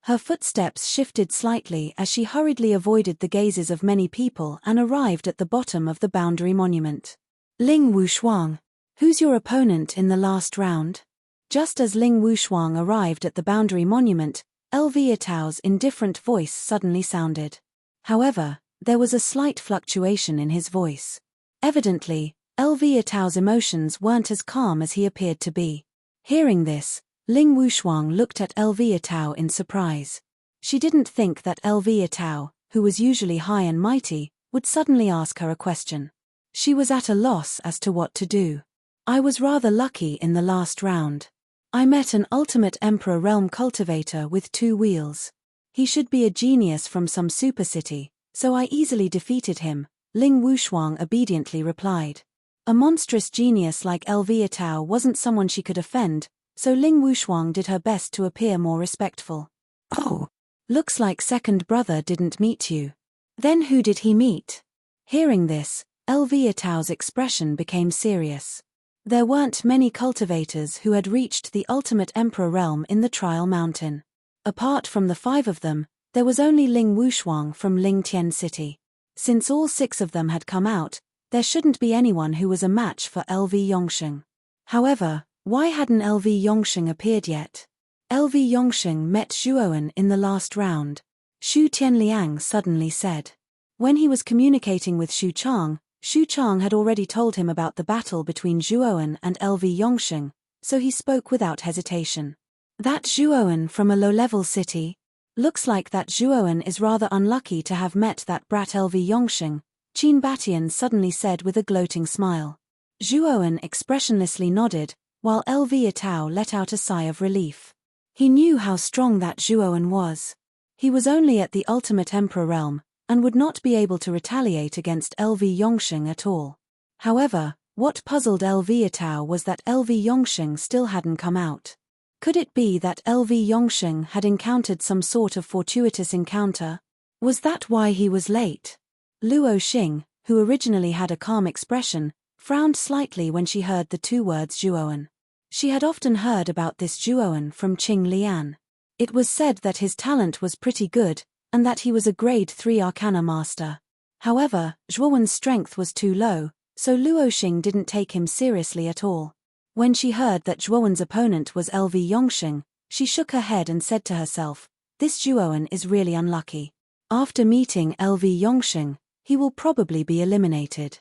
Her footsteps shifted slightly as she hurriedly avoided the gazes of many people and arrived at the bottom of the boundary monument. Ling Wushuang, who's your opponent in the last round? Just as Ling Wushuang arrived at the boundary monument, LV Itao's indifferent voice suddenly sounded. However, there was a slight fluctuation in his voice. Evidently, LV Itao's emotions weren't as calm as he appeared to be. Hearing this, Ling Wushuang looked at LV Itao in surprise. She didn't think that LV Itao, who was usually high and mighty, would suddenly ask her a question. She was at a loss as to what to do. I was rather lucky in the last round. I met an ultimate Emperor Realm cultivator with 2 wheels. He should be a genius from some super city, so I easily defeated him, Ling Wushuang obediently replied. A monstrous genius like Elvia Tao wasn't someone she could offend, so Ling Wushuang did her best to appear more respectful. Oh, looks like second brother didn't meet you. Then who did he meet? Hearing this, Elvia Tao's expression became serious. There weren't many cultivators who had reached the ultimate emperor realm in the Trial Mountain. Apart from the 5 of them, there was only Ling Wushuang from Lingtian City. Since all 6 of them had come out, there shouldn't be anyone who was a match for LV Yongsheng. However, why hadn't LV Yongsheng appeared yet? LV Yongsheng met Zhuowen in the last round. Xu Tianliang suddenly said. When he was communicating with Xu Chang had already told him about the battle between Zhuowen and LV Yongsheng, so he spoke without hesitation. That Zhuowen from a low-level city? Looks like that Zhuowen is rather unlucky to have met that brat LV Yongsheng, Qin Batian suddenly said with a gloating smile. Zhuowen expressionlessly nodded, while Elvia Tao let out a sigh of relief. He knew how strong that Zhuowen was. He was only at the ultimate emperor realm, and would not be able to retaliate against LV Yongsheng at all. However, what puzzled Elvia Tao was that LV Yongsheng still hadn't come out. Could it be that LV Yongsheng had encountered some sort of fortuitous encounter? Was that why he was late? Luo Xing, who originally had a calm expression, frowned slightly when she heard the 2 words Zhuowen. She had often heard about this Zhuowen from Qing Lian. It was said that his talent was pretty good, and that he was a grade 3 arcana master. However, Zhuowen's strength was too low, so Luo Xing didn't take him seriously at all. When she heard that Zhuowen's opponent was LV Yongsheng, she shook her head and said to herself, this Zhuowen is really unlucky. After meeting LV Yongsheng, he will probably be eliminated.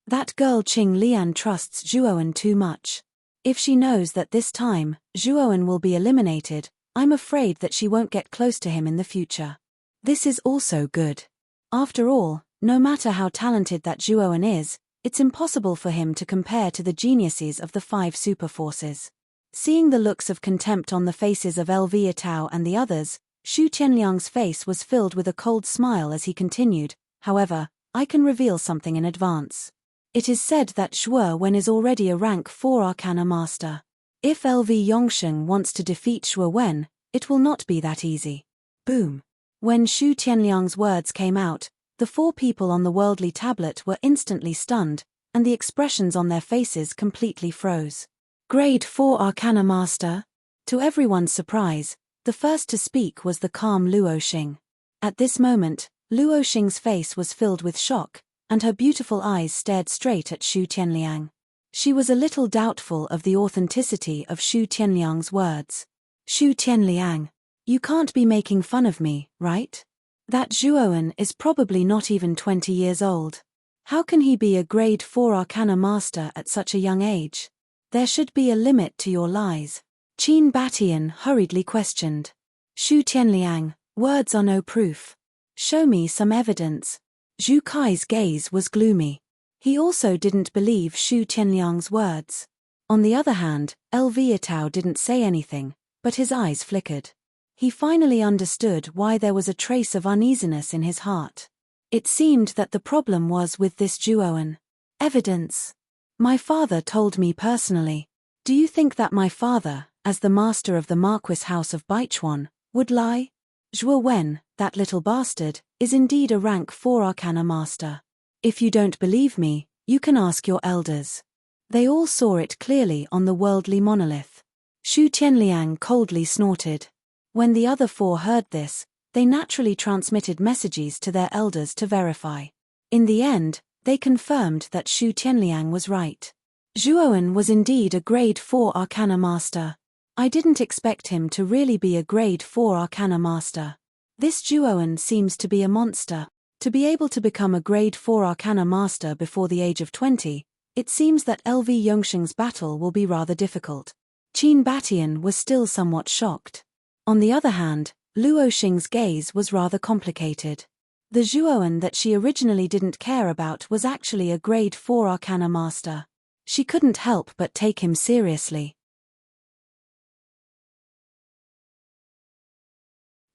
That girl Qing Lian trusts Zhuowen too much. If she knows that this time, Zhuowen will be eliminated, I'm afraid that she won't get close to him in the future. This is also good. After all, no matter how talented that Zhuowen is, it's impossible for him to compare to the geniuses of the 5 super forces. Seeing the looks of contempt on the faces of Elvia Tao and the others, Xu Tianliang's face was filled with a cold smile as he continued, however, I can reveal something in advance. It is said that Zhuowen is already a rank 4 arcana master. If LV Yongsheng wants to defeat Zhuowen, it will not be that easy. Boom. When Xu Tianliang's words came out, the 4 people on the worldly tablet were instantly stunned, and the expressions on their faces completely froze. Grade 4 Arcana Master? To everyone's surprise, the first to speak was the calm Luo Xing. At this moment, Luo Xing's face was filled with shock, and her beautiful eyes stared straight at Xu Tianliang. She was a little doubtful of the authenticity of Xu Tianliang's words. Xu Tianliang, you can't be making fun of me, right? That Zhuowen is probably not even 20 years old. How can he be a grade 4 arcana master at such a young age? There should be a limit to your lies. Qin Batian hurriedly questioned. Xu Tianliang, words are no proof. Show me some evidence. Zhu Kai's gaze was gloomy. He also didn't believe Xu Tianliang's words. On the other hand, Elvia Tao didn't say anything, but his eyes flickered. He finally understood why there was a trace of uneasiness in his heart. It seemed that the problem was with this Zhuowen. Evidence. My father told me personally. Do you think that my father, as the master of the Marquis House of Baichuan, would lie? Zhuowen, that little bastard, is indeed a rank 4 arcana master. If you don't believe me, you can ask your elders. They all saw it clearly on the worldly monolith. Xu Tianliang coldly snorted. When the other 4 heard this, they naturally transmitted messages to their elders to verify. In the end, they confirmed that Xu Tianliang was right. Zhuowen was indeed a grade 4 arcana master. I didn't expect him to really be a grade 4 arcana master. This Zhuowen seems to be a monster. To be able to become a grade 4 arcana master before the age of 20, it seems that LV Yongsheng's battle will be rather difficult. Qin Batian was still somewhat shocked. On the other hand, Luo Xing's gaze was rather complicated. The Zhuowen that she originally didn't care about was actually a grade 4 arcana master. She couldn't help but take him seriously.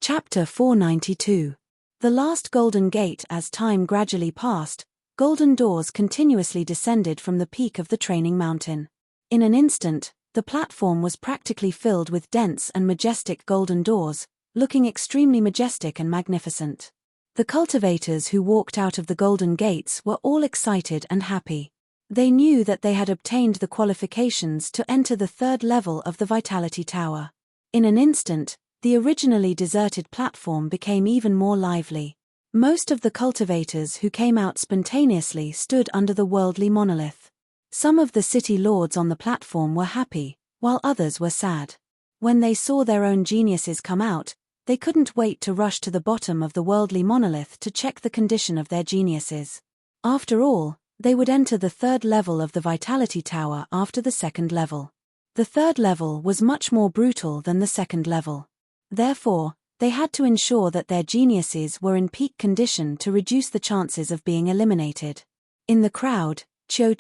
Chapter 492. The last golden gate. As time gradually passed, golden doors continuously descended from the peak of the training mountain. In an instant, the platform was practically filled with dense and majestic golden doors, looking extremely majestic and magnificent. The cultivators who walked out of the golden gates were all excited and happy. They knew that they had obtained the qualifications to enter the third level of the Vitality Tower. In an instant, the originally deserted platform became even more lively. Most of the cultivators who came out spontaneously stood under the worldly monolith. Some of the city lords on the platform were happy, while others were sad. When they saw their own geniuses come out, they couldn't wait to rush to the bottom of the worldly monolith to check the condition of their geniuses. After all, they would enter the third level of the Vitality Tower after the second level. The third level was much more brutal than the second level. Therefore, they had to ensure that their geniuses were in peak condition to reduce the chances of being eliminated. In the crowd, Cho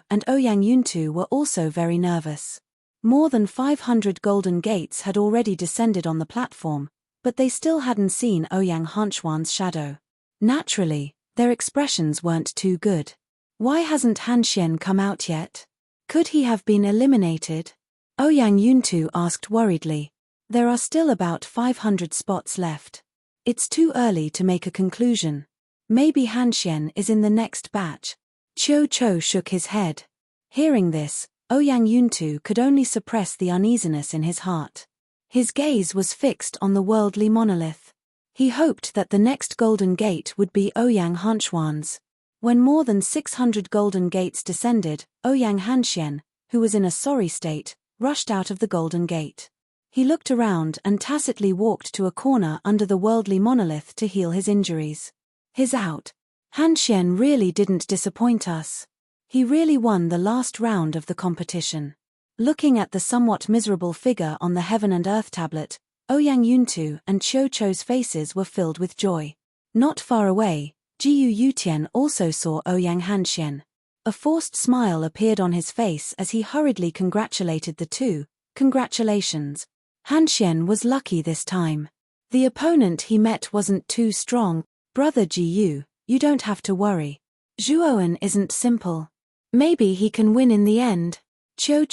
and Ouyang Yuntu were also very nervous. More than 500 golden gates had already descended on the platform, but they still hadn't seen Ouyang Hanchuan's shadow. Naturally, their expressions weren't too good. Why hasn't Hanxian come out yet? Could he have been eliminated? Ouyang Yuntu asked worriedly. There are still about 500 spots left. It's too early to make a conclusion. Maybe Hanxian is in the next batch. Cho shook his head. Hearing this, Ouyang Yuntu could only suppress the uneasiness in his heart. His gaze was fixed on the worldly monolith. He hoped that the next golden gate would be Ouyang Hanchuan's. When more than 600 golden gates descended, Ouyang Hanxian, who was in a sorry state, rushed out of the golden gate. He looked around and tacitly walked to a corner under the worldly monolith to heal his injuries. He's out. Hanxian really didn't disappoint us. He really won the last round of the competition. Looking at the somewhat miserable figure on the Heaven and Earth tablet, Ouyang Yuntu and Cho's faces were filled with joy. Not far away, Jiyu Yutian also saw Ouyang Hanxian. A forced smile appeared on his face as he hurriedly congratulated the two. Congratulations. Hanxian was lucky this time. The opponent he met wasn't too strong. Brother Jiyu, you don't have to worry. Zhuowen isn't simple. Maybe he can win in the end. Cho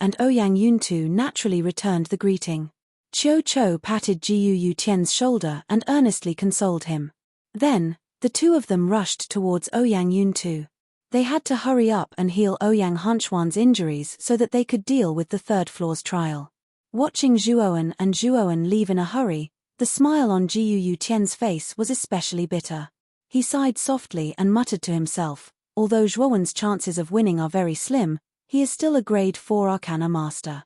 and Ouyang Yuntu naturally returned the greeting. Cho patted Jiyu Yutian's shoulder and earnestly consoled him. Then, the two of them rushed towards Ouyang Yuntu. They had to hurry up and heal Ouyang Hanchuan's injuries so that they could deal with the third floor's trial. Watching Zhuowen leave in a hurry, the smile on Jiyu Yutian's face was especially bitter. He sighed softly and muttered to himself, although Zhuowen's chances of winning are very slim, he is still a grade 4 Arcana Master.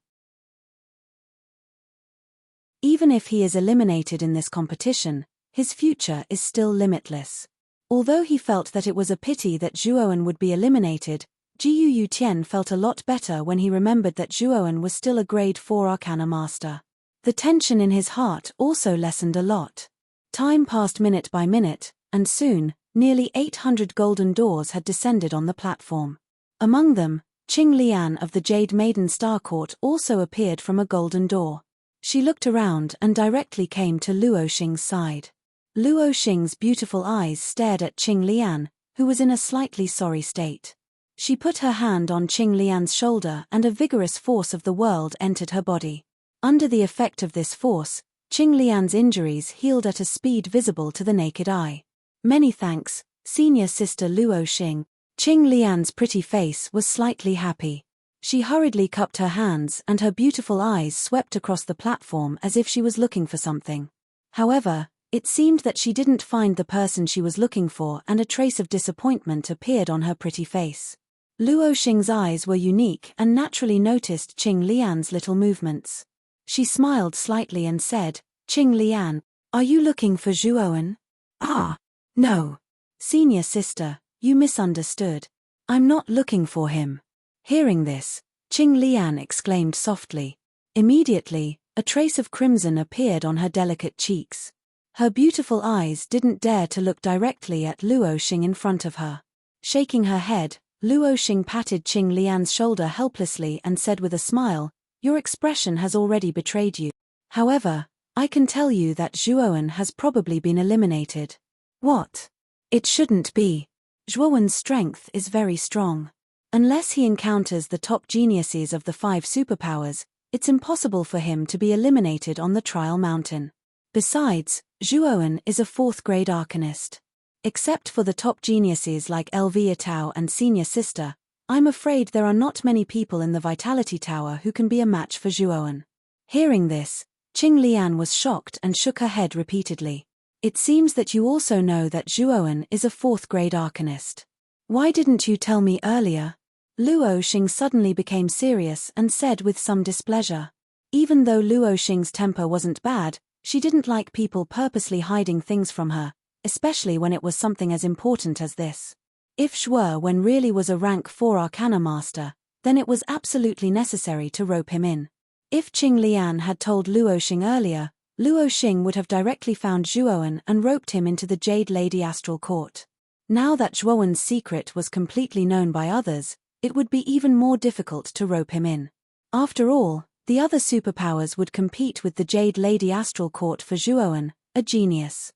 Even if he is eliminated in this competition, his future is still limitless. Although he felt that it was a pity that Zhuowen would be eliminated, Jiyu Yutian felt a lot better when he remembered that Zhuowen was still a grade 4 Arcana Master. The tension in his heart also lessened a lot. Time passed minute by minute, and soon, nearly 800 golden doors had descended on the platform. Among them, Qing Lian of the Jade Maiden Star Court also appeared from a golden door. She looked around and directly came to Luo Xing's side. Luo Xing's beautiful eyes stared at Qing Lian, who was in a slightly sorry state. She put her hand on Qing Lian's shoulder and a vigorous force of the world entered her body. Under the effect of this force, Qing Lian's injuries healed at a speed visible to the naked eye. Many thanks, senior sister Luo Xing. Qing Lian's pretty face was slightly happy. She hurriedly cupped her hands and her beautiful eyes swept across the platform as if she was looking for something. However, it seemed that she didn't find the person she was looking for and a trace of disappointment appeared on her pretty face. Luo Xing's eyes were unique and naturally noticed Qing Lian's little movements. She smiled slightly and said, Qing Lian, are you looking for Zhuowen? Ah, no. Senior sister, you misunderstood. I'm not looking for him. Hearing this, Qing Lian exclaimed softly. Immediately, a trace of crimson appeared on her delicate cheeks. Her beautiful eyes didn't dare to look directly at Luo Xing in front of her. Shaking her head, Luo Xing patted Qing Lian's shoulder helplessly and said with a smile, your expression has already betrayed you. However, I can tell you that Zhuowen has probably been eliminated. What? It shouldn't be. Zhuowen's strength is very strong. Unless he encounters the top geniuses of the 5 superpowers, it's impossible for him to be eliminated on the trial mountain. Besides, Zhuowen is a 4th-grade arcanist. Except for the top geniuses like Elvia Tao and Senior Sister, I'm afraid there are not many people in the Vitality Tower who can be a match for Zhuowen. Hearing this, Qing Lian was shocked and shook her head repeatedly. It seems that you also know that Zhuowen is a 4th-grade arcanist. Why didn't you tell me earlier? Luo Xing suddenly became serious and said with some displeasure. Even though Luo Xing's temper wasn't bad, she didn't like people purposely hiding things from her, especially when it was something as important as this. If Zhuowen really was a rank 4 Arcana Master, then it was absolutely necessary to rope him in. If Qing Lian had told Luo Xing earlier, Luo Xing would have directly found Zhuowen and roped him into the Jade Lady Astral Court. Now that Zhuowen's secret was completely known by others, it would be even more difficult to rope him in. After all, the other superpowers would compete with the Jade Lady Astral Court for Zhuowen, a genius.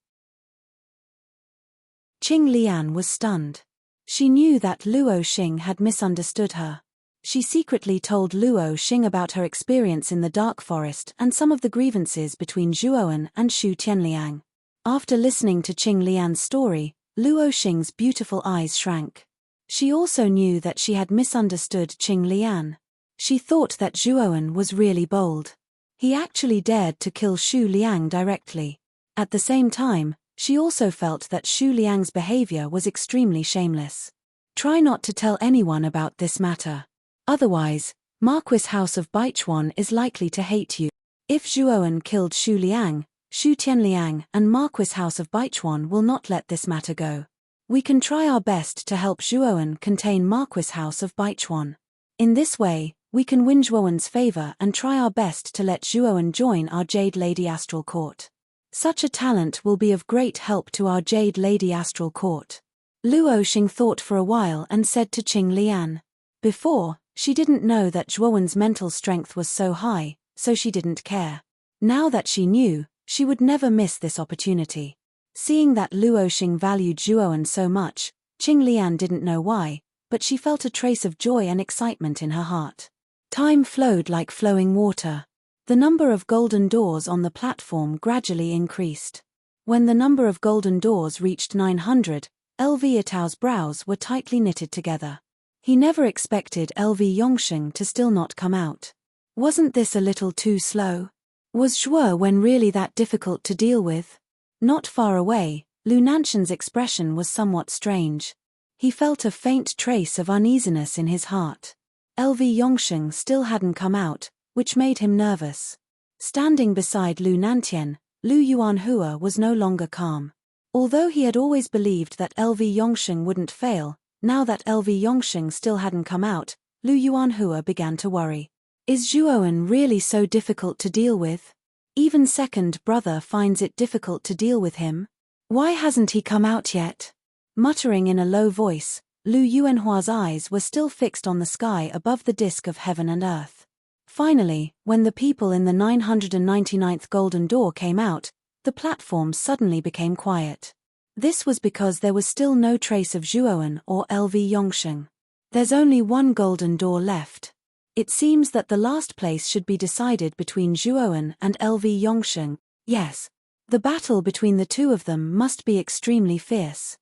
Qing Lian was stunned. She knew that Luo Xing had misunderstood her. She secretly told Luo Xing about her experience in the Dark Forest and some of the grievances between Zhuowen and Xu Tianliang. After listening to Qing Lian's story, Luo Xing's beautiful eyes shrank. She also knew that she had misunderstood Qing Lian. She thought that Zhuowen was really bold. He actually dared to kill Xu Liang directly. At the same time, she also felt that Xu Liang's behavior was extremely shameless. Try not to tell anyone about this matter. Otherwise, Marquis House of Baichuan is likely to hate you. If Zhuowen killed Xu Liang, Xu Tianliang and Marquis House of Baichuan will not let this matter go. We can try our best to help Zhuowen contain Marquis House of Baichuan. In this way, we can win Zhuowen's favor and try our best to let Zhuowen join our Jade Lady Astral Court. Such a talent will be of great help to our Jade Lady Astral Court. Luo Xing thought for a while and said to Qing Lian. Before, she didn't know that Zhuowen's mental strength was so high, so she didn't care. Now that she knew, she would never miss this opportunity. Seeing that Luo Xing valued Zhuowen so much, Qing Lian didn't know why, but she felt a trace of joy and excitement in her heart. Time flowed like flowing water. The number of golden doors on the platform gradually increased. When the number of golden doors reached 900, LV Atao's brows were tightly knitted together. He never expected LV Yongsheng to still not come out. Wasn't this a little too slow? Was Zhuowen really that difficult to deal with? Not far away, Lu Nanshan's expression was somewhat strange. He felt a faint trace of uneasiness in his heart. LV Yongsheng still hadn't come out, which made him nervous. Standing beside Lu Nantian, Lu Yuanhua was no longer calm. Although he had always believed that LV Yongsheng wouldn't fail, now that LV Yongsheng still hadn't come out, Lu Yuanhua began to worry. Is Zhuowen really so difficult to deal with? Even second brother finds it difficult to deal with him. Why hasn't he come out yet? Muttering in a low voice, Lu Yuanhua's eyes were still fixed on the sky above the disk of heaven and earth. Finally, when the people in the 999th golden door came out, the platform suddenly became quiet. This was because there was still no trace of Zhuowen or LV Yongsheng. There's only one golden door left. It seems that the last place should be decided between Zhuowen and LV Yongsheng. Yes. The battle between the two of them must be extremely fierce.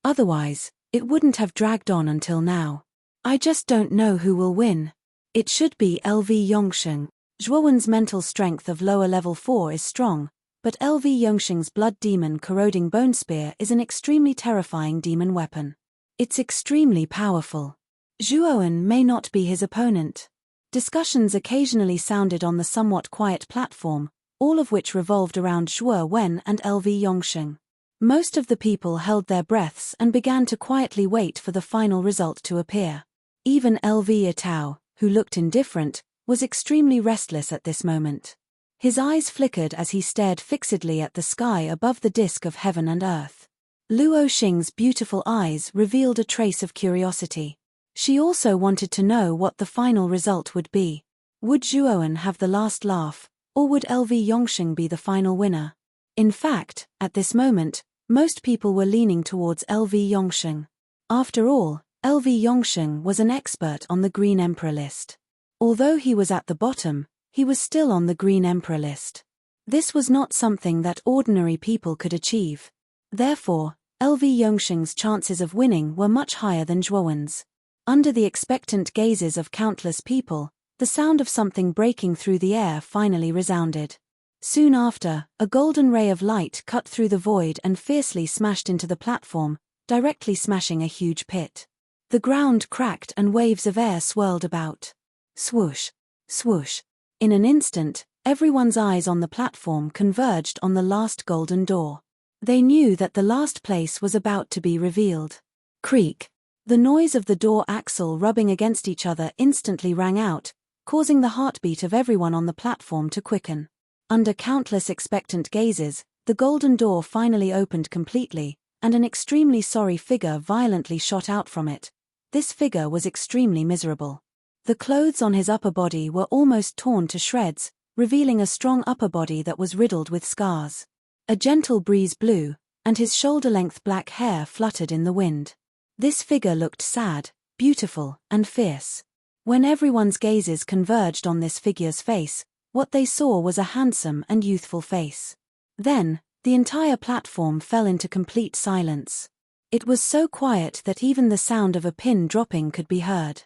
Otherwise, it wouldn't have dragged on until now. I just don't know who will win. It should be LV Yongsheng. Zhuowen's mental strength of lower level 4 is strong, but LV Yongsheng's blood demon corroding bone spear is an extremely terrifying demon weapon. It's extremely powerful. Zhuowen may not be his opponent. Discussions occasionally sounded on the somewhat quiet platform, all of which revolved around Zhuowen and LV Yongsheng. Most of the people held their breaths and began to quietly wait for the final result to appear. Even LV Atao, who looked indifferent, was extremely restless at this moment. His eyes flickered as he stared fixedly at the sky above the disk of heaven and earth. Luo Xing's beautiful eyes revealed a trace of curiosity. She also wanted to know what the final result would be. Would Zhuowen have the last laugh, Or would LV Yongsheng be the final winner? In fact, at this moment, most people were leaning towards LV Yongsheng. After all, LV Yongsheng was an expert on the Green Emperor list. Although he was at the bottom, he was still on the Green Emperor list. This was not something that ordinary people could achieve. Therefore, LV Yongsheng's chances of winning were much higher than Zhuowen's. Under the expectant gazes of countless people, the sound of something breaking through the air finally resounded. Soon after, a golden ray of light cut through the void and fiercely smashed into the platform, directly smashing a huge pit. The ground cracked and waves of air swirled about. Swoosh! Swoosh! In an instant, everyone's eyes on the platform converged on the last golden door. They knew that the last place was about to be revealed. Creak! The noise of the door axle rubbing against each other instantly rang out, causing the heartbeat of everyone on the platform to quicken. Under countless expectant gazes, the golden door finally opened completely, and an extremely sorry figure violently shot out from it. This figure was extremely miserable. The clothes on his upper body were almost torn to shreds, revealing a strong upper body that was riddled with scars. A gentle breeze blew, and his shoulder-length black hair fluttered in the wind. This figure looked sad, beautiful, and fierce. When everyone's gazes converged on this figure's face, what they saw was a handsome and youthful face. Then, the entire platform fell into complete silence. It was so quiet that even the sound of a pin dropping could be heard.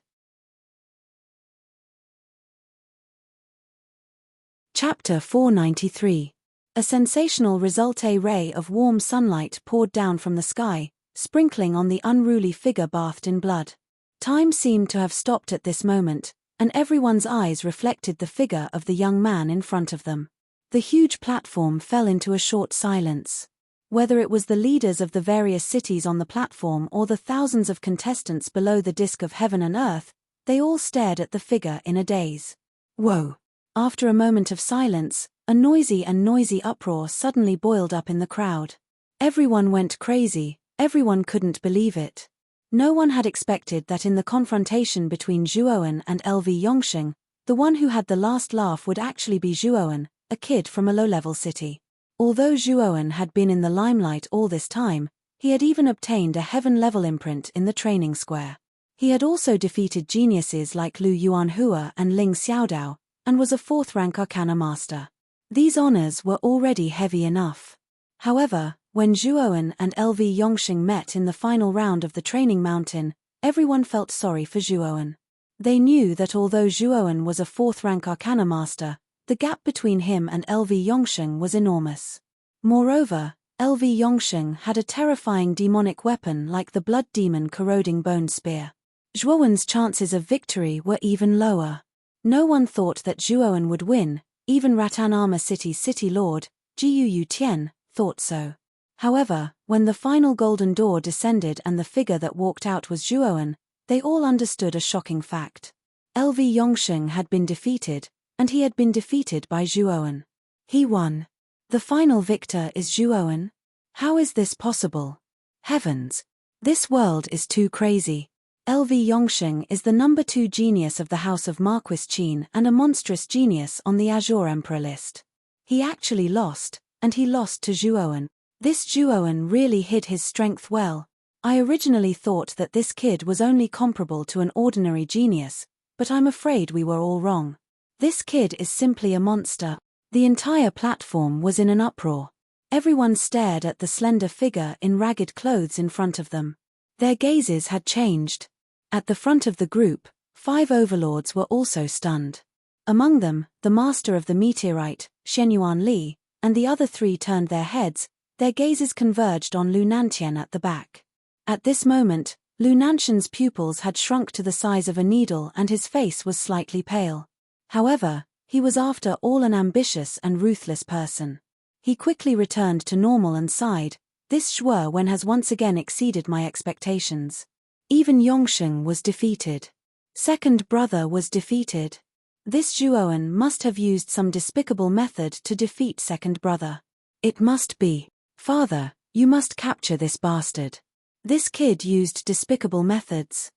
Chapter 493. A sensational result. A ray of warm sunlight poured down from the sky, sprinkling on the unruly figure bathed in blood. Time seemed to have stopped at this moment, and everyone's eyes reflected the figure of the young man in front of them. The huge platform fell into a short silence. Whether it was the leaders of the various cities on the platform or the thousands of contestants below the disk of heaven and earth, they all stared at the figure in a daze. Whoa! After a moment of silence, a noisy uproar suddenly boiled up in the crowd. Everyone went crazy, everyone couldn't believe it. No one had expected that in the confrontation between Zhuowen and LV Yongsheng, the one who had the last laugh would actually be Zhuowen, a kid from a low-level city. Although Zhuowen had been in the limelight all this time, he had even obtained a heaven-level imprint in the training square. He had also defeated geniuses like Lu Yuanhua and Ling Xiaodao, and was a fourth-rank arcana master. These honors were already heavy enough. However, when Zhuowen and LV Yongsheng met in the final round of the training mountain, everyone felt sorry for Zhuowen. They knew that although Zhuowen was a fourth-rank arcana master, the gap between him and LV Yongsheng was enormous. Moreover, LV Yongsheng had a terrifying demonic weapon like the blood demon corroding bone spear. Zhuowen's chances of victory were even lower. No one thought that Zhuowen would win, even Ratanama City's city lord, Jiu Tian, thought so. However, when the final golden door descended and the figure that walked out was Zhuowen, they all understood a shocking fact. LV Yongsheng had been defeated, and he had been defeated by Zhuowen. He won. The final victor is Zhuowen? How is this possible? Heavens! This world is too crazy. LV Yongsheng is the number 2 genius of the House of Marquis Qin and a monstrous genius on the Azure Emperor list. He actually lost, and he lost to Zhuowen. This Zhuowen really hid his strength well. I originally thought that this kid was only comparable to an ordinary genius, but I'm afraid we were all wrong. This kid is simply a monster. The entire platform was in an uproar. Everyone stared at the slender figure in ragged clothes in front of them. Their gazes had changed. At the front of the group, 5 overlords were also stunned. Among them, the master of the meteorite, Shenyuan Li, and the other 3 turned their heads, their gazes converged on Lu Nantian at the back. At this moment, Lu Nantian's pupils had shrunk to the size of a needle and his face was slightly pale. However, he was after all an ambitious and ruthless person. He quickly returned to normal and sighed, "This Zhuowen has once again exceeded my expectations." Even Yongsheng was defeated. Second brother was defeated. This Zhuowen must have used some despicable method to defeat second brother. It must be. Father, you must capture this bastard. This kid used despicable methods.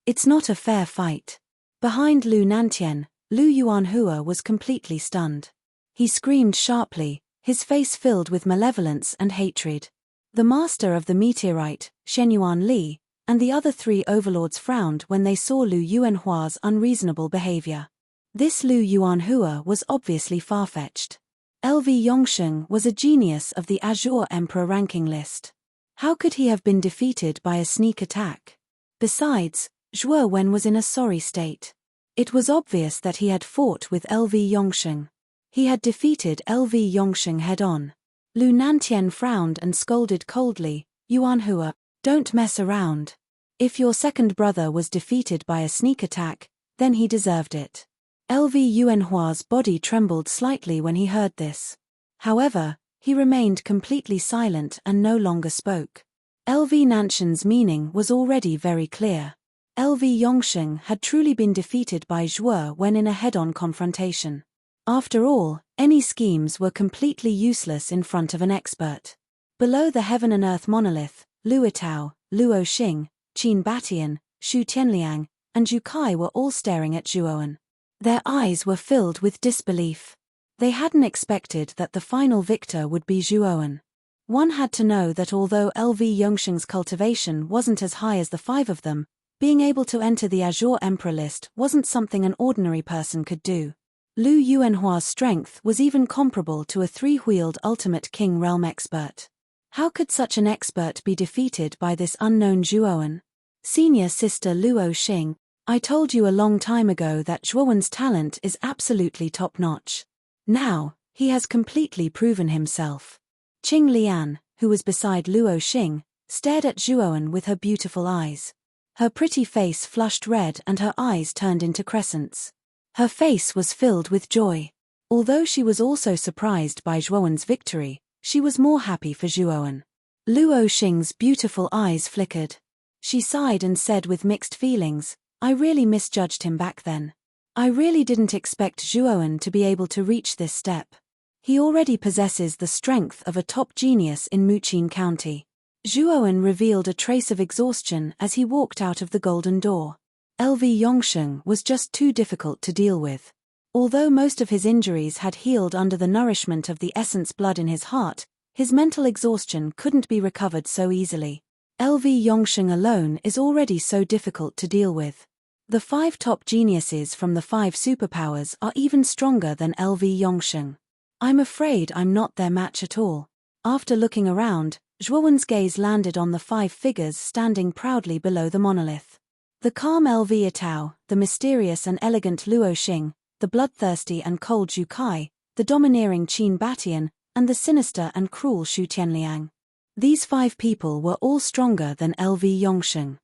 It's not a fair fight. Behind Lu Nantian, Lu Yuanhua was completely stunned. He screamed sharply, his face filled with malevolence and hatred. The master of the meteorite, Shenyuan Li, and the other three overlords frowned when they saw Lu Yuanhua's unreasonable behavior. This Lu Yuanhua was obviously far-fetched. LV Yongsheng was a genius of the Azure Emperor ranking list. How could he have been defeated by a sneak attack? Besides, Zhuo Wen was in a sorry state. It was obvious that he had fought with LV Yongsheng. He had defeated LV Yongsheng head-on. Lu Nantian frowned and scolded coldly, Yuanhua, don't mess around. If your second brother was defeated by a sneak attack, then he deserved it. LV Yuanhua's body trembled slightly when he heard this. However, he remained completely silent and no longer spoke. LV Nantian's meaning was already very clear. LV Yongsheng had truly been defeated by Zhuo when in a head-on confrontation. After all, any schemes were completely useless in front of an expert. Below the heaven and earth monolith, Luo Tao, Luo Xing, Qin Batian, Shu Tianliang, and Zhu Kai were all staring at Zhuowen. Their eyes were filled with disbelief. They hadn't expected that the final victor would be Zhuowen. One had to know that although LV Yongsheng's cultivation wasn't as high as the five of them, being able to enter the Azure Emperor list wasn't something an ordinary person could do. Lu Yuanhua's strength was even comparable to a three-wheeled Ultimate King realm expert. How could such an expert be defeated by this unknown Zhuowen? Senior sister Luo Xing, I told you a long time ago that Zhuowen's talent is absolutely top-notch. Now, he has completely proven himself. Qing Lian, who was beside Luo Xing, stared at Zhuowen with her beautiful eyes. Her pretty face flushed red and her eyes turned into crescents. Her face was filled with joy. Although she was also surprised by Zhuowen's victory, she was more happy for Zhuowen. Luo Xing's beautiful eyes flickered. She sighed and said with mixed feelings, I really misjudged him back then. I really didn't expect Zhuowen to be able to reach this step. He already possesses the strength of a top genius in Muqin County. Zhuowen revealed a trace of exhaustion as he walked out of the golden door. LV Yongsheng was just too difficult to deal with. Although most of his injuries had healed under the nourishment of the essence blood in his heart, his mental exhaustion couldn't be recovered so easily. LV Yongsheng alone is already so difficult to deal with. The five top geniuses from the five superpowers are even stronger than LV Yongsheng. I'm afraid I'm not their match at all. After looking around, Zhuowen's gaze landed on the five figures standing proudly below the monolith. The calm LV Tao, the mysterious and elegant Luo Xing, the bloodthirsty and cold Zhu Kai, the domineering Qin Batian, and the sinister and cruel Shu Tianliang. These five people were all stronger than LV Yongsheng.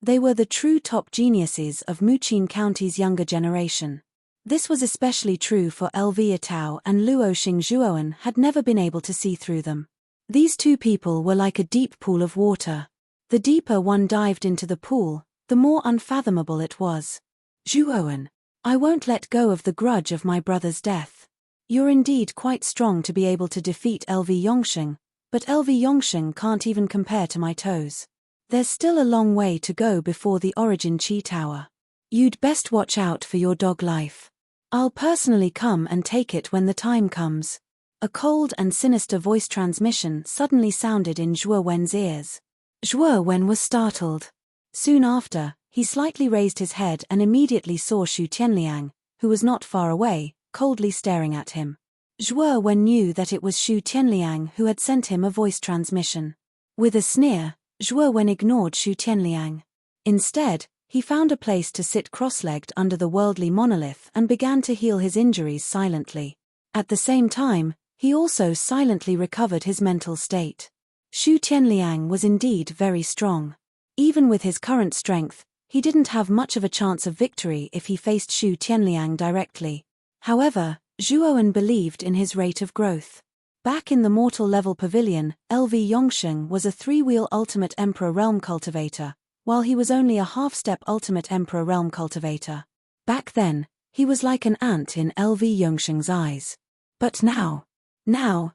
They were the true top geniuses of Muqin County's younger generation. This was especially true for LV Tao and Luo Xing. Zhuowen had never been able to see through them. These two people were like a deep pool of water. The deeper one dived into the pool, the more unfathomable it was. Zhuowen, I won't let go of the grudge of my brother's death. You're indeed quite strong to be able to defeat LV Yongsheng, but LV Yongsheng can't even compare to my toes. There's still a long way to go before the Origin Chi Tower. You'd best watch out for your dog life. I'll personally come and take it when the time comes. A cold and sinister voice transmission suddenly sounded in Zhuo Wen's ears. Zhuo Wen was startled. Soon after, he slightly raised his head and immediately saw Shu Tianliang, who was not far away, coldly staring at him. Zhuo Wen knew that it was Shu Tianliang who had sent him a voice transmission. With a sneer, Zhuo Wen ignored Shu Tianliang. Instead, he found a place to sit cross-legged under the worldly monolith and began to heal his injuries silently. At the same time, he also silently recovered his mental state. Shu Tianliang was indeed very strong. Even with his current strength, he didn't have much of a chance of victory if he faced Shu Tianliang directly. However, Zhuowen believed in his rate of growth. Back in the mortal level pavilion, LV Yongsheng was a three-wheel Ultimate Emperor realm cultivator, while he was only a half-step Ultimate Emperor realm cultivator. Back then, he was like an ant in LV Yongsheng's eyes. But now, LV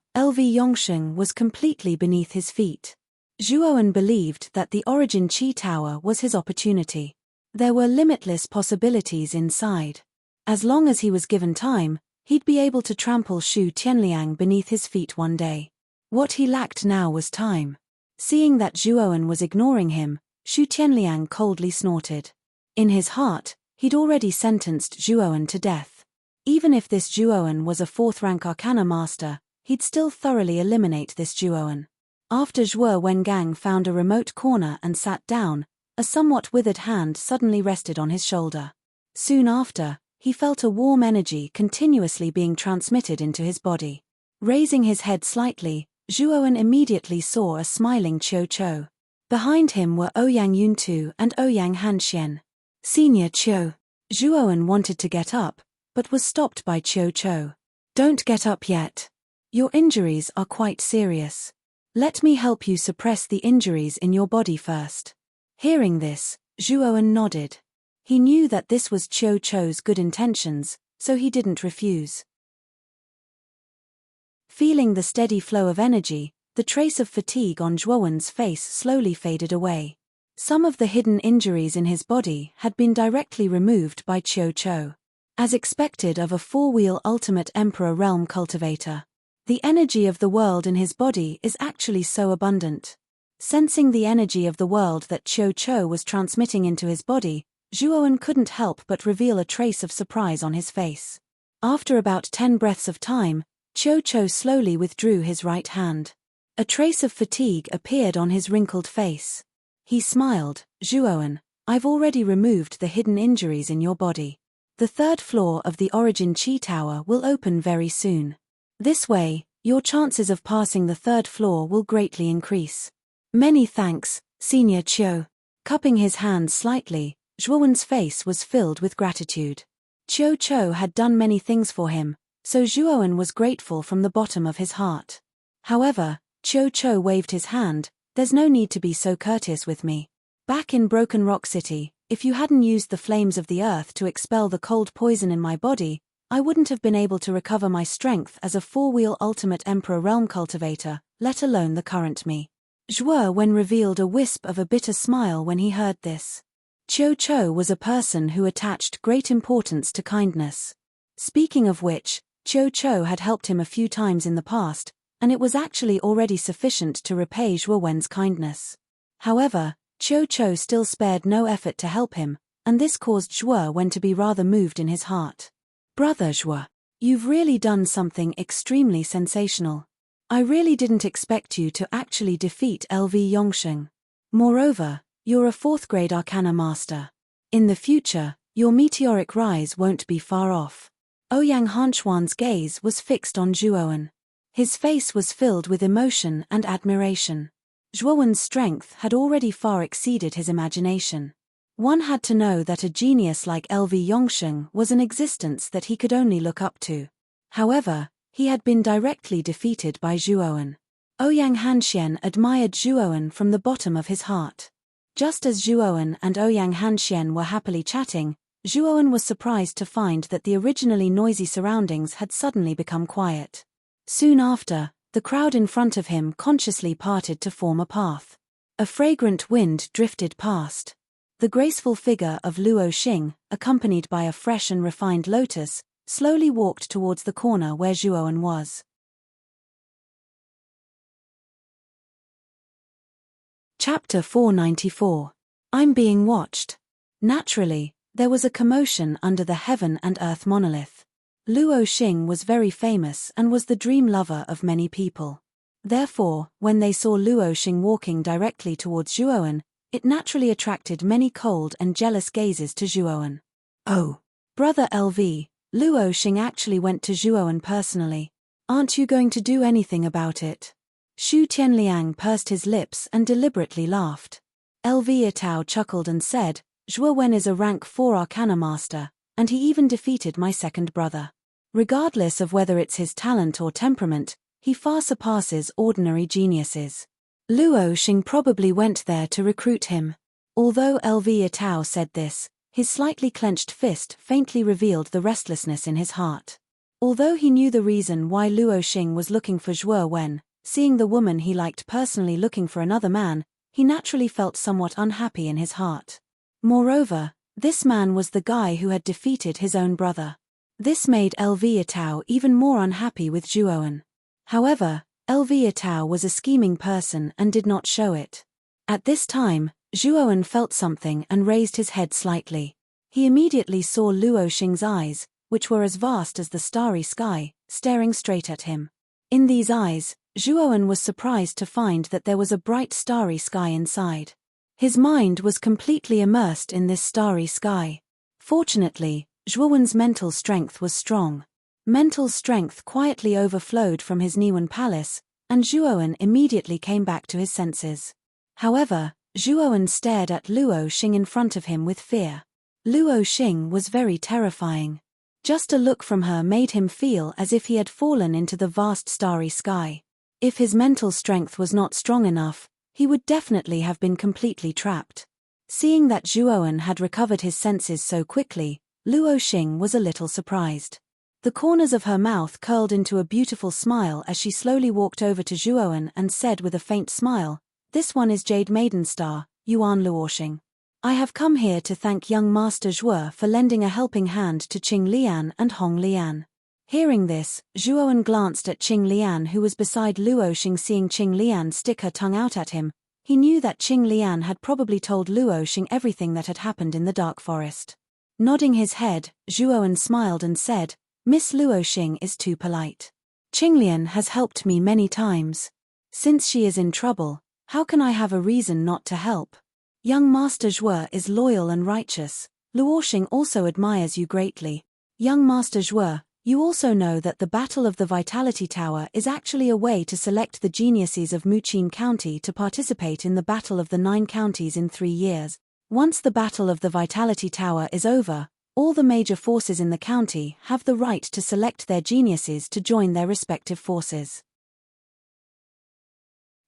Yongsheng was completely beneath his feet. Zhuowen believed that the Origin Chi Tower was his opportunity. There were limitless possibilities inside. As long as he was given time, he'd be able to trample Shu Tianliang beneath his feet one day. What he lacked now was time. Seeing that Zhuowen was ignoring him, Shu Tianliang coldly snorted. In his heart, he'd already sentenced Zhuowen to death. Even if this Zhuowen was a 4th-rank Arcana Master, he'd still thoroughly eliminate this Zhuowen. After Zhuo Wengang found a remote corner and sat down, a somewhat withered hand suddenly rested on his shoulder. Soon after, he felt a warm energy continuously being transmitted into his body. Raising his head slightly, Zhuowen immediately saw a smiling Qiu Qiu. Behind him were Ouyang Yuntu and Ouyang Hanxian. Senior Qiu. Zhuowen wanted to get up, but was stopped by Qiu Qiu. Don't get up yet. Your injuries are quite serious. Let me help you suppress the injuries in your body first. Hearing this, Zhuowen nodded. He knew that this was Qiu Qiu's good intentions, so he didn't refuse. Feeling the steady flow of energy, the trace of fatigue on Zhuowen's face slowly faded away. Some of the hidden injuries in his body had been directly removed by Qiu Qiu. As expected of a 4-wheel ultimate Emperor realm cultivator. The energy of the world in his body is actually so abundant. Sensing the energy of the world that Qiu Qiu was transmitting into his body, Zhuowen couldn't help but reveal a trace of surprise on his face. After about 10 breaths of time, Qiu Qiu slowly withdrew his right hand. A trace of fatigue appeared on his wrinkled face. He smiled. Zhuowen, I've already removed the hidden injuries in your body. The 3rd floor of the Origin Qi Tower will open very soon. This way, your chances of passing the 3rd floor will greatly increase. Many thanks, Senior Qiu. Cupping his hands slightly, Zhuowen's face was filled with gratitude. Qiu Qiu had done many things for him, so Zhuowen was grateful from the bottom of his heart. However, Qiu Qiu waved his hand. There's no need to be so courteous with me. Back in Broken Rock City, if you hadn't used the flames of the earth to expel the cold poison in my body, I wouldn't have been able to recover my strength as a 4-wheel ultimate Emperor realm cultivator, let alone the current me. Zhuowen revealed a wisp of a bitter smile when he heard this. Qiu Qiu was a person who attached great importance to kindness. Speaking of which, Qiu Qiu had helped him a few times in the past, and it was actually already sufficient to repay Zhuowen's kindness. However, Qiu Qiu still spared no effort to help him, and this caused Zhuowen to be rather moved in his heart. Brother Zhuo, you've really done something extremely sensational. I really didn't expect you to actually defeat LV Yongsheng. Moreover, you're a 4th-grade Arcana Master. In the future, your meteoric rise won't be far off. Ouyang Hanxuan's gaze was fixed on Zhuowen. His face was filled with emotion and admiration. Zhuowen's strength had already far exceeded his imagination. One had to know that a genius like LV Yongsheng was an existence that he could only look up to. However, he had been directly defeated by Zhuowen. Ouyang Hanxian admired Zhuowen from the bottom of his heart. Just as Zhuowen and Ouyang Hanxian were happily chatting, Zhuowen was surprised to find that the originally noisy surroundings had suddenly become quiet. Soon after, the crowd in front of him consciously parted to form a path. A fragrant wind drifted past. The graceful figure of Luo Xing, accompanied by a fresh and refined lotus, slowly walked towards the corner where Zhuowen was. Chapter 494. I'm being watched. Naturally, there was a commotion under the heaven and earth monolith. Luo Xing was very famous and was the dream lover of many people. Therefore, when they saw Luo Xing walking directly towards Zhuowen, it naturally attracted many cold and jealous gazes to Zhuowen. Oh, brother LV, Luo Xing actually went to Zhuowen personally. Aren't you going to do anything about it? Shu Tianliang pursed his lips and deliberately laughed. LV Yitao chuckled and said, Zhuowen is a rank 4 Arcana Master, and he even defeated my second brother. Regardless of whether it's his talent or temperament, he far surpasses ordinary geniuses. Luo Xing probably went there to recruit him. Although LV Yitao said this, his slightly clenched fist faintly revealed the restlessness in his heart. Although he knew the reason why Luo Xing was looking for Zhuowen, seeing the woman he liked personally looking for another man, he naturally felt somewhat unhappy in his heart. Moreover, This man was the guy who had defeated his own brother. This made Elviatao even more unhappy with Zhuowen. However, Elviatao was a scheming person and did not show it. At this time, Zhuowen felt something and raised his head slightly. He immediately saw Luo Xing's eyes, which were as vast as the starry sky, staring straight at him. In these eyes, Zhuowen was surprised to find that there was a bright starry sky inside. His mind was completely immersed in this starry sky. Fortunately, Zhuowen's mental strength was strong. Mental strength quietly overflowed from his Niwen palace, and Zhuowen immediately came back to his senses. However, Zhuowen stared at Luo Xing in front of him with fear. Luo Xing was very terrifying. Just a look from her made him feel as if he had fallen into the vast starry sky. If his mental strength was not strong enough, he would definitely have been completely trapped. Seeing that Zhuowen had recovered his senses so quickly, Luo Xing was a little surprised. The corners of her mouth curled into a beautiful smile as she slowly walked over to Zhuowen and said with a faint smile, "This one is Jade Maiden Star, Yuan Luoxing. I have come here to thank young Master Zhuo for lending a helping hand to Qing Lian and Hong Lian." Hearing this, Zhuowen glanced at Qing Lian who was beside Luo Xing. Seeing Qing Lian stick her tongue out at him, he knew that Qing Lian had probably told Luo Xing everything that had happened in the dark forest. Nodding his head, Zhuowen smiled and said, "Miss Luo Xing is too polite. Qing Lian has helped me many times. Since she is in trouble, how can I have a reason not to help? Young Master Zhuo is loyal and righteous. Luo Xing also admires you greatly. Young Master Zhuo, you also know that the Battle of the Vitality Tower is actually a way to select the geniuses of Muqin County to participate in the Battle of the 9 Counties in 3 years. Once the Battle of the Vitality Tower is over, all the major forces in the county have the right to select their geniuses to join their respective forces.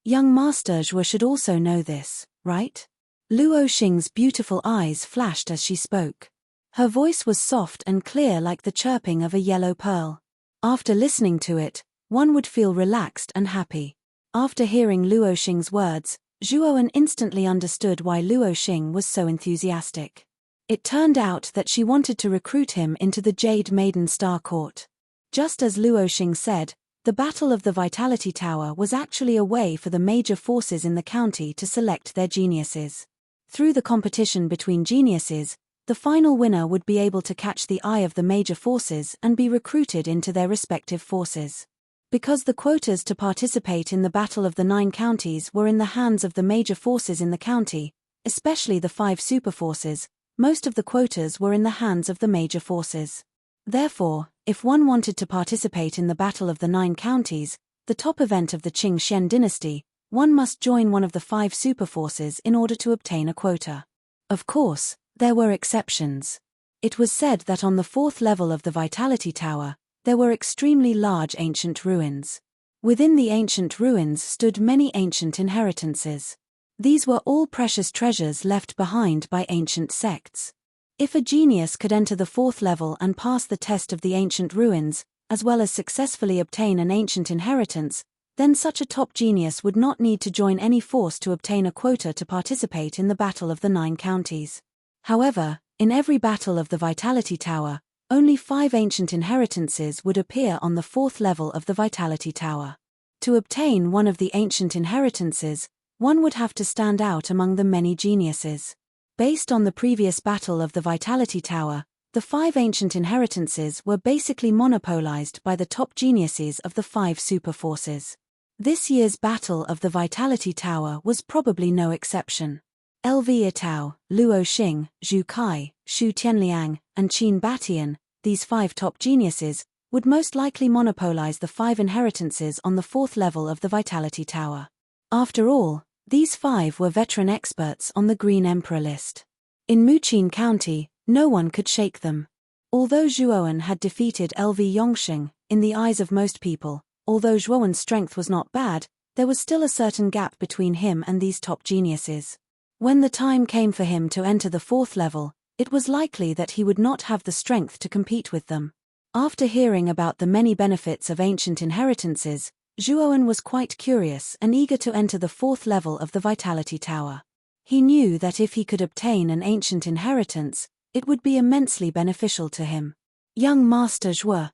Young Master Zhuo should also know this, right?" Luo Xing's beautiful eyes flashed as she spoke. Her voice was soft and clear like the chirping of a yellow pearl. After listening to it, one would feel relaxed and happy. After hearing Luo Xing's words, Zhuowen instantly understood why Luo Xing was so enthusiastic. It turned out that she wanted to recruit him into the Jade Maiden Star Court. Just as Luo Xing said, the Battle of the Vitality Tower was actually a way for the major forces in the county to select their geniuses. Through the competition between geniuses, the final winner would be able to catch the eye of the major forces and be recruited into their respective forces. Because the quotas to participate in the Battle of the 9 Counties were in the hands of the major forces in the county, especially the 5 superforces, most of the quotas were in the hands of the major forces. Therefore, if one wanted to participate in the Battle of the 9 Counties, the top event of the Qing Xian dynasty, one must join one of the 5 superforces in order to obtain a quota. Of course, there were exceptions. It was said that on the 4th level of the Vitality Tower, there were extremely large ancient ruins. Within the ancient ruins stood many ancient inheritances. These were all precious treasures left behind by ancient sects. If a genius could enter the 4th level and pass the test of the ancient ruins, as well as successfully obtain an ancient inheritance, then such a top genius would not need to join any force to obtain a quota to participate in the Battle of the 9 Counties. However, in every Battle of the Vitality Tower, only 5 ancient inheritances would appear on the 4th level of the Vitality Tower. To obtain one of the ancient inheritances, one would have to stand out among the many geniuses. Based on the previous Battle of the Vitality Tower, the 5 ancient inheritances were basically monopolized by the top geniuses of the 5 superforces. This year's Battle of the Vitality Tower was probably no exception. Elviatao, Luo Xing, Zhu Kai, Shu Tianliang, and Qin Batian, these 5 top geniuses, would most likely monopolize the 5 inheritances on the 4th level of the Vitality Tower. After all, these 5 were veteran experts on the Green Emperor list. In Muqin County, no one could shake them. Although Zhuowen had defeated LV Yongxing, in the eyes of most people, although Zhuowen's strength was not bad, there was still a certain gap between him and these top geniuses. When the time came for him to enter the 4th level, it was likely that he would not have the strength to compete with them. After hearing about the many benefits of ancient inheritances, Zhuowen was quite curious and eager to enter the 4th level of the Vitality Tower. He knew that if he could obtain an ancient inheritance, It would be immensely beneficial to him. Young Master Zhuo.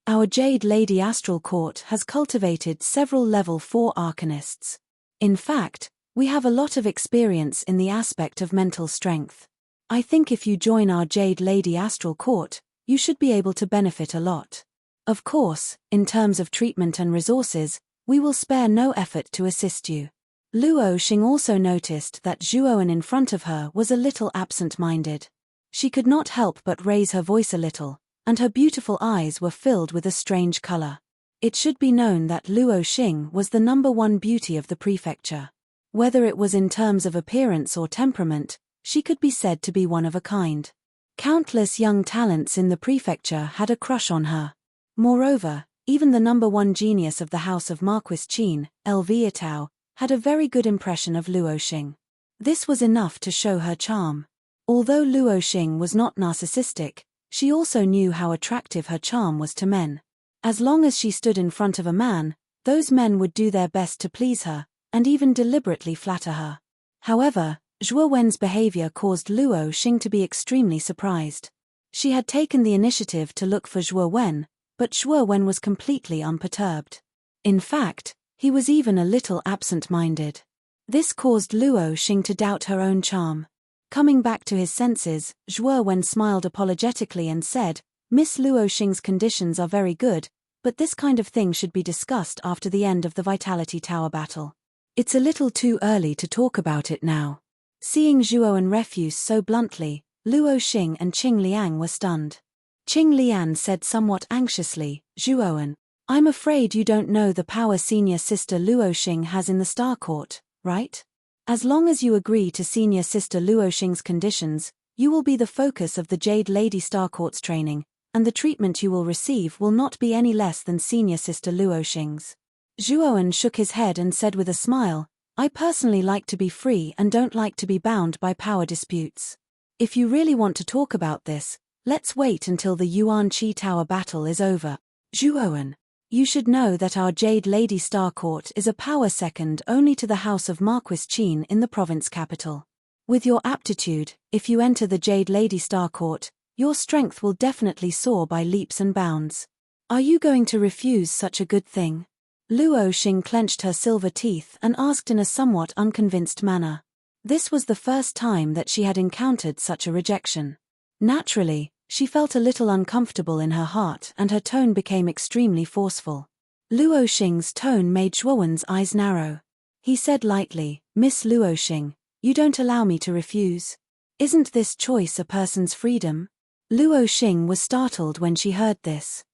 Our Jade Lady Astral Court has cultivated several level 4 arcanists. In fact, we have a lot of experience in the aspect of mental strength. I think if you join our Jade Lady Astral Court, you should be able to benefit a lot. Of course, in terms of treatment and resources, we will spare no effort to assist you. Luo Xing also noticed that Zhuowen in front of her was a little absent-minded. She could not help but raise her voice a little, and her beautiful eyes were filled with a strange color. It should be known that Luo Xing was the #1 beauty of the prefecture. Whether it was in terms of appearance or temperament, she could be said to be one of a kind. Countless young talents in the prefecture had a crush on her. Moreover, even the #1 genius of the House of Marquis Qin, Elviatao, had a very good impression of Luo Xing. This was enough to show her charm. Although Luo Xing was not narcissistic, she also knew how attractive her charm was to men. As long as she stood in front of a man, those men would do their best to please her, and even deliberately flatter her. However, Zhuo Wen's behavior caused Luo Xing to be extremely surprised. She had taken the initiative to look for Zhuo Wen, but Zhuo Wen was completely unperturbed. In fact, he was even a little absent-minded. This caused Luo Xing to doubt her own charm. Coming back to his senses, Zhuo Wen smiled apologetically and said, "Miss Luo Xing's conditions are very good, but this kind of thing should be discussed after the end of the Vitality Tower battle. It's a little too early to talk about it now." Seeing Zhuowen refuse so bluntly, Luo Xing and Qing Liang were stunned. Qing Lian said somewhat anxiously, "Zhuowen, I'm afraid you don't know the power senior sister Luo Xing has in the Star Court, right? As long as you agree to senior sister Luo Xing's conditions, you will be the focus of the Jade Lady Star Court's training, and the treatment you will receive will not be any less than senior sister Luo Xing's." Zhuowen shook his head and said with a smile, "I personally like to be free and don't like to be bound by power disputes. If you really want to talk about this, let's wait until the Yuan Qi Tower battle is over. Zhuowen, you should know that our Jade Lady Star Court is a power second only to the House of Marquis Qin in the province capital. With your aptitude, if you enter the Jade Lady Star Court, your strength will definitely soar by leaps and bounds. Are you going to refuse such a good thing?" Luo Xing clenched her silver teeth and asked in a somewhat unconvinced manner. This was the first time that she had encountered such a rejection. Naturally, she felt a little uncomfortable in her heart and her tone became extremely forceful. Luo Xing's tone made Zhuowen's eyes narrow. He said lightly, "Miss Luo Xing, you don't allow me to refuse. Isn't this choice a person's freedom?" Luo Xing was startled when she heard this.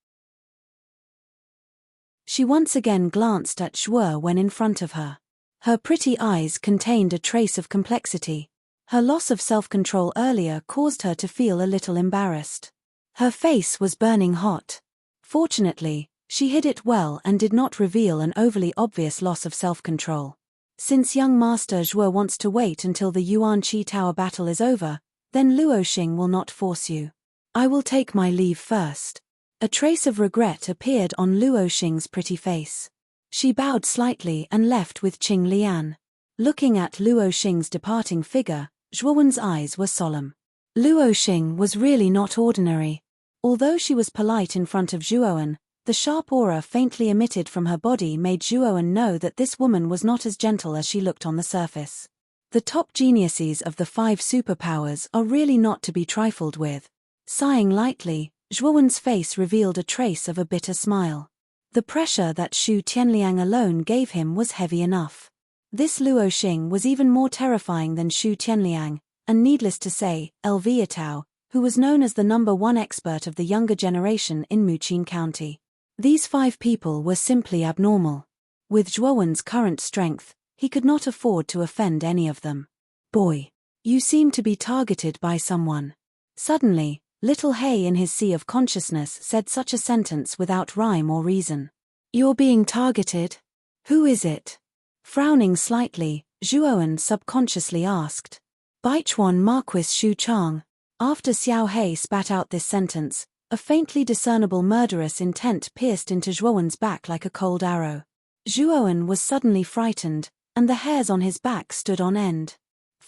She once again glanced at Zhuo Wen in front of her. Her pretty eyes contained a trace of complexity. Her loss of self-control earlier caused her to feel a little embarrassed. Her face was burning hot. Fortunately, she hid it well and did not reveal an overly obvious loss of self-control. Since young Master Zhuo wants to wait until the Yuan Qi Tower battle is over, then Luo Xing will not force you. I will take my leave first. A trace of regret appeared on Luo Xing's pretty face. She bowed slightly and left with Qing Lian. Looking at Luo Xing's departing figure, Zhuowen's eyes were solemn. Luo Xing was really not ordinary. Although she was polite in front of Zhuowen, the sharp aura faintly emitted from her body made Zhuowen know that this woman was not as gentle as she looked on the surface. The top geniuses of the 5 superpowers are really not to be trifled with. Sighing lightly, Zhuowen's face revealed a trace of a bitter smile. The pressure that Xu Tianliang alone gave him was heavy enough. This Luo Xing was even more terrifying than Xu Tianliang, and needless to say, Elviatao, who was known as the #1 expert of the younger generation in Muqin County. These 5 people were simply abnormal. With Zhuowen's current strength, he could not afford to offend any of them. "Boy, you seem to be targeted by someone." Suddenly, Little Hay in his sea of consciousness said such a sentence without rhyme or reason. "You're being targeted? Who is it?" Frowning slightly, Zhuowen subconsciously asked. "Baichuan Marquis Xu Chang." After Xiao He spat out this sentence, a faintly discernible murderous intent pierced into Zhuowen's back like a cold arrow. Zhuowen was suddenly frightened, and the hairs on his back stood on end.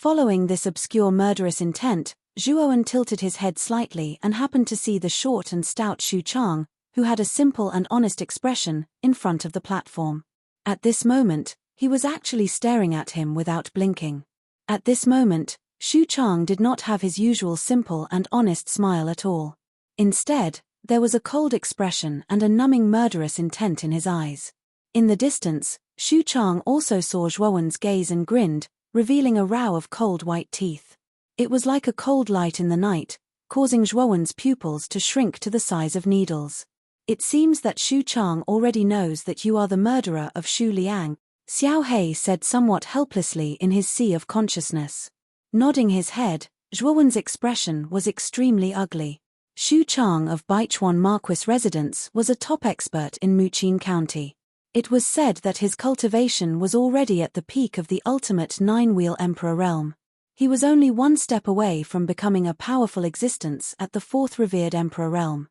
Following this obscure murderous intent, Zhuowen tilted his head slightly and happened to see the short and stout Xu Chang, who had a simple and honest expression, in front of the platform. At this moment, he was actually staring at him without blinking. At this moment, Xu Chang did not have his usual simple and honest smile at all. Instead, there was a cold expression and a numbing murderous intent in his eyes. In the distance, Xu Chang also saw Zhuowen's gaze and grinned, revealing a row of cold white teeth. It was like a cold light in the night, causing Zhuowen's pupils to shrink to the size of needles. It seems that Xu Chang already knows that you are the murderer of Xu Liang, Xiao He said somewhat helplessly in his sea of consciousness. Nodding his head, Zhuowen's expression was extremely ugly. Xu Chang of Baichuan Marquis residence was a top expert in Muqin County. It was said that his cultivation was already at the peak of the ultimate nine-wheel emperor realm. He was only one step away from becoming a powerful existence at the fourth revered emperor realm.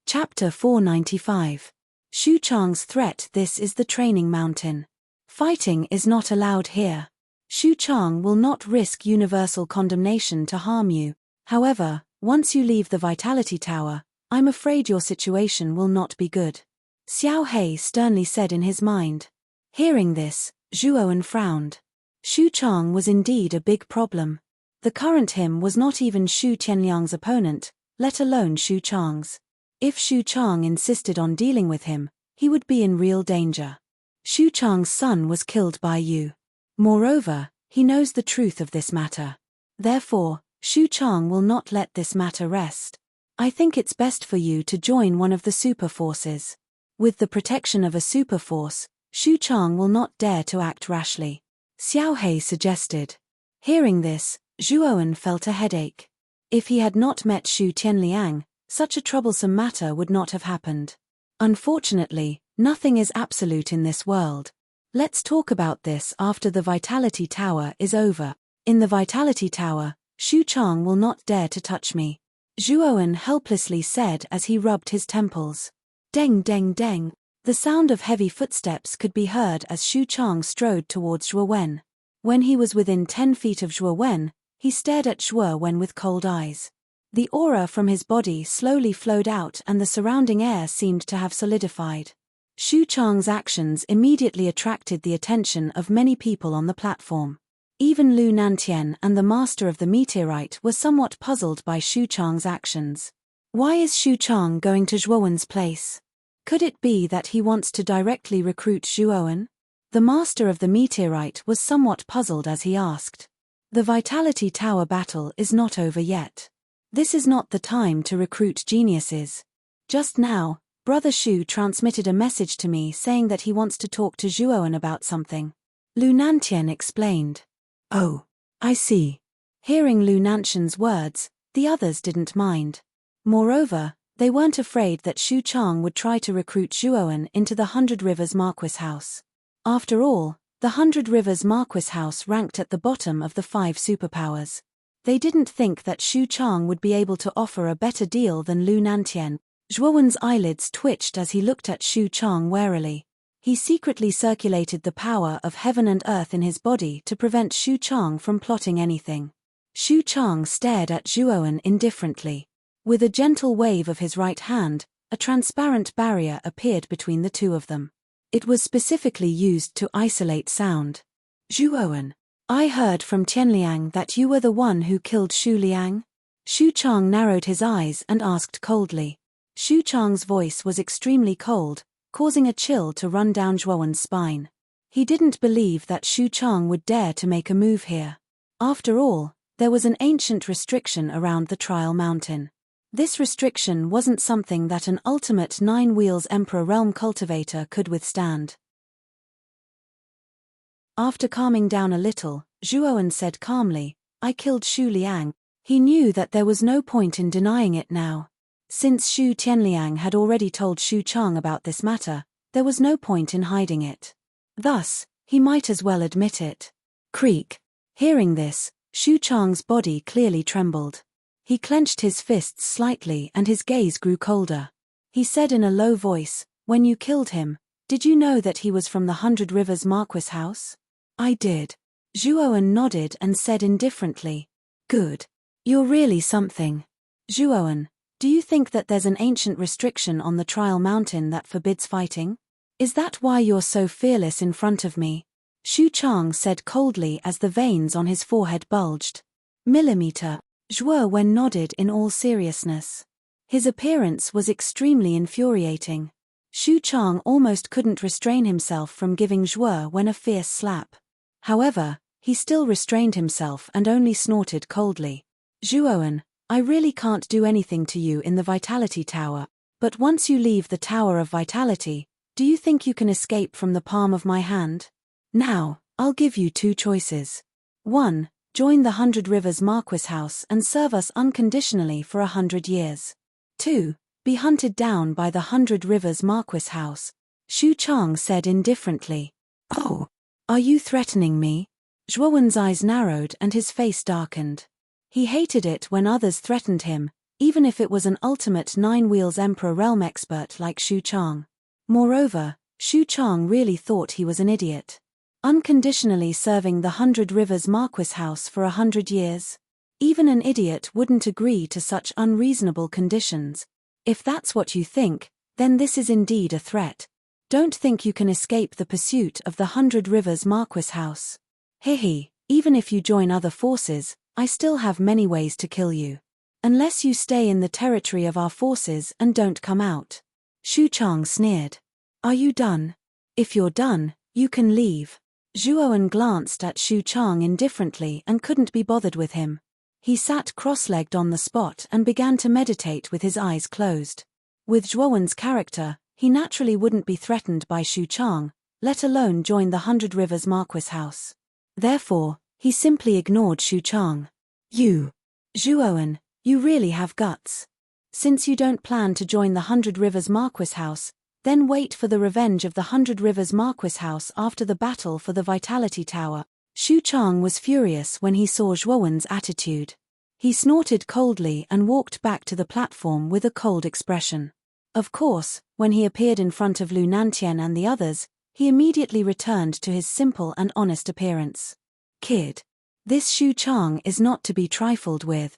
Chapter 495. Xu Chang's threat. This is the training mountain. Fighting is not allowed here. Xu Chang will not risk universal condemnation to harm you. However, once you leave the Vitality Tower, I'm afraid your situation will not be good. Xiao He sternly said in his mind. Hearing this, Zhuowen frowned. Xu Chang was indeed a big problem. The current him was not even Xu Tianliang's opponent, let alone Xu Chang's. If Xu Chang insisted on dealing with him, he would be in real danger. Xu Chang's son was killed by you. Moreover, he knows the truth of this matter. Therefore, Xu Chang will not let this matter rest. I think it's best for you to join one of the super forces. With the protection of a super force, Xu Chang will not dare to act rashly. Xiao He suggested. Hearing this, Zhuowen felt a headache. If he had not met Xu Tianliang, such a troublesome matter would not have happened. Unfortunately, nothing is absolute in this world. Let's talk about this after the Vitality Tower is over. In the Vitality Tower, Xu Chang will not dare to touch me. Zhuowen helplessly said as he rubbed his temples. Deng deng deng. The sound of heavy footsteps could be heard as Xu Chang strode towards Zhuowen. When he was within 10 feet of Zhuowen, he stared at Zhuowen with cold eyes. The aura from his body slowly flowed out and the surrounding air seemed to have solidified. Xu Chang's actions immediately attracted the attention of many people on the platform. Even Lu Nantian and the master of the meteorite were somewhat puzzled by Xu Chang's actions. Why is Xu Chang going to Zhuowen's place? Could it be that he wants to directly recruit Zhuowen? The master of the meteorite was somewhat puzzled as he asked. The Vitality Tower battle is not over yet. This is not the time to recruit geniuses. Just now, Brother Xu transmitted a message to me saying that he wants to talk to Zhuowen about something. Lu Nantian explained. Oh, I see. Hearing Lu Nantian's words, the others didn't mind. Moreover, they weren't afraid that Xu Chang would try to recruit Zhuowen into the 100 Rivers Marquis house. After all, the 100 Rivers Marquis house ranked at the bottom of the 5 superpowers. They didn't think that Xu Chang would be able to offer a better deal than Lu Nantian. Zhuowen's eyelids twitched as he looked at Xu Chang warily. He secretly circulated the power of heaven and earth in his body to prevent Xu Chang from plotting anything. Xu Chang stared at Zhuowen indifferently. With a gentle wave of his right hand, a transparent barrier appeared between the two of them. It was specifically used to isolate sound. Zhuowen, I heard from Tianliang that you were the one who killed Xu Liang. Xu Chang narrowed his eyes and asked coldly. Xu Chang's voice was extremely cold, causing a chill to run down Zhuowen's spine. He didn't believe that Xu Chang would dare to make a move here. After all, there was an ancient restriction around the Trial Mountain. This restriction wasn't something that an ultimate 9 wheels Emperor Realm cultivator could withstand. After calming down a little, Zhuowen said calmly, I killed Xu Liang. He knew that there was no point in denying it now. Since Xu Tianliang had already told Xu Chang about this matter, there was no point in hiding it. Thus, he might as well admit it. Creak. Hearing this, Xu Chang's body clearly trembled. He clenched his fists slightly and his gaze grew colder. He said in a low voice, "When you killed him, did you know that he was from the 100 Rivers Marquis house?" "I did." Zhuowen nodded and said indifferently, "Good. You're really something." "Zhuowen, do you think that there's an ancient restriction on the Trial Mountain that forbids fighting? Is that why you're so fearless in front of me?" Xu Chang said coldly as the veins on his forehead bulged. "Millimeter." Zhuowen nodded in all seriousness. His appearance was extremely infuriating. Xu Chang almost couldn't restrain himself from giving Zhuowen a fierce slap. However, he still restrained himself and only snorted coldly. "Zhuowen, I really can't do anything to you in the Vitality Tower, but once you leave the Tower of Vitality, do you think you can escape from the palm of my hand? Now, I'll give you two choices. 1. Join the 100 Rivers Marquis house and serve us unconditionally for 100 years. 2. Be hunted down by the 100 Rivers Marquis house," Xu Chang said indifferently. "Oh, are you threatening me?" Zhuowen's eyes narrowed and his face darkened. He hated it when others threatened him, even if it was an ultimate 9 wheels Emperor realm expert like Xu Chang. Moreover, Xu Chang really thought he was an idiot. Unconditionally serving the 100 Rivers Marquis house for 100 years? Even an idiot wouldn't agree to such unreasonable conditions. If that's what you think, then this is indeed a threat. Don't think you can escape the pursuit of the 100 Rivers Marquis house. Hihi, even if you join other forces, I still have many ways to kill you. Unless you stay in the territory of our forces and don't come out. Xu Chang sneered. "Are you done? If you're done, you can leave." Zhuowen glanced at Xu Chang indifferently and couldn't be bothered with him. He sat cross-legged on the spot and began to meditate with his eyes closed. With Zhuowen's character, he naturally wouldn't be threatened by Xu Chang, let alone join the 100 Rivers Marquis house. Therefore, he simply ignored Xu Chang. "You, Zhuowen, you really have guts. Since you don't plan to join the 100 Rivers Marquis house, then wait for the revenge of the 100 Rivers Marquis house after the battle for the Vitality Tower." Xu Chang was furious when he saw Zhuowen's attitude. He snorted coldly and walked back to the platform with a cold expression. Of course, when he appeared in front of Lu Nantian and the others, he immediately returned to his simple and honest appearance. "Kid. This Xu Chang is not to be trifled with."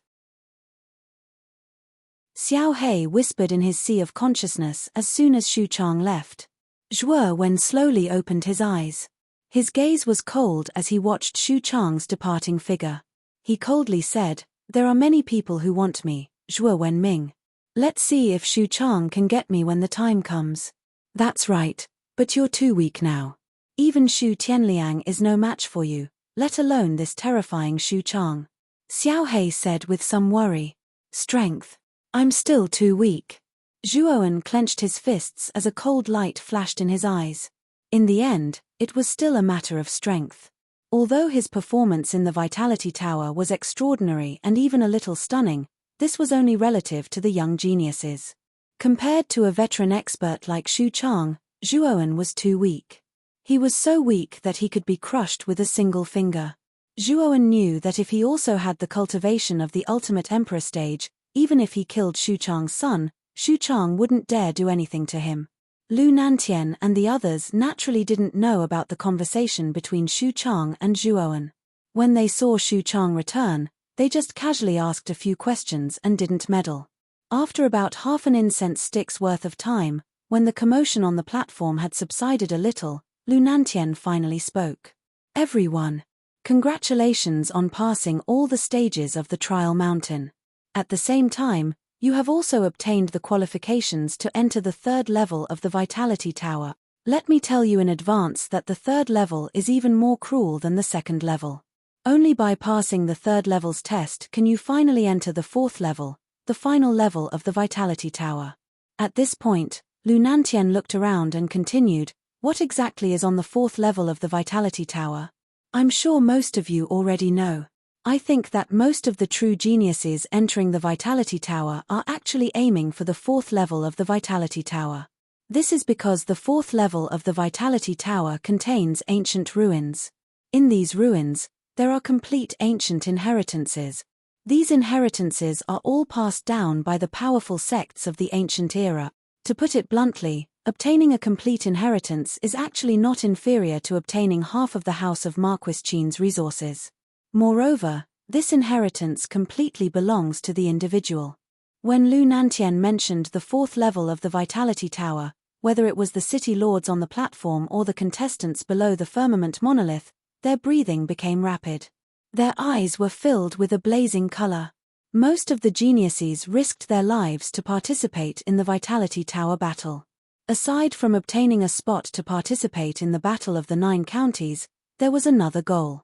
Xiao He whispered in his sea of consciousness as soon as Xu Chang left. Zhuowen slowly opened his eyes. His gaze was cold as he watched Xu Chang's departing figure. He coldly said, "There are many people who want me, Zhuowen Ming. Let's see if Xu Chang can get me when the time comes." "That's right, but you're too weak now. Even Xu Tianliang is no match for you, let alone this terrifying Xu Chang." Xiao He said with some worry. "Strength. I'm still too weak." Zhuowen clenched his fists as a cold light flashed in his eyes. In the end, it was still a matter of strength. Although his performance in the Vitality Tower was extraordinary and even a little stunning, this was only relative to the young geniuses. Compared to a veteran expert like Xu Chang, Zhuowen was too weak. He was so weak that he could be crushed with a single finger. Zhuowen knew that if he also had the cultivation of the ultimate emperor stage, even if he killed Xu Chang's son, Xu Chang wouldn't dare do anything to him. Lu Nantian and the others naturally didn't know about the conversation between Xu Chang and Zhuowen. When they saw Xu Chang return, they just casually asked a few questions and didn't meddle. After about half an incense stick's worth of time, when the commotion on the platform had subsided a little, Lu Nantian finally spoke. "Everyone, congratulations on passing all the stages of the Trial Mountain. At the same time, you have also obtained the qualifications to enter the 3rd level of the Vitality Tower. Let me tell you in advance that the 3rd level is even more cruel than the 2nd level. Only by passing the 3rd level's test can you finally enter the 4th level, the final level of the Vitality Tower." At this point, Lu Nantian looked around and continued, "What exactly is on the 4th level of the Vitality Tower? I'm sure most of you already know. I think that most of the true geniuses entering the Vitality Tower are actually aiming for the 4th level of the Vitality Tower. This is because the 4th level of the Vitality Tower contains ancient ruins. In these ruins, there are complete ancient inheritances. These inheritances are all passed down by the powerful sects of the ancient era, To put it bluntly, obtaining a complete inheritance is actually not inferior to obtaining half of the House of Marquis Qin's resources. Moreover, this inheritance completely belongs to the individual. When Lu Nantian mentioned the fourth level of the Vitality Tower, whether it was the city lords on the platform or the contestants below the firmament monolith, their breathing became rapid. Their eyes were filled with a blazing color. Most of the geniuses risked their lives to participate in the Vitality Tower battle. Aside from obtaining a spot to participate in the Battle of the Nine Counties, there was another goal.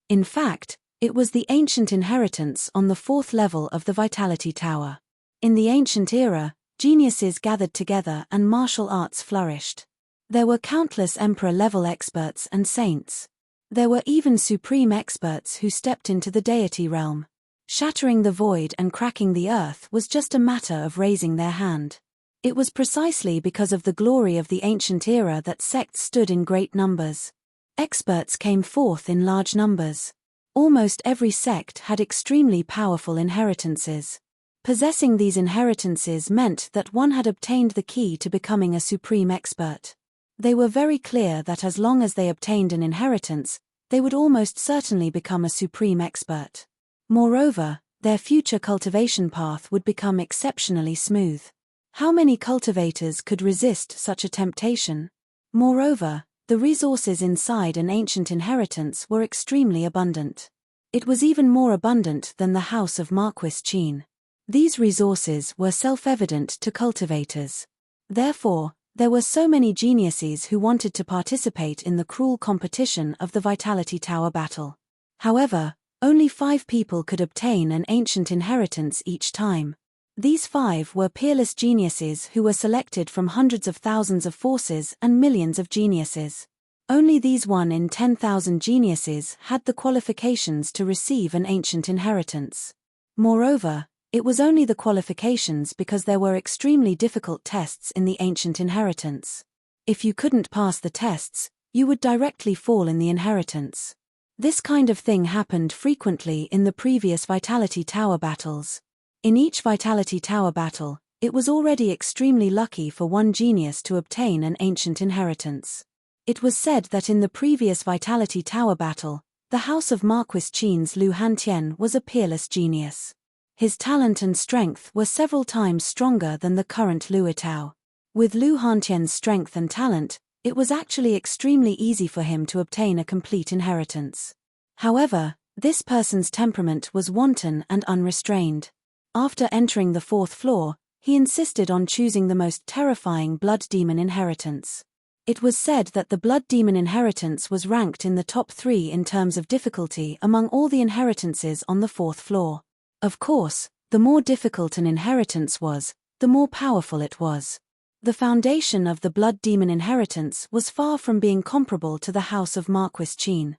In fact, it was the ancient inheritance on the fourth level of the Vitality Tower. In the ancient era, geniuses gathered together and martial arts flourished. There were countless emperor-level experts and saints. There were even supreme experts who stepped into the deity realm. Shattering the void and cracking the earth was just a matter of raising their hand. It was precisely because of the glory of the ancient era that sects stood in great numbers. Experts came forth in large numbers. Almost every sect had extremely powerful inheritances. Possessing these inheritances meant that one had obtained the key to becoming a supreme expert. They were very clear that as long as they obtained an inheritance, they would almost certainly become a supreme expert. Moreover, their future cultivation path would become exceptionally smooth. How many cultivators could resist such a temptation? Moreover, the resources inside an ancient inheritance were extremely abundant. It was even more abundant than the House of Marquis Qin. These resources were self-evident to cultivators. Therefore, there were so many geniuses who wanted to participate in the cruel competition of the Vitality Tower battle. However, only 5 people could obtain an ancient inheritance each time. These 5 were peerless geniuses who were selected from hundreds of thousands of forces and millions of geniuses. Only these 1 in 10,000 geniuses had the qualifications to receive an ancient inheritance. Moreover, it was only the qualifications because there were extremely difficult tests in the ancient inheritance. If you couldn't pass the tests, you would directly fall in the inheritance. This kind of thing happened frequently in the previous Vitality Tower battles. In each Vitality Tower battle, it was already extremely lucky for one genius to obtain an ancient inheritance. It was said that in the previous Vitality Tower battle, the House of Marquis Qin's Lu Hantian was a peerless genius. His talent and strength were several times stronger than the current Lu Itao. With Lu Hantian's strength and talent, it was actually extremely easy for him to obtain a complete inheritance. However, this person's temperament was wanton and unrestrained. After entering the 4th floor, he insisted on choosing the most terrifying blood demon inheritance. It was said that the blood demon inheritance was ranked in the top 3 in terms of difficulty among all the inheritances on the 4th floor. Of course, the more difficult an inheritance was, the more powerful it was. The foundation of the blood demon inheritance was far from being comparable to the House of Marquis Qin.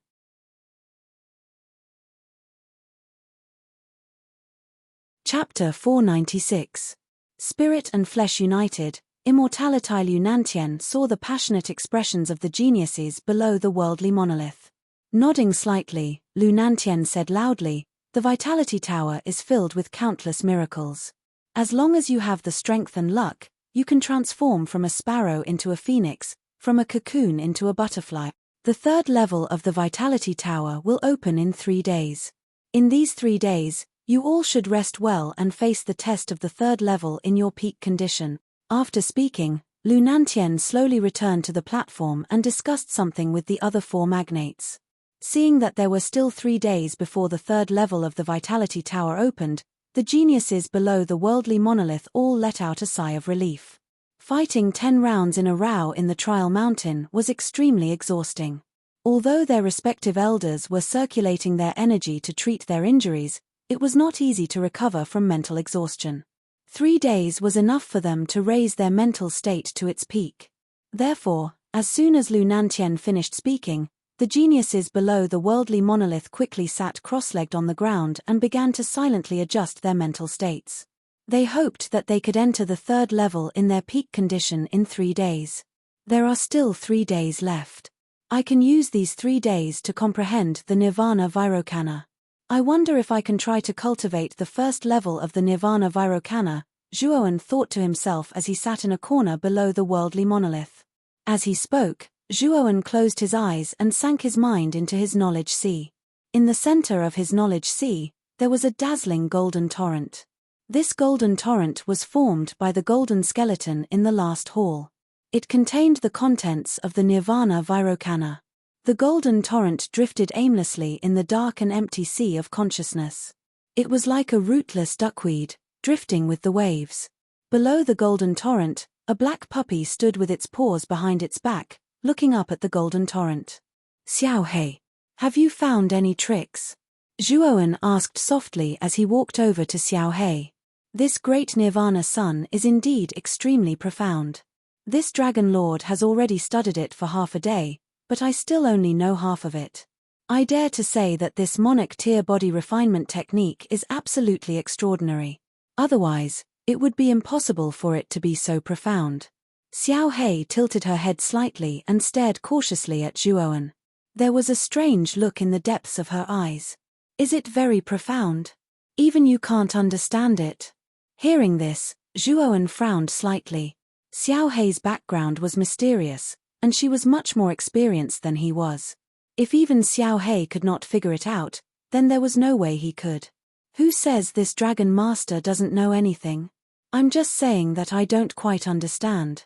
Chapter 496. Spirit and Flesh United. Immortality. Lu Nantian saw the passionate expressions of the geniuses below the worldly monolith. Nodding slightly, Lu Nantian said loudly, "The Vitality Tower is filled with countless miracles. As long as you have the strength and luck, you can transform from a sparrow into a phoenix, from a cocoon into a butterfly. The 3rd level of the Vitality Tower will open in 3 days. In these 3 days, you all should rest well and face the test of the 3rd level in your peak condition." After speaking, Lu Nantian slowly returned to the platform and discussed something with the other 4 magnates. Seeing that there were still 3 days before the 3rd level of the Vitality Tower opened, the geniuses below the worldly monolith all let out a sigh of relief. Fighting 10 rounds in a row in the Trial Mountain was extremely exhausting. Although their respective elders were circulating their energy to treat their injuries, it was not easy to recover from mental exhaustion. 3 days was enough for them to raise their mental state to its peak. Therefore, as soon as Lu Nantian finished speaking, the geniuses below the worldly monolith quickly sat cross-legged on the ground and began to silently adjust their mental states. They hoped that they could enter the 3rd level in their peak condition in 3 days. There are still 3 days left. I can use these 3 days to comprehend the Nirvana Vairocana. I wonder if I can try to cultivate the 1st level of the Nirvana Vairocana. Zhuowen thought to himself as he sat in a corner below the worldly monolith. As he spoke, Zhuowen closed his eyes and sank his mind into his knowledge sea. In the center of his knowledge sea, there was a dazzling golden torrent. This golden torrent was formed by the golden skeleton in the last hall. It contained the contents of the Nirvana Vairocana. The golden torrent drifted aimlessly in the dark and empty sea of consciousness. It was like a rootless duckweed, drifting with the waves. Below the golden torrent, a black puppy stood with its paws behind its back, looking up at the golden torrent. Xiao He, have you found any tricks? Zhuowen asked softly as he walked over to Xiao He. This great Nirvana sun is indeed extremely profound. This Dragon Lord has already studied it for half a day, but I still only know half of it. I dare to say that this monarch tier body refinement technique is absolutely extraordinary. Otherwise, it would be impossible for it to be so profound. Xiao He tilted her head slightly and stared cautiously at Zhuowen. There was a strange look in the depths of her eyes. Is it very profound? Even you can't understand it? Hearing this, Zhuowen frowned slightly. Xiao He's background was mysterious, and she was much more experienced than he was. If even Xiao He could not figure it out, then there was no way he could. Who says this Dragon Master doesn't know anything? I'm just saying that I don't quite understand.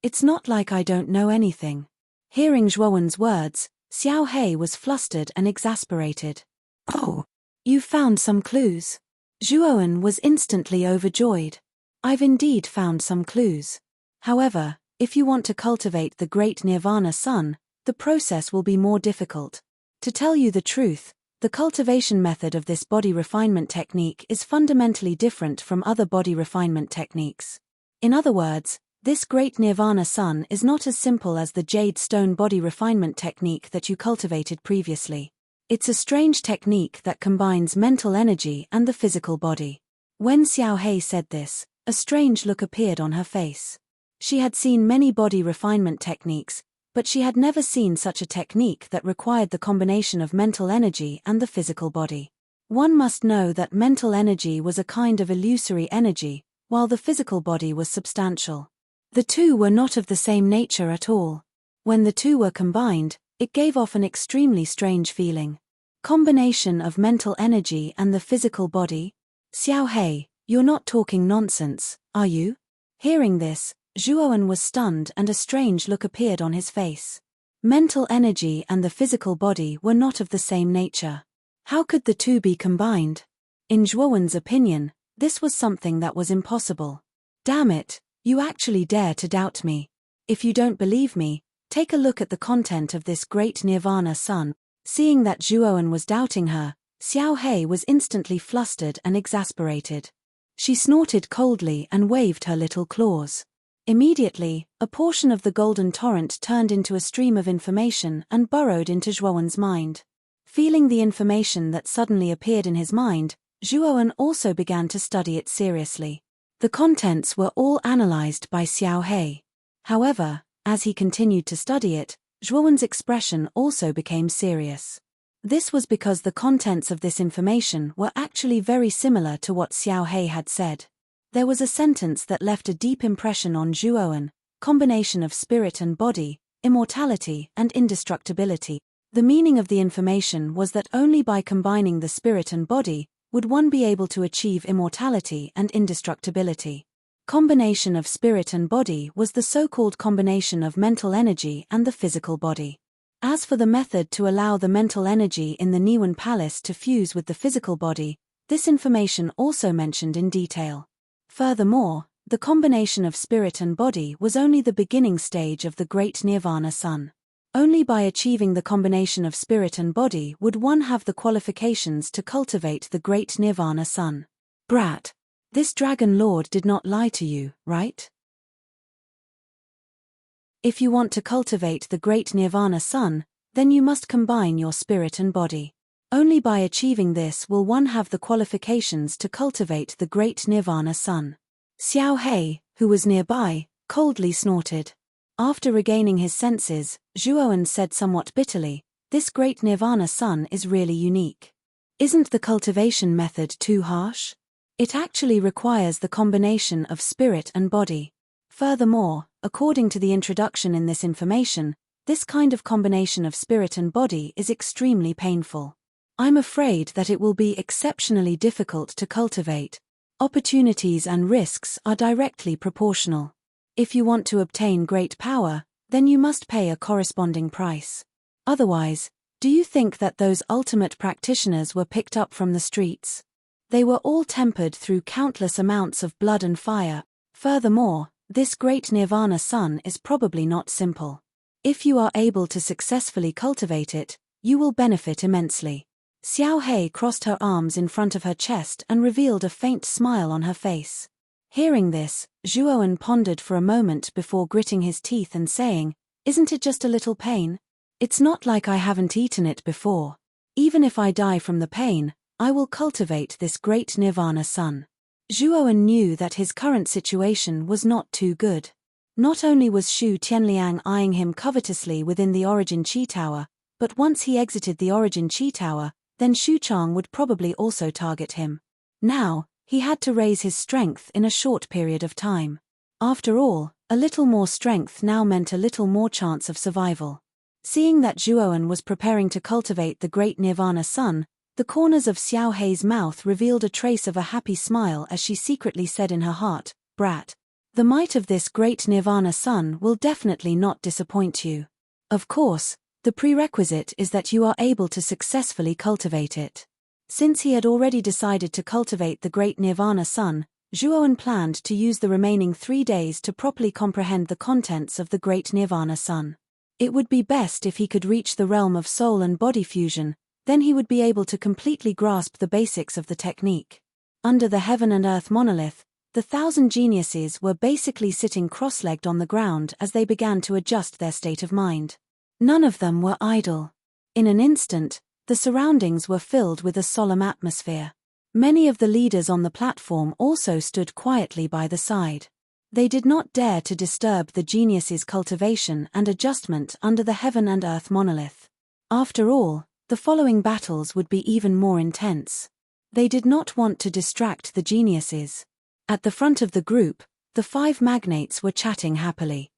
It's not like I don't know anything. Hearing Zhuowen's words, Xiao He was flustered and exasperated. Oh, you found some clues. Zhuowen was instantly overjoyed. I've indeed found some clues. However, if you want to cultivate the great Nirvana sun, the process will be more difficult. To tell you the truth, the cultivation method of this body refinement technique is fundamentally different from other body refinement techniques. In other words, this great Nirvana sun is not as simple as the jade stone body refinement technique that you cultivated previously. It's a strange technique that combines mental energy and the physical body. When Xiao He said this, a strange look appeared on her face. She had seen many body refinement techniques, but she had never seen such a technique that required the combination of mental energy and the physical body. One must know that mental energy was a kind of illusory energy, while the physical body was substantial. The two were not of the same nature at all. When the two were combined, it gave off an extremely strange feeling. Combination of mental energy and the physical body? Xiao He, you're not talking nonsense, are you? Hearing this, Zhuowen was stunned and a strange look appeared on his face. Mental energy and the physical body were not of the same nature. How could the two be combined? In Zhuowen's opinion, this was something that was impossible. Damn it, you actually dare to doubt me. If you don't believe me, take a look at the content of this great Nirvana sun. Seeing that Zhuowen was doubting her, Xiao He was instantly flustered and exasperated. She snorted coldly and waved her little claws. Immediately, a portion of the golden torrent turned into a stream of information and burrowed into Zhuowen's mind. Feeling the information that suddenly appeared in his mind, Zhuowen also began to study it seriously. The contents were all analyzed by Xiao He. However, as he continued to study it, Zhuowen's expression also became serious. This was because the contents of this information were actually very similar to what Xiao He had said. There was a sentence that left a deep impression on Zhuowen: combination of spirit and body, immortality and indestructibility. The meaning of the information was that only by combining the spirit and body would one be able to achieve immortality and indestructibility. Combination of spirit and body was the so-called combination of mental energy and the physical body. As for the method to allow the mental energy in the Niwen Palace to fuse with the physical body, this information also mentioned in detail. Furthermore, the combination of spirit and body was only the beginning stage of the great Nirvana sun. Only by achieving the combination of spirit and body would one have the qualifications to cultivate the great Nirvana sun. Brat, this Dragon Lord did not lie to you, right? If you want to cultivate the great Nirvana sun, then you must combine your spirit and body. Only by achieving this will one have the qualifications to cultivate the great Nirvana sun. Xiao He, who was nearby, coldly snorted. After regaining his senses, Zhuowen said somewhat bitterly, "This great Nirvana sun is really unique. Isn't the cultivation method too harsh? It actually requires the combination of spirit and body. Furthermore, according to the introduction in this information, this kind of combination of spirit and body is extremely painful. I'm afraid that it will be exceptionally difficult to cultivate. Opportunities and risks are directly proportional. If you want to obtain great power, then you must pay a corresponding price. Otherwise, do you think that those ultimate practitioners were picked up from the streets? They were all tempered through countless amounts of blood and fire. Furthermore, this great nirvana sun is probably not simple. If you are able to successfully cultivate it, you will benefit immensely. Xiao Hei crossed her arms in front of her chest and revealed a faint smile on her face. Hearing this, Zhuowen pondered for a moment before gritting his teeth and saying, "Isn't it just a little pain? It's not like I haven't eaten it before. Even if I die from the pain, I will cultivate this great nirvana sun." Zhuowen knew that his current situation was not too good. Not only was Xu Tianliang eyeing him covetously within the Origin Qi Tower, but once he exited the Origin Qi Tower, then Xu Chang would probably also target him. Now, he had to raise his strength in a short period of time. After all, a little more strength now meant a little more chance of survival. Seeing that Zhuowen was preparing to cultivate the great nirvana sun, the corners of Xiao Hei's mouth revealed a trace of a happy smile as she secretly said in her heart, "Brat. The might of this great nirvana sun will definitely not disappoint you. Of course, the prerequisite is that you are able to successfully cultivate it." Since he had already decided to cultivate the great nirvana sun, Zhuowen planned to use the remaining 3 days to properly comprehend the contents of the great nirvana sun. It would be best if he could reach the realm of soul and body fusion, then he would be able to completely grasp the basics of the technique. Under the heaven and earth monolith, the 1,000 geniuses were basically sitting cross-legged on the ground as they began to adjust their state of mind. None of them were idle. In an instant, the surroundings were filled with a solemn atmosphere. Many of the leaders on the platform also stood quietly by the side. They did not dare to disturb the geniuses' cultivation and adjustment under the heaven and earth monolith. After all, the following battles would be even more intense. They did not want to distract the geniuses. At the front of the group, the 5 magnates were chatting happily.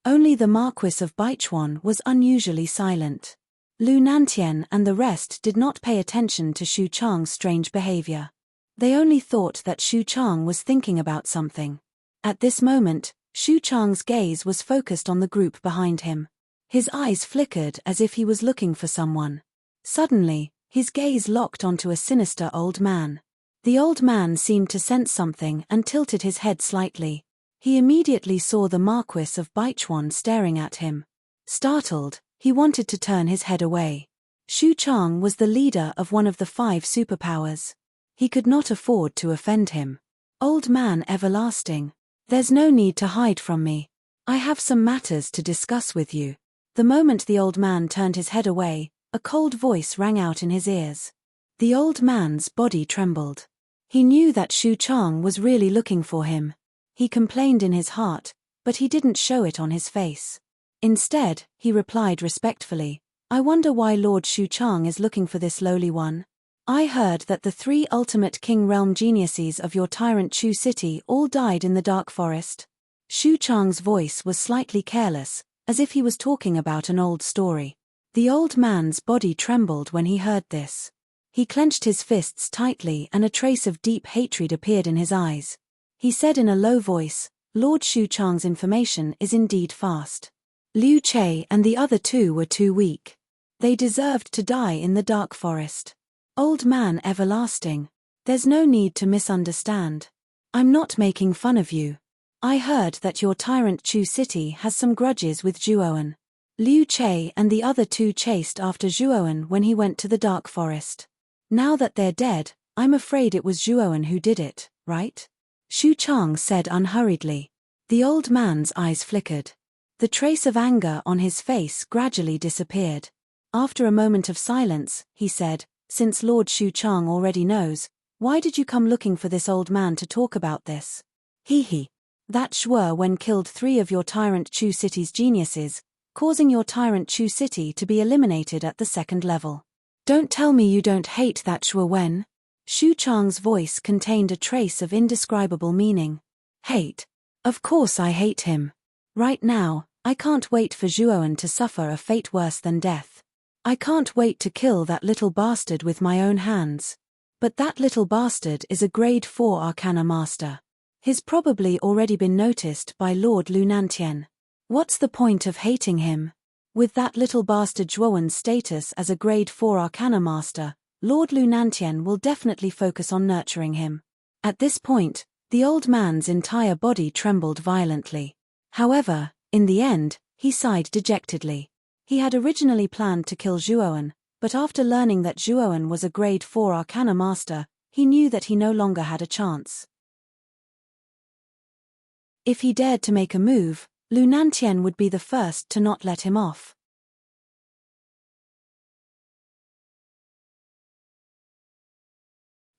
Only the Marquis of Baichuan was unusually silent. Lu Nantian and the rest did not pay attention to Xu Chang's strange behavior. They only thought that Xu Chang was thinking about something. At this moment, Xu Chang's gaze was focused on the group behind him. His eyes flickered as if he was looking for someone. Suddenly, his gaze locked onto a sinister old man. The old man seemed to sense something and tilted his head slightly. He immediately saw the Marquis of Baichuan staring at him. Startled, he wanted to turn his head away. Xu Chang was the leader of one of the 5 superpowers. He could not afford to offend him. "Old man everlasting, there's no need to hide from me. I have some matters to discuss with you." The moment the old man turned his head away, a cold voice rang out in his ears. The old man's body trembled. He knew that Xu Chang was really looking for him. He complained in his heart, but he didn't show it on his face. Instead, he replied respectfully, "I wonder why Lord Xu Chang is looking for this lowly one. I heard that the 3 ultimate king realm geniuses of your tyrant Chu city all died in the dark forest." Xu Chang's voice was slightly careless, as if he was talking about an old story. The old man's body trembled when he heard this. He clenched his fists tightly and a trace of deep hatred appeared in his eyes. He said in a low voice, "Lord Xu Chang's information is indeed fast. Liu Che and the other 2 were too weak. They deserved to die in the dark forest. Old man everlasting, there's no need to misunderstand. I'm not making fun of you. I heard that your tyrant Chu city has some grudges with Zhuowen. Liu Che and the other 2 chased after Zhuowen when he went to the dark forest. Now that they're dead, I'm afraid it was Zhuowen who did it, right?" Xu Chang said unhurriedly. The old man's eyes flickered. The trace of anger on his face gradually disappeared. After a moment of silence, he said, "Since Lord Xu Chang already knows, why did you come looking for this old man to talk about this?" "He. That Shuo Wen killed 3 of your tyrant Chu city's geniuses, causing your tyrant Chu city to be eliminated at the 2nd level. Don't tell me you don't hate that Shuo Wen." Xu Chang's voice contained a trace of indescribable meaning. Hate. Of course I hate him. Right now, I can't wait for Zhuowen to suffer a fate worse than death. I can't wait to kill that little bastard with my own hands. But that little bastard is a grade 4 Arcana Master. He's probably already been noticed by Lord Lunantian. What's the point of hating him? With that little bastard Zhuowen's status as a grade 4 Arcana Master, Lord Lunantian will definitely focus on nurturing him. At this point, the old man's entire body trembled violently. However, in the end, he sighed dejectedly. He had originally planned to kill Zhuowen, but after learning that Zhuowen was a grade 4 Arcana Master, he knew that he no longer had a chance. If he dared to make a move, Lunantian would be the first to not let him off.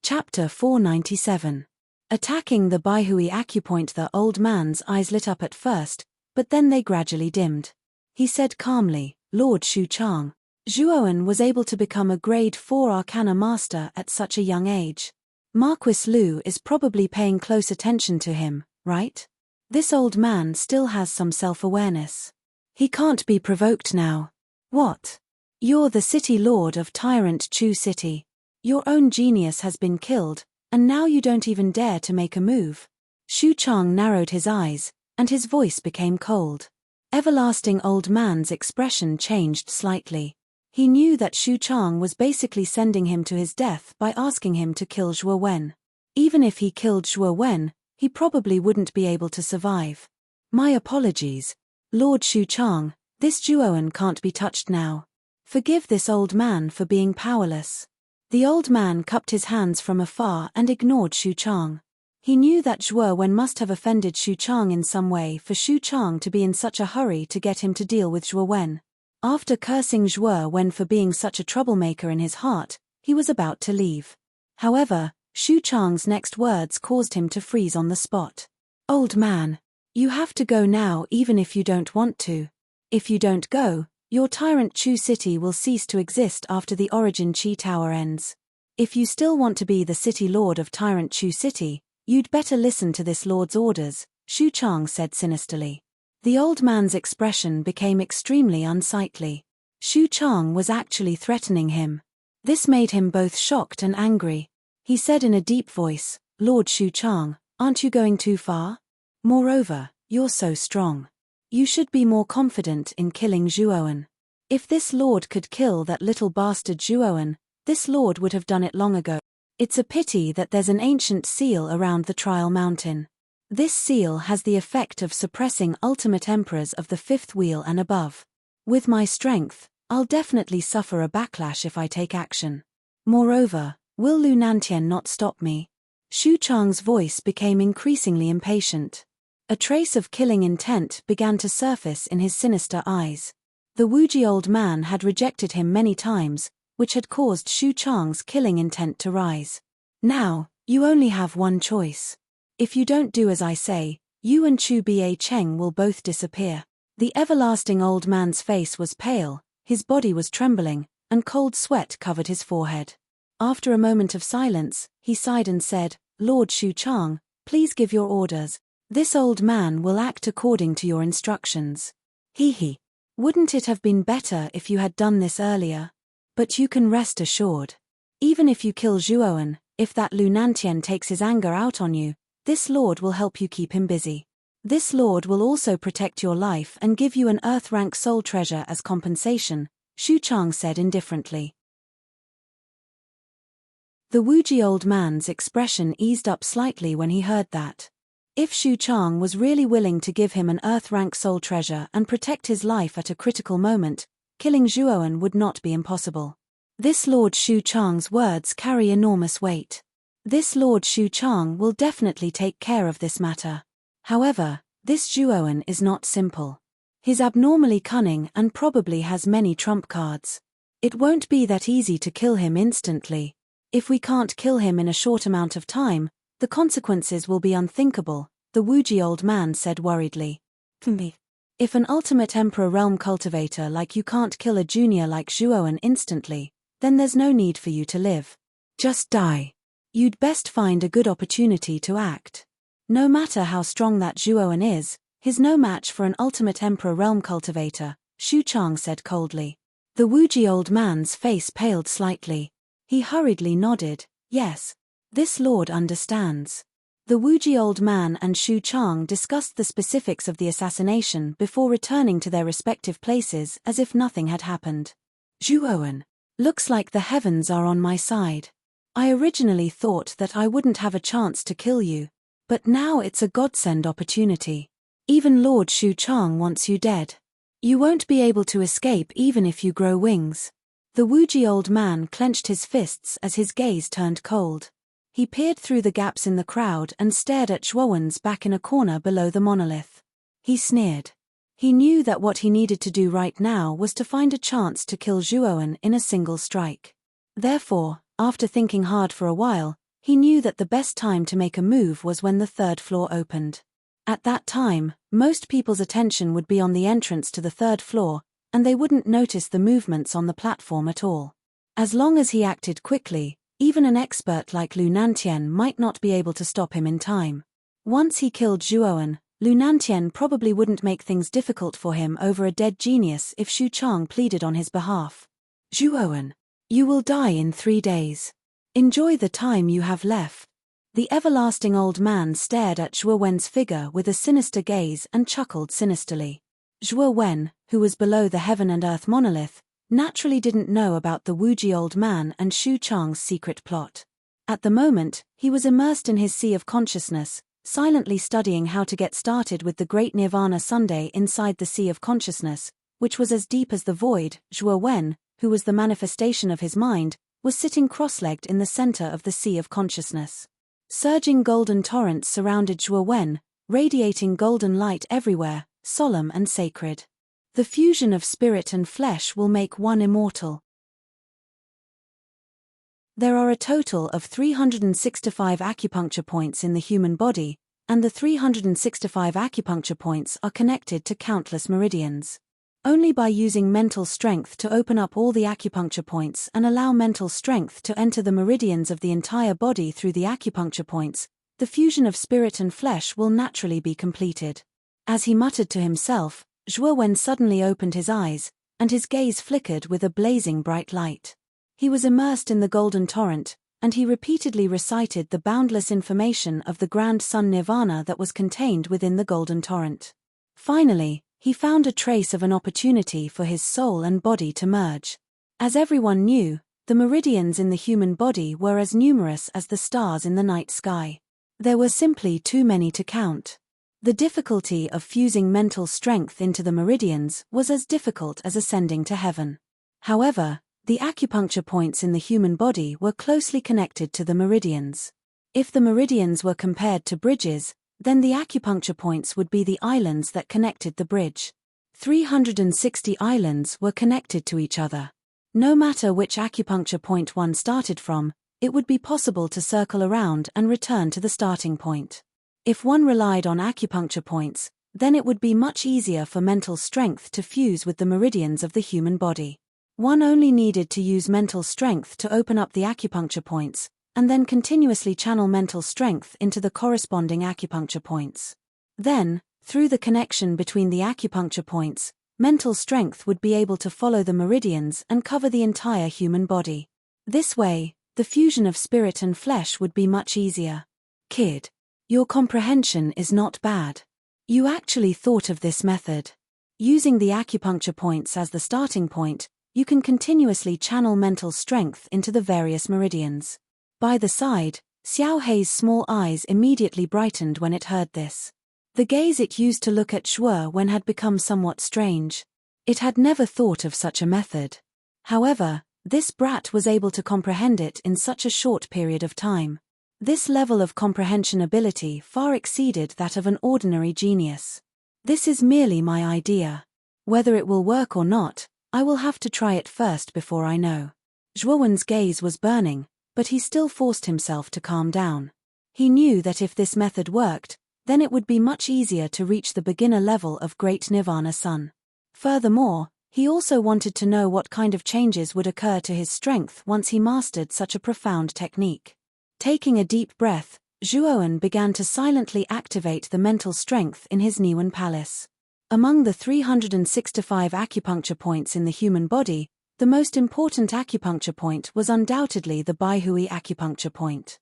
Chapter 497. Attacking the Baihui acupoint. The old man's eyes lit up at first, but then they gradually dimmed. He said calmly, Lord Xu Chang, Zhuowen was able to become a grade 4 Arcana Master at such a young age. Marquis Lu is probably paying close attention to him, right? This old man still has some self-awareness. He can't be provoked now. What? You're the city lord of Tyrant Chu City. Your own genius has been killed, and now you don't even dare to make a move. Xu Chang narrowed his eyes, and his voice became cold. Everlasting old man's expression changed slightly. He knew that Xu Chang was basically sending him to his death by asking him to kill Zhuowen. Even if he killed Zhuowen, he probably wouldn't be able to survive. My apologies. Lord Xu Chang, this Zhuowen can't be touched now. Forgive this old man for being powerless. The old man cupped his hands from afar and ignored Xu Chang. He knew that Zhuowen must have offended Xu Chang in some way for Xu Chang to be in such a hurry to get him to deal with Zhuowen. After cursing Zhuowen for being such a troublemaker in his heart, he was about to leave. However, Xu Chang's next words caused him to freeze on the spot. Old man, you have to go now even if you don't want to. If you don't go, your Tyrant Chu City will cease to exist after the Origin Chi Tower ends. If you still want to be the city lord of Tyrant Chu City, you'd better listen to this lord's orders, Xu Chang said sinisterly. The old man's expression became extremely unsightly. Xu Chang was actually threatening him. This made him both shocked and angry. He said in a deep voice, Lord Xu Chang, aren't you going too far? Moreover, you're so strong. You should be more confident in killing Zhuowen. If this lord could kill that little bastard Zhuowen, this lord would have done it long ago. It's a pity that there's an ancient seal around the Trial Mountain. This seal has the effect of suppressing ultimate emperors of the fifth wheel and above. With my strength, I'll definitely suffer a backlash if I take action. Moreover, will Lunantian not stop me? Xu Chang's voice became increasingly impatient. A trace of killing intent began to surface in his sinister eyes. The Wuji old man had rejected him many times, which had caused Xu Chang's killing intent to rise. Now, you only have one choice. If you don't do as I say, you and Chu Ba Cheng will both disappear. The everlasting old man's face was pale, his body was trembling, and cold sweat covered his forehead. After a moment of silence, he sighed and said, Lord Xu Chang, please give your orders. This old man will act according to your instructions. He. Wouldn't it have been better if you had done this earlier? But you can rest assured. Even if you kill Zhuowen, if that Lunantian takes his anger out on you, this lord will help you keep him busy. This lord will also protect your life and give you an earth-rank soul treasure as compensation, Xu Chang said indifferently. The Wuji old man's expression eased up slightly when he heard that. If Xu Chang was really willing to give him an earth-rank soul treasure and protect his life at a critical moment, killing Zhuowen would not be impossible. This Lord Xu Chang's words carry enormous weight. This Lord Xu Chang will definitely take care of this matter. However, this Zhuowen is not simple. He's abnormally cunning and probably has many trump cards. It won't be that easy to kill him instantly. If we can't kill him in a short amount of time, the consequences will be unthinkable, the Wuji old man said worriedly. If an ultimate emperor realm cultivator like you can't kill a junior like Zhuowen instantly, then there's no need for you to live. Just die. You'd best find a good opportunity to act. No matter how strong that Zhuowen is, he's no match for an ultimate Emperor realm cultivator, Xu Chang said coldly. The Wuji old man's face paled slightly. He hurriedly nodded, yes. This lord understands. The Wuji old man and Xu Chang discussed the specifics of the assassination before returning to their respective places as if nothing had happened. Zhuowen, looks like the heavens are on my side. I originally thought that I wouldn't have a chance to kill you, but now it's a godsend opportunity. Even Lord Xu Chang wants you dead. You won't be able to escape even if you grow wings. The Wuji old man clenched his fists as his gaze turned cold. He peered through the gaps in the crowd and stared at Zhuowen's back in a corner below the monolith. He sneered. He knew that what he needed to do right now was to find a chance to kill Zhuowen in a single strike. Therefore, after thinking hard for a while, he knew that the best time to make a move was when the third floor opened. At that time, most people's attention would be on the entrance to the third floor, and they wouldn't notice the movements on the platform at all. As long as he acted quickly, even an expert like Lu Nantian might not be able to stop him in time. Once he killed Zhuowen, Lu Nantian probably wouldn't make things difficult for him over a dead genius if Xu Chang pleaded on his behalf. Zhuowen, you will die in 3 days. Enjoy the time you have left. The everlasting old man stared at Zhuowen's figure with a sinister gaze and chuckled sinisterly. Zhuowen, who was below the heaven and earth monolith, naturally didn't know about the Wuji old man and Xu Chang's secret plot. At the moment, he was immersed in his sea of consciousness, silently studying how to get started with the great Nirvana Sunday inside the sea of consciousness, which was as deep as the void. Zhuowen, who was the manifestation of his mind, was sitting cross-legged in the center of the sea of consciousness. Surging golden torrents surrounded Zhuowen, radiating golden light everywhere, solemn and sacred. The fusion of spirit and flesh will make one immortal. There are a total of 365 acupuncture points in the human body, and the 365 acupuncture points are connected to countless meridians. Only by using mental strength to open up all the acupuncture points and allow mental strength to enter the meridians of the entire body through the acupuncture points, the fusion of spirit and flesh will naturally be completed. As he muttered to himself, Zhuowen suddenly opened his eyes, and his gaze flickered with a blazing bright light. He was immersed in the golden torrent, and he repeatedly recited the boundless information of the grand sun nirvana that was contained within the golden torrent. Finally, he found a trace of an opportunity for his soul and body to merge. As everyone knew, the meridians in the human body were as numerous as the stars in the night sky. There were simply too many to count. The difficulty of fusing mental strength into the meridians was as difficult as ascending to heaven. However, the acupuncture points in the human body were closely connected to the meridians. If the meridians were compared to bridges, then the acupuncture points would be the islands that connected the bridge. 360 islands were connected to each other. No matter which acupuncture point one started from, it would be possible to circle around and return to the starting point. If one relied on acupuncture points, then it would be much easier for mental strength to fuse with the meridians of the human body. One only needed to use mental strength to open up the acupuncture points, and then continuously channel mental strength into the corresponding acupuncture points. Then, through the connection between the acupuncture points, mental strength would be able to follow the meridians and cover the entire human body. This way, the fusion of spirit and flesh would be much easier. Kid, your comprehension is not bad. You actually thought of this method. Using the acupuncture points as the starting point, you can continuously channel mental strength into the various meridians. By the side, Xiao Hei's small eyes immediately brightened when it heard this. The gaze it used to look at Zhuowen had become somewhat strange. It had never thought of such a method. However, this brat was able to comprehend it in such a short period of time. This level of comprehension ability far exceeded that of an ordinary genius. This is merely my idea. Whether it will work or not, I will have to try it first before I know. Zhuowen's gaze was burning, but he still forced himself to calm down. He knew that if this method worked, then it would be much easier to reach the beginner level of Great Nirvana Sun. Furthermore, he also wanted to know what kind of changes would occur to his strength once he mastered such a profound technique. Taking a deep breath, Zhuowen began to silently activate the mental strength in his Niwen Palace. Among the 365 acupuncture points in the human body, the most important acupuncture point was undoubtedly the Baihui acupuncture point.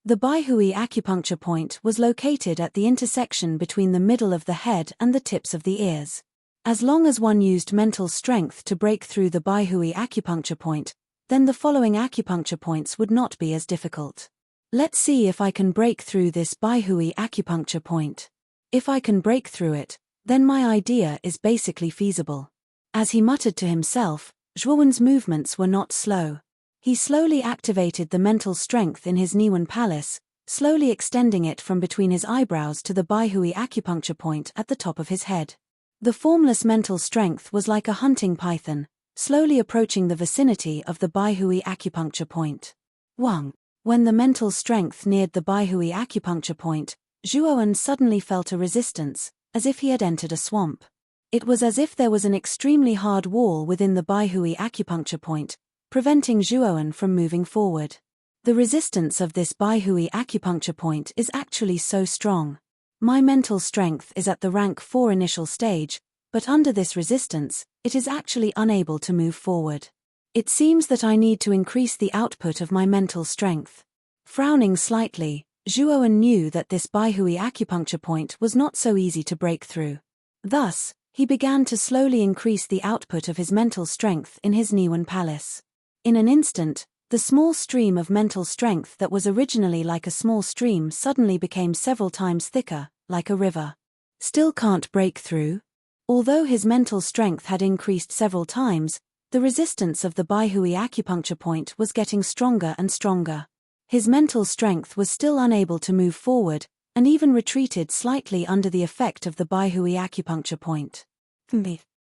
The Baihui acupuncture point was located at the intersection between the middle of the head and the tips of the ears. As long as one used mental strength to break through the Baihui acupuncture point, then the following acupuncture points would not be as difficult. Let's see if I can break through this Baihui acupuncture point. If I can break through it, then my idea is basically feasible. As he muttered to himself, Zhuowen's movements were not slow. He slowly activated the mental strength in his Niwen Palace, slowly extending it from between his eyebrows to the Baihui acupuncture point at the top of his head. The formless mental strength was like a hunting python, slowly approaching the vicinity of the Baihui acupuncture point. When the mental strength neared the Baihui acupuncture point, Zhuowen suddenly felt a resistance, as if he had entered a swamp. It was as if there was an extremely hard wall within the Baihui acupuncture point, preventing Zhuowen from moving forward. The resistance of this Baihui acupuncture point is actually so strong. My mental strength is at the rank 4 initial stage, but under this resistance, it is actually unable to move forward. It seems that I need to increase the output of my mental strength. Frowning slightly, Zhuowen knew that this Baihui acupuncture point was not so easy to break through. Thus, he began to slowly increase the output of his mental strength in his Niwen Palace. In an instant, the small stream of mental strength that was originally like a small stream suddenly became several times thicker, like a river. Still can't break through? Although his mental strength had increased several times, the resistance of the Baihui acupuncture point was getting stronger and stronger. His mental strength was still unable to move forward, and even retreated slightly under the effect of the Baihui acupuncture point.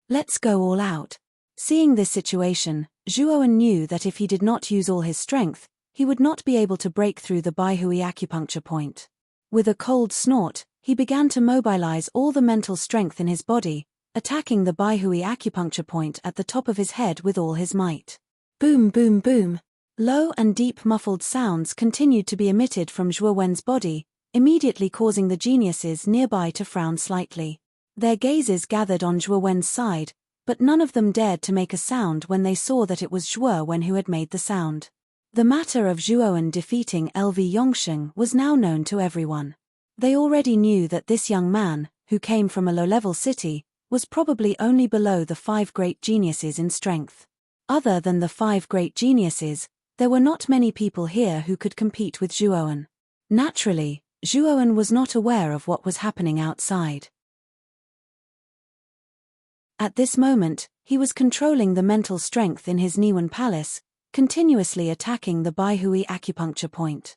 Let's go all out. Seeing this situation, Zhuowen knew that if he did not use all his strength, he would not be able to break through the Baihui acupuncture point. With a cold snort, he began to mobilize all the mental strength in his body, attacking the Baihui acupuncture point at the top of his head with all his might. Boom, boom, boom. Low and deep muffled sounds continued to be emitted from Zhuowen's body, immediately causing the geniuses nearby to frown slightly. Their gazes gathered on Zhuowen's side, but none of them dared to make a sound when they saw that it was Zhuowen who had made the sound. The matter of Zhuowen defeating LV Yongsheng was now known to everyone. They already knew that this young man, who came from a low-level city, was probably only below the 5 great geniuses in strength. Other than the 5 great geniuses, there were not many people here who could compete with Zhuowen. Naturally, Zhuowen was not aware of what was happening outside. At this moment, he was controlling the mental strength in his Niwen Palace, continuously attacking the Baihui acupuncture point.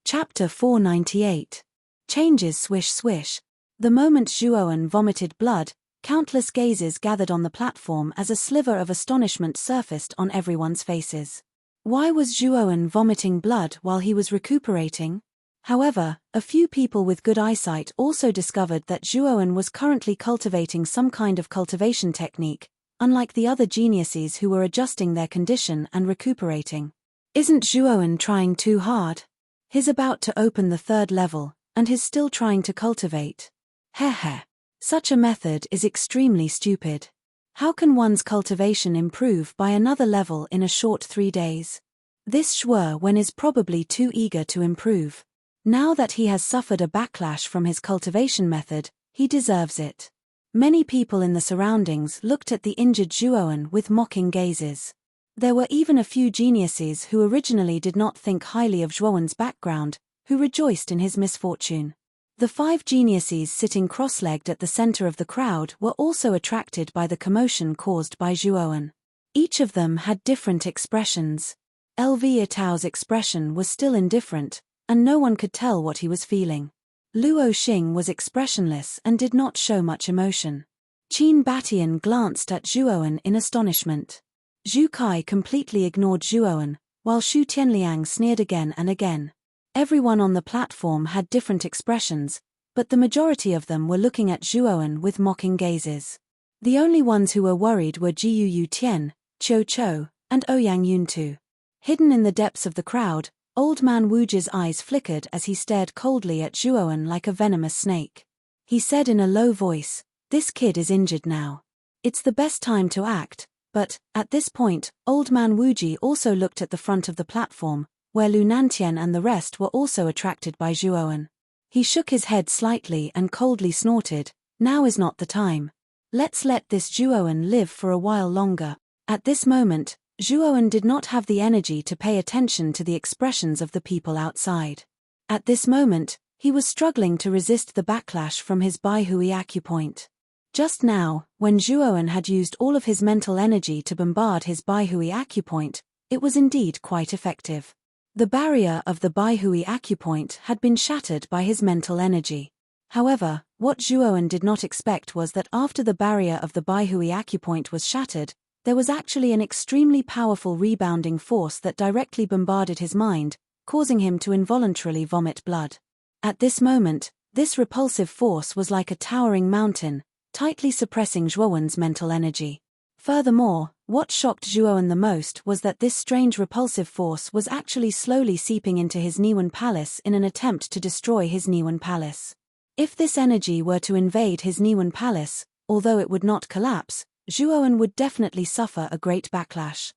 Chapter 498. Changes swish swish. The moment Zhuowen vomited blood, countless gazes gathered on the platform as a sliver of astonishment surfaced on everyone's faces. Why was Zhuowen vomiting blood while he was recuperating? However, a few people with good eyesight also discovered that Zhuowen was currently cultivating some kind of cultivation technique, unlike the other geniuses who were adjusting their condition and recuperating. Isn't Zhuowen trying too hard? He's about to open the 3rd level, and he's still trying to cultivate. Heh. Such a method is extremely stupid. How can one's cultivation improve by another level in a short 3 days? This Zhuowen is probably too eager to improve. Now that he has suffered a backlash from his cultivation method, he deserves it. Many people in the surroundings looked at the injured Zhuowen with mocking gazes. There were even a few geniuses who originally did not think highly of Zhuowen's background, who rejoiced in his misfortune. The 5 geniuses sitting cross-legged at the center of the crowd were also attracted by the commotion caused by Zhuowen. Each of them had different expressions. LV Yitao's expression was still indifferent, and no one could tell what he was feeling. Luo Xing was expressionless and did not show much emotion. Qin Batian glanced at Zhuowen in astonishment. Zhu Kai completely ignored Zhuowen, while Xu Tianliang sneered again and again. Everyone on the platform had different expressions, but the majority of them were looking at Zhuowen with mocking gazes. The only ones who were worried were Jiu Tian, Cho Cho, and Ouyang Yuntu. Hidden in the depths of the crowd, Old Man Wuji's eyes flickered as he stared coldly at Zhuowen like a venomous snake. He said in a low voice, "This kid is injured now. It's the best time to act." But, at this point, Old Man Wuji also looked at the front of the platform, where Lu Nantian and the rest were also attracted by Zhuowen. He shook his head slightly and coldly snorted, "Now is not the time. Let's let this Zhuowen live for a while longer." At this moment, Zhuowen did not have the energy to pay attention to the expressions of the people outside. At this moment, he was struggling to resist the backlash from his Baihui acupoint. Just now, when Zhuowen had used all of his mental energy to bombard his Baihui acupoint, it was indeed quite effective. The barrier of the Baihui acupoint had been shattered by his mental energy. However, what Zhuowen did not expect was that after the barrier of the Baihui acupoint was shattered, there was actually an extremely powerful rebounding force that directly bombarded his mind, causing him to involuntarily vomit blood. At this moment, this repulsive force was like a towering mountain, tightly suppressing Zhuowen's mental energy. Furthermore, what shocked Zhuowen the most was that this strange repulsive force was actually slowly seeping into his Niwen Palace in an attempt to destroy his Niwen Palace. If this energy were to invade his Niwen Palace, although it would not collapse, Zhuowen would definitely suffer a great backlash.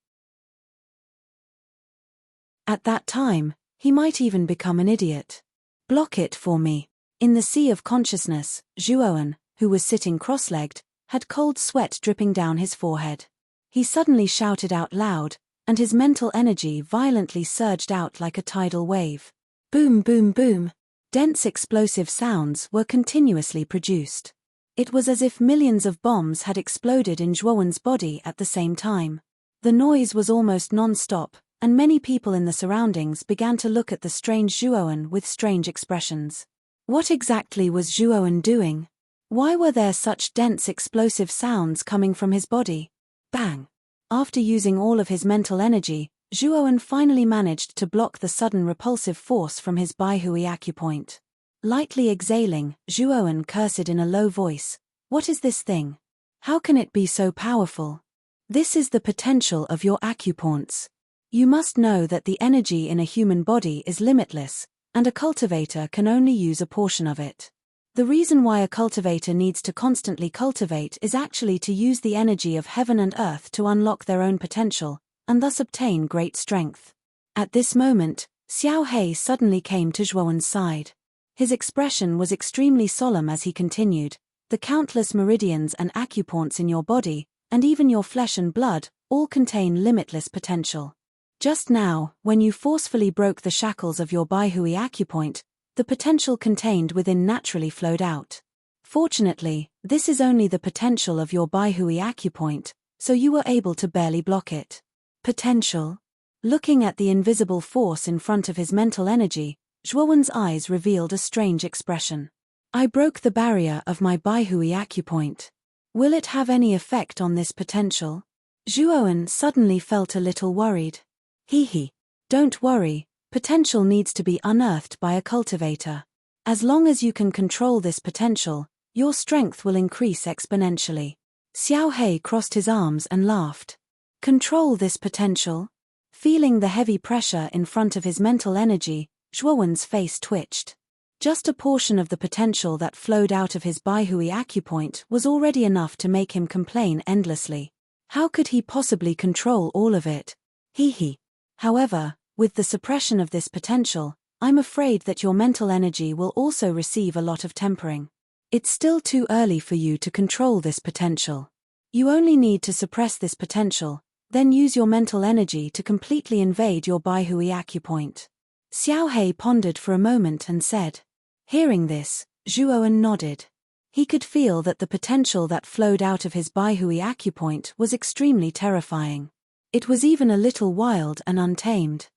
At that time, he might even become an idiot. "Block it for me." In the sea of consciousness, Zhuowen, who was sitting cross-legged, had cold sweat dripping down his forehead. He suddenly shouted out loud, and his mental energy violently surged out like a tidal wave. Boom, boom, boom. Dense explosive sounds were continuously produced. It was as if millions of bombs had exploded in Zhuowen's body at the same time. The noise was almost non-stop, and many people in the surroundings began to look at the strange Zhuowen with strange expressions. What exactly was Zhuowen doing? Why were there such dense explosive sounds coming from his body? Bang! After using all of his mental energy, Zhuowen finally managed to block the sudden repulsive force from his Baihui acupoint. Lightly exhaling, Zhuowen cursed in a low voice, "What is this thing? How can it be so powerful? This is the potential of your acupoints. You must know that the energy in a human body is limitless, and a cultivator can only use a portion of it. The reason why a cultivator needs to constantly cultivate is actually to use the energy of heaven and earth to unlock their own potential, and thus obtain great strength." At this moment, Xiao He suddenly came to Zhuowen's side. His expression was extremely solemn as he continued, "The countless meridians and acupoints in your body, and even your flesh and blood, all contain limitless potential. Just now, when you forcefully broke the shackles of your Baihui acupoint, the potential contained within naturally flowed out. Fortunately, this is only the potential of your Baihui acupoint, so you were able to barely block it." Potential? Looking at the invisible force in front of his mental energy, Zhuowen's eyes revealed a strange expression. "I broke the barrier of my Baihui acupoint. Will it have any effect on this potential?" Zhuowen suddenly felt a little worried. Hee. Don't worry, potential needs to be unearthed by a cultivator. As long as you can control this potential, your strength will increase exponentially. Xiao He crossed his arms and laughed. Control this potential? Feeling the heavy pressure in front of his mental energy, Zhuowen's face twitched. Just a portion of the potential that flowed out of his Baihui acupoint was already enough to make him complain endlessly. How could he possibly control all of it? Hee. However, with the suppression of this potential, I'm afraid that your mental energy will also receive a lot of tempering. It's still too early for you to control this potential. You only need to suppress this potential, then use your mental energy to completely invade your Baihui acupoint. Xiao He pondered for a moment and said. Hearing this, Zhuowen nodded. He could feel that the potential that flowed out of his Baihui acupoint was extremely terrifying. It was even a little wild and untamed.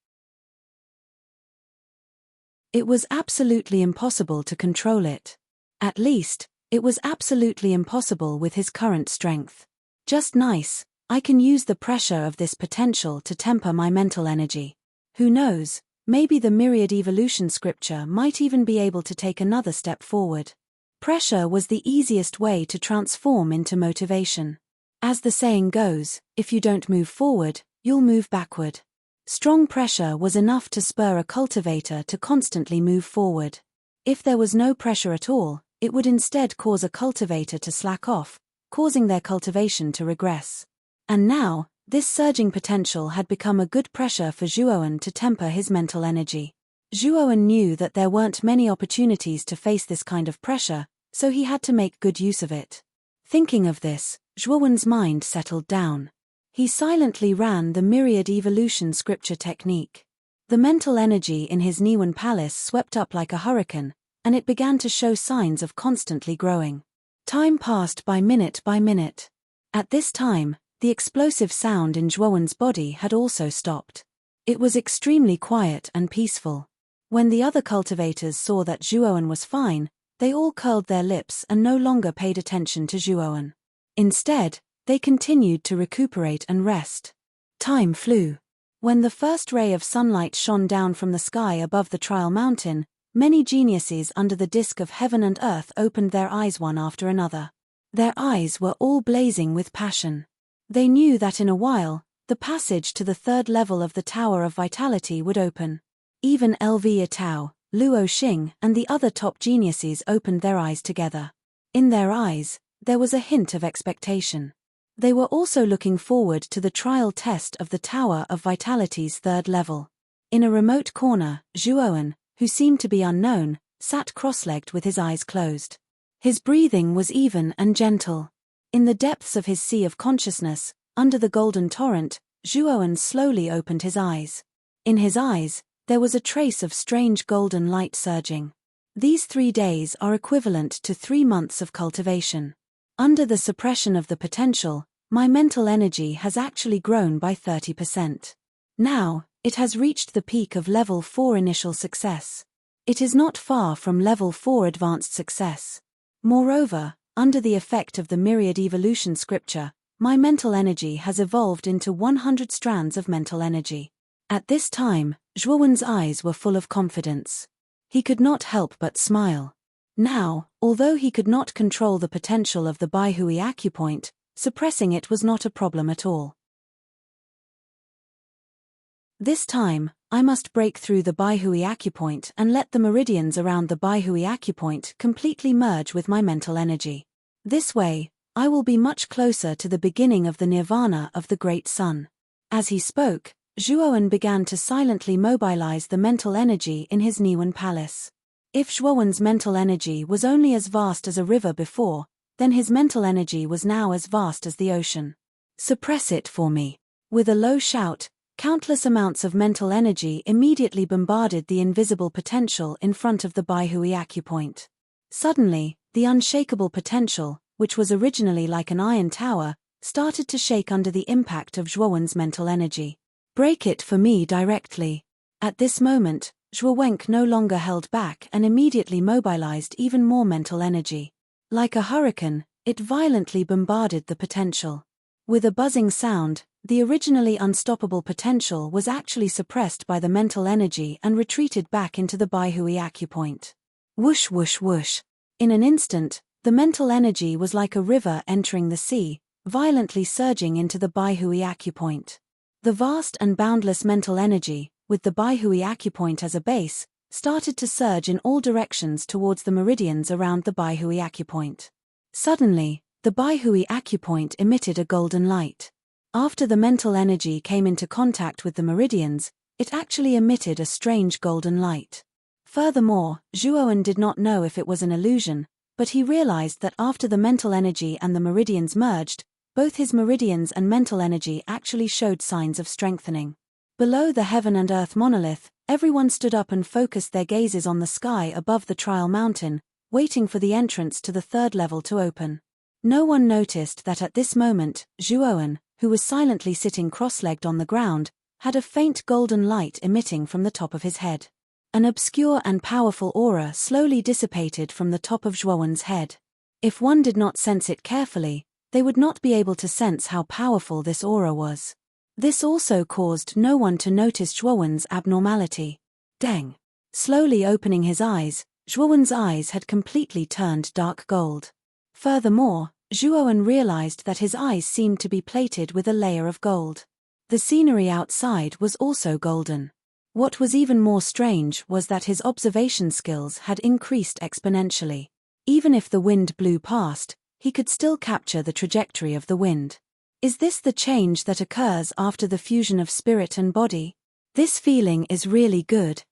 It was absolutely impossible to control it. At least, it was absolutely impossible with his current strength. Just nice, I can use the pressure of this potential to temper my mental energy. Who knows, maybe the myriad evolution scripture might even be able to take another step forward. Pressure was the easiest way to transform into motivation. As the saying goes, if you don't move forward, you'll move backward. Strong pressure was enough to spur a cultivator to constantly move forward. If there was no pressure at all, it would instead cause a cultivator to slack off, causing their cultivation to regress. And now, this surging potential had become a good pressure for Zhuowen to temper his mental energy. Zhuowen knew that there weren't many opportunities to face this kind of pressure, so he had to make good use of it. Thinking of this, Zhuowen's mind settled down. He silently ran the myriad evolution scripture technique. The mental energy in his Niwen palace swept up like a hurricane, and it began to show signs of constantly growing. Time passed by minute by minute. At this time, the explosive sound in Zhuowen's body had also stopped. It was extremely quiet and peaceful. When the other cultivators saw that Zhuowen was fine, they all curled their lips and no longer paid attention to Zhuowen. Instead, they continued to recuperate and rest. Time flew. When the first ray of sunlight shone down from the sky above the trial mountain, many geniuses under the disk of heaven and earth opened their eyes one after another. Their eyes were all blazing with passion. They knew that in a while, the passage to the third level of the Tower of Vitality would open. Even LV Tao, Luo Xing and the other top geniuses opened their eyes together. In their eyes, there was a hint of expectation. They were also looking forward to the trial test of the Tower of Vitality's third level. In a remote corner, Zhuowen, who seemed to be unknown, sat cross-legged with his eyes closed. His breathing was even and gentle. In the depths of his sea of consciousness, under the golden torrent, Zhuowen slowly opened his eyes. In his eyes, there was a trace of strange golden light surging. These 3 days are equivalent to 3 months of cultivation. Under the suppression of the potential, my mental energy has actually grown by 30%. Now, it has reached the peak of level 4 initial success. It is not far from level 4 advanced success. Moreover, under the effect of the myriad evolution scripture, my mental energy has evolved into 100 strands of mental energy. At this time, Zhuowen's eyes were full of confidence. He could not help but smile. Now, although he could not control the potential of the Baihui acupoint, suppressing it was not a problem at all. This time, I must break through the Baihui acupoint and let the meridians around the Baihui acupoint completely merge with my mental energy. This way, I will be much closer to the beginning of the nirvana of the Great Sun. As he spoke, Zhuowen began to silently mobilize the mental energy in his Niwen palace. If Zhuowen's mental energy was only as vast as a river before, then his mental energy was now as vast as the ocean. Suppress it for me. With a low shout, countless amounts of mental energy immediately bombarded the invisible potential in front of the Baihui acupoint. Suddenly, the unshakable potential, which was originally like an iron tower, started to shake under the impact of Zhuowen's mental energy. Break it for me directly. At this moment, Zhuowen no longer held back and immediately mobilized even more mental energy. Like a hurricane, it violently bombarded the potential. With a buzzing sound, the originally unstoppable potential was actually suppressed by the mental energy and retreated back into the Baihui acupoint. Whoosh whoosh whoosh. In an instant, the mental energy was like a river entering the sea, violently surging into the Baihui acupoint. The vast and boundless mental energy, with the Baihui acupoint as a base, started to surge in all directions towards the meridians around the Baihui acupoint. Suddenly, the Baihui acupoint emitted a golden light. After the mental energy came into contact with the meridians, it actually emitted a strange golden light. Furthermore, Zhuowen did not know if it was an illusion, but he realized that after the mental energy and the meridians merged, both his meridians and mental energy actually showed signs of strengthening. Below the heaven and earth monolith, everyone stood up and focused their gazes on the sky above the trial mountain, waiting for the entrance to the third level to open. No one noticed that at this moment, Zhuowen, who was silently sitting cross-legged on the ground, had a faint golden light emitting from the top of his head. An obscure and powerful aura slowly dissipated from the top of Zhuowen's head. If one did not sense it carefully, they would not be able to sense how powerful this aura was. This also caused no one to notice Zhuowen's abnormality. Deng. Slowly opening his eyes, Zhuowen's eyes had completely turned dark gold. Furthermore, Zhuowen realized that his eyes seemed to be plated with a layer of gold. The scenery outside was also golden. What was even more strange was that his observation skills had increased exponentially. Even if the wind blew past, he could still capture the trajectory of the wind. Is this the change that occurs after the fusion of spirit and body? This feeling is really good.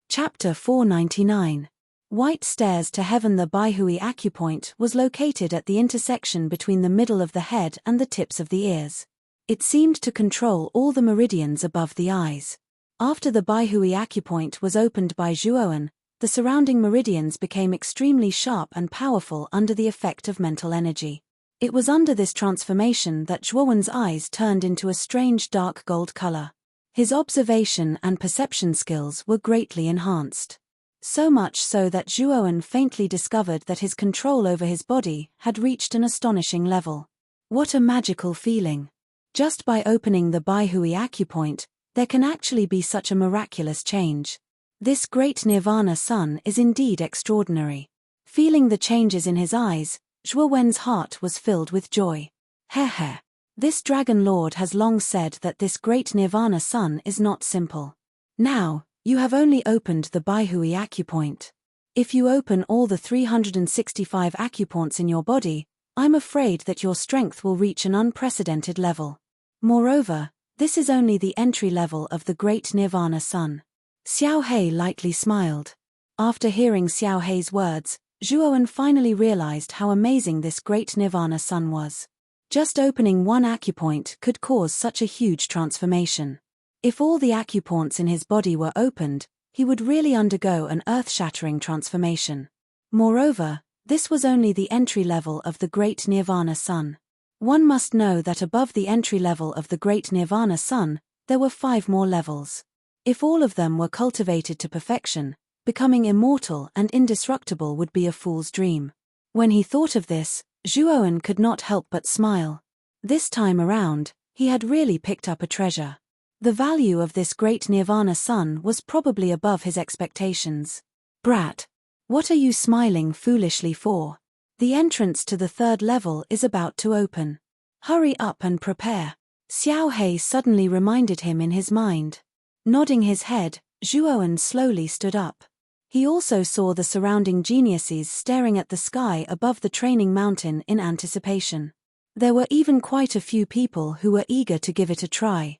Chapter 499. White Stairs to Heaven. The Baihui acupoint was located at the intersection between the middle of the head and the tips of the ears. It seemed to control all the meridians above the eyes. After the Baihui acupoint was opened by Zhuowen, the surrounding meridians became extremely sharp and powerful under the effect of mental energy. It was under this transformation that Zhuowen's eyes turned into a strange dark gold color. His observation and perception skills were greatly enhanced. So much so that Zhuowen faintly discovered that his control over his body had reached an astonishing level. What a magical feeling! Just by opening the Baihui acupoint, there can actually be such a miraculous change. This great nirvana sun is indeed extraordinary. Feeling the changes in his eyes, Zhuowen's heart was filled with joy. Heh. This dragon lord has long said that this great nirvana sun is not simple. Now, you have only opened the Baihui acupoint. If you open all the 365 acupoints in your body, I'm afraid that your strength will reach an unprecedented level. Moreover, this is only the entry level of the great nirvana sun. Xiao He lightly smiled. After hearing Xiao He's words, Zhuowen finally realized how amazing this great nirvana sun was. Just opening one acupoint could cause such a huge transformation. If all the acupoints in his body were opened, he would really undergo an earth-shattering transformation. Moreover, this was only the entry level of the great nirvana sun. One must know that above the entry level of the great nirvana sun, there were 5 more levels. If all of them were cultivated to perfection, becoming immortal and indestructible would be a fool's dream. When he thought of this, Zhuowen could not help but smile. This time around, he had really picked up a treasure. The value of this great nirvana sun was probably above his expectations. Brat! What are you smiling foolishly for? The entrance to the 3rd level is about to open. Hurry up and prepare. Xiao He suddenly reminded him in his mind. Nodding his head, Zhuowen slowly stood up. He also saw the surrounding geniuses staring at the sky above the training mountain in anticipation. There were even quite a few people who were eager to give it a try.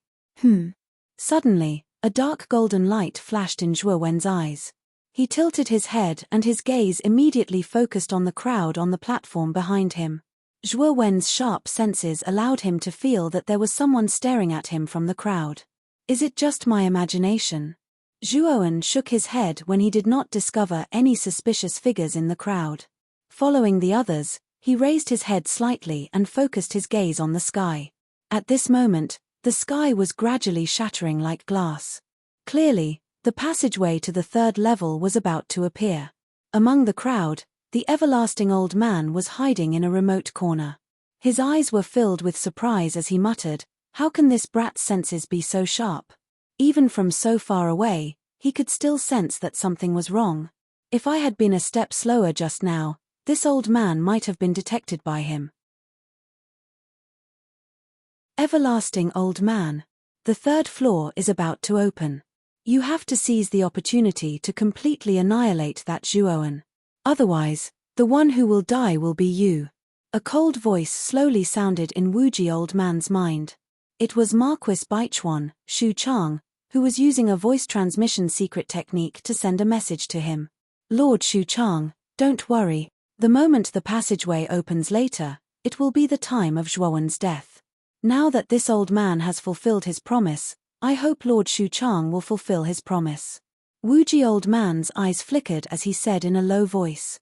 Suddenly, a dark golden light flashed in Zhuowen's eyes. He tilted his head and his gaze immediately focused on the crowd on the platform behind him. Zhuowen's sharp senses allowed him to feel that there was someone staring at him from the crowd. Is it just my imagination? Zhuowen shook his head when he did not discover any suspicious figures in the crowd. Following the others, he raised his head slightly and focused his gaze on the sky. At this moment, the sky was gradually shattering like glass. Clearly, the passageway to the 3rd level was about to appear. Among the crowd, the everlasting old man was hiding in a remote corner. His eyes were filled with surprise as he muttered, "How can this brat's senses be so sharp?" Even from so far away, he could still sense that something was wrong. If I had been a step slower just now, this old man might have been detected by him. Everlasting old man. The 3rd floor is about to open. You have to seize the opportunity to completely annihilate that Zhuowen. Otherwise, the one who will die will be you. A cold voice slowly sounded in Wuji old man's mind. It was Marquis Baichuan, Shu Chang, who was using a voice transmission secret technique to send a message to him. Lord Shu Chang, don't worry. The moment the passageway opens later, it will be the time of Zhuowen's death. Now that this old man has fulfilled his promise, I hope Lord Shu Chang will fulfill his promise. Wuji old man's eyes flickered as he said in a low voice.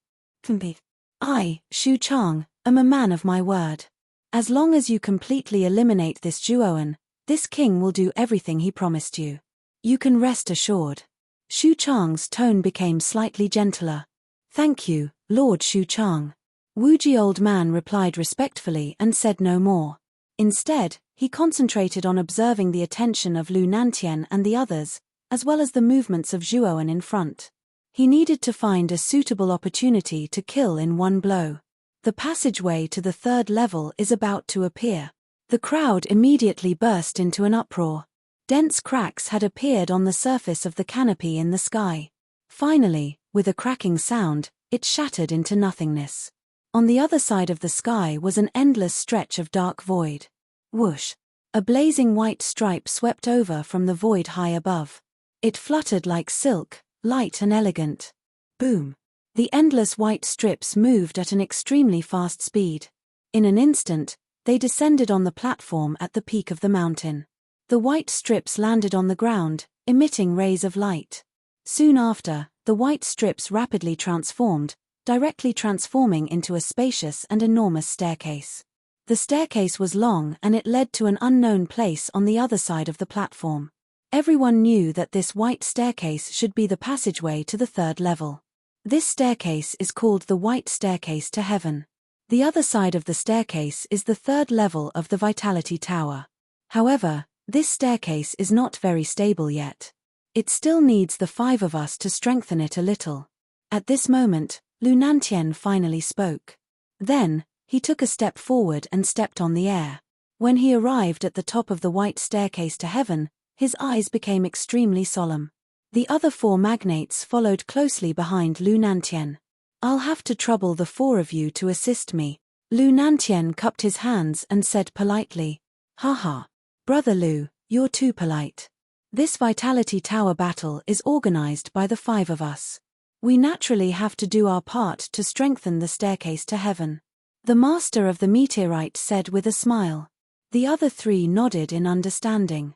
I, Shu Chang, am a man of my word. As long as you completely eliminate this Zhuowen, this king will do everything he promised you. You can rest assured. Shu Chang's tone became slightly gentler. Thank you, Lord Shu Chang. Wuji old man replied respectfully and said no more. Instead, he concentrated on observing the attention of Lu Nantian and the others, as well as the movements of Zhuowen in front. He needed to find a suitable opportunity to kill in one blow. The passageway to the third level is about to appear. The crowd immediately burst into an uproar. Dense cracks had appeared on the surface of the canopy in the sky. Finally, with a cracking sound, it shattered into nothingness. On the other side of the sky was an endless stretch of dark void. Whoosh! A blazing white stripe swept over from the void high above. It fluttered like silk, light and elegant. Boom! The endless white strips moved at an extremely fast speed. In an instant, they descended on the platform at the peak of the mountain. The white strips landed on the ground, emitting rays of light. Soon after, the white strips rapidly transformed, directly transforming into a spacious and enormous staircase. The staircase was long and it led to an unknown place on the other side of the platform. Everyone knew that this white staircase should be the passageway to the third level. This staircase is called the White Staircase to Heaven. The other side of the staircase is the third level of the Vitality Tower. However, this staircase is not very stable yet. It still needs the 5 of us to strengthen it a little. At this moment, Lu Nantian finally spoke. Then, he took a step forward and stepped on the air. When he arrived at the top of the White Staircase to Heaven, his eyes became extremely solemn. The other 4 magnates followed closely behind Lu Nantian. "I'll have to trouble the 4 of you to assist me." Lu Nantian cupped his hands and said politely, "Haha. Brother Lu, you're too polite. This Vitality Tower battle is organized by the 5 of us. We naturally have to do our part to strengthen the staircase to heaven." The master of the meteorite said with a smile. The other 3 nodded in understanding.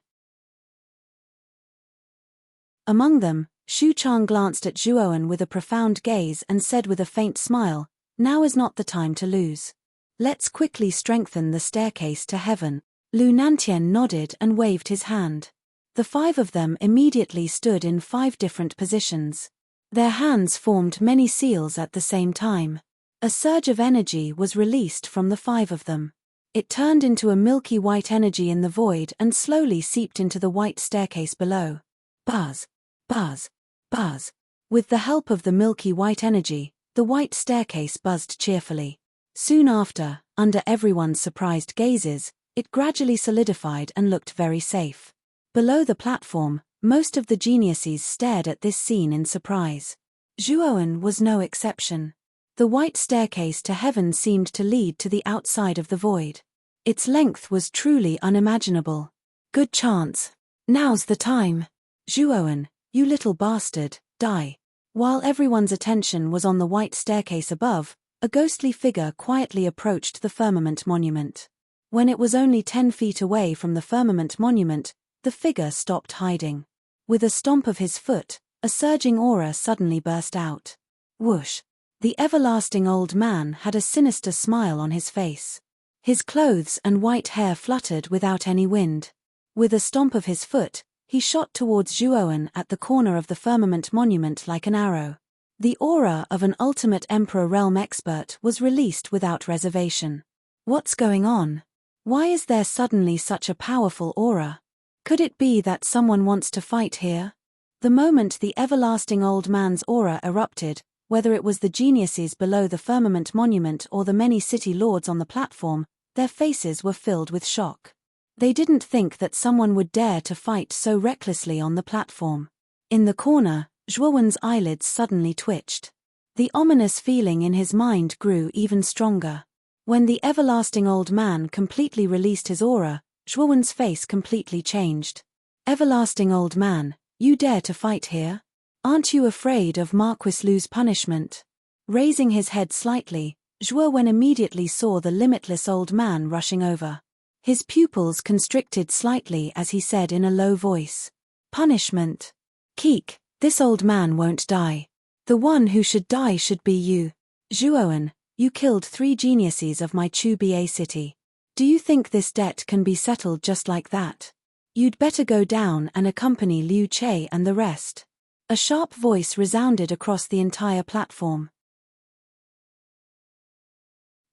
Among them, Shu Chang glanced at Zhuowen with a profound gaze and said with a faint smile, "Now is not the time to lose. Let's quickly strengthen the staircase to heaven." Lu Nantian nodded and waved his hand. The 5 of them immediately stood in 5 different positions. Their hands formed many seals at the same time. A surge of energy was released from the 5 of them. It turned into a milky white energy in the void and slowly seeped into the white staircase below. Buzz! Buzz! Buzz! With the help of the milky white energy, the white staircase buzzed cheerfully. Soon after, under everyone's surprised gazes, it gradually solidified and looked very safe. Below the platform, most of the geniuses stared at this scene in surprise. Zhuowen was no exception. The white staircase to heaven seemed to lead to the outside of the void. Its length was truly unimaginable. "Good chance. Now's the time. Zhuowen, you little bastard, die." While everyone's attention was on the white staircase above, a ghostly figure quietly approached the firmament monument. When it was only 10 feet away from the firmament monument, the figure stopped hiding. With a stomp of his foot, a surging aura suddenly burst out. Whoosh! The everlasting old man had a sinister smile on his face. His clothes and white hair fluttered without any wind. With a stomp of his foot, he shot towards Zhuowen at the corner of the firmament monument like an arrow. The aura of an ultimate Emperor realm expert was released without reservation. What's going on? Why is there suddenly such a powerful aura? Could it be that someone wants to fight here? The moment the everlasting old man's aura erupted, whether it was the geniuses below the firmament monument or the many city lords on the platform, their faces were filled with shock. They didn't think that someone would dare to fight so recklessly on the platform. In the corner, Zhuowen's eyelids suddenly twitched. The ominous feeling in his mind grew even stronger. When the everlasting old man completely released his aura, Zhuowen's face completely changed. "Everlasting old man, you dare to fight here? Aren't you afraid of Marquis Lu's punishment?" Raising his head slightly, Zhuowen immediately saw the limitless old man rushing over. His pupils constricted slightly as he said in a low voice, "Punishment? Keek, this old man won't die. The one who should die should be you. Zhuowen, you killed 3 geniuses of my Chu Ba city. Do you think this debt can be settled just like that? You'd better go down and accompany Liu Che and the rest." A sharp voice resounded across the entire platform.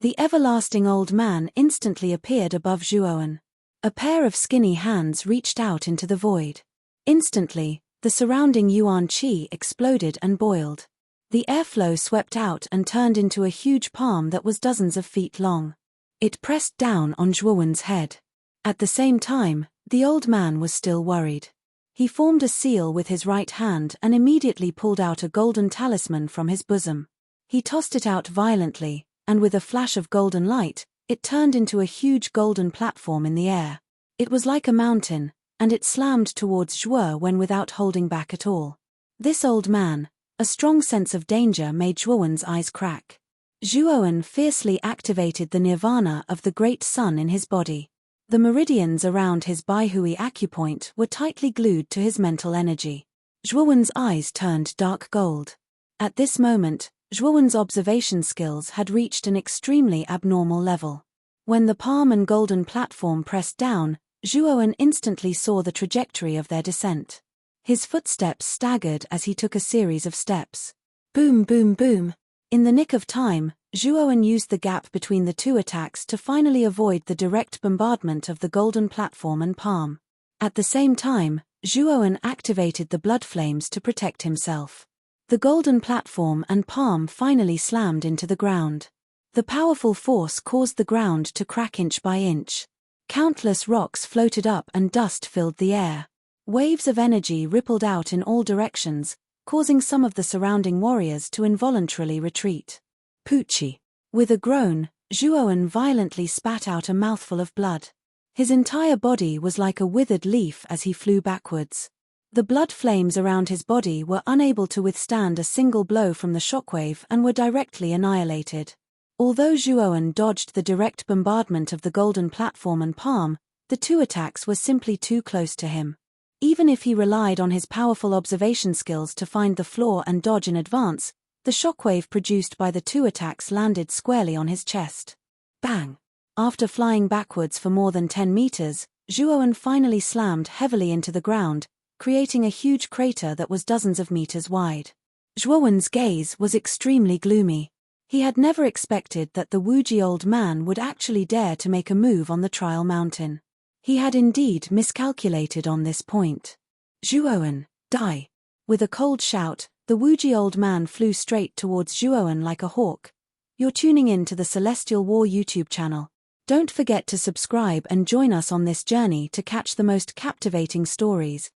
The everlasting old man instantly appeared above Zhuowen. A pair of skinny hands reached out into the void. Instantly, the surrounding yuan qi exploded and boiled. The airflow swept out and turned into a huge palm that was dozens of feet long. It pressed down on Zhuowen's head. At the same time, the old man was still worried. He formed a seal with his right hand and immediately pulled out a golden talisman from his bosom. He tossed it out violently, and with a flash of golden light, it turned into a huge golden platform in the air. It was like a mountain, and it slammed towards Zhuowen without holding back at all. This old man, a strong sense of danger made Zhuowen's eyes crack. Zhuowen fiercely activated the nirvana of the great sun in his body. The meridians around his Baihui acupoint were tightly glued to his mental energy. Zhuowen's eyes turned dark gold. At this moment, Zhuowen's observation skills had reached an extremely abnormal level. When the palm and golden platform pressed down, Zhuowen instantly saw the trajectory of their descent. His footsteps staggered as he took a series of steps. Boom, boom, boom. In the nick of time, Zhuowen used the gap between the two attacks to finally avoid the direct bombardment of the golden platform and palm. At the same time, Zhuowen activated the blood flames to protect himself. The golden platform and palm finally slammed into the ground. The powerful force caused the ground to crack inch by inch. Countless rocks floated up and dust filled the air. Waves of energy rippled out in all directions, causing some of the surrounding warriors to involuntarily retreat. Poochie. With a groan, Zhuowen violently spat out a mouthful of blood. His entire body was like a withered leaf as he flew backwards. The blood flames around his body were unable to withstand a single blow from the shockwave and were directly annihilated. Although Zhuowen dodged the direct bombardment of the golden platform and palm, the two attacks were simply too close to him. Even if he relied on his powerful observation skills to find the flaw and dodge in advance, the shockwave produced by the two attacks landed squarely on his chest. Bang! After flying backwards for more than 10 meters, Zhuowen finally slammed heavily into the ground, creating a huge crater that was dozens of meters wide. Zhuowen's gaze was extremely gloomy. He had never expected that the Wuji old man would actually dare to make a move on the trial mountain. He had indeed miscalculated on this point. Zhuowen, die! With a cold shout, the Wuji old man flew straight towards Zhuowen like a hawk. You're tuning in to the Celestial War YouTube channel. Don't forget to subscribe and join us on this journey to catch the most captivating stories.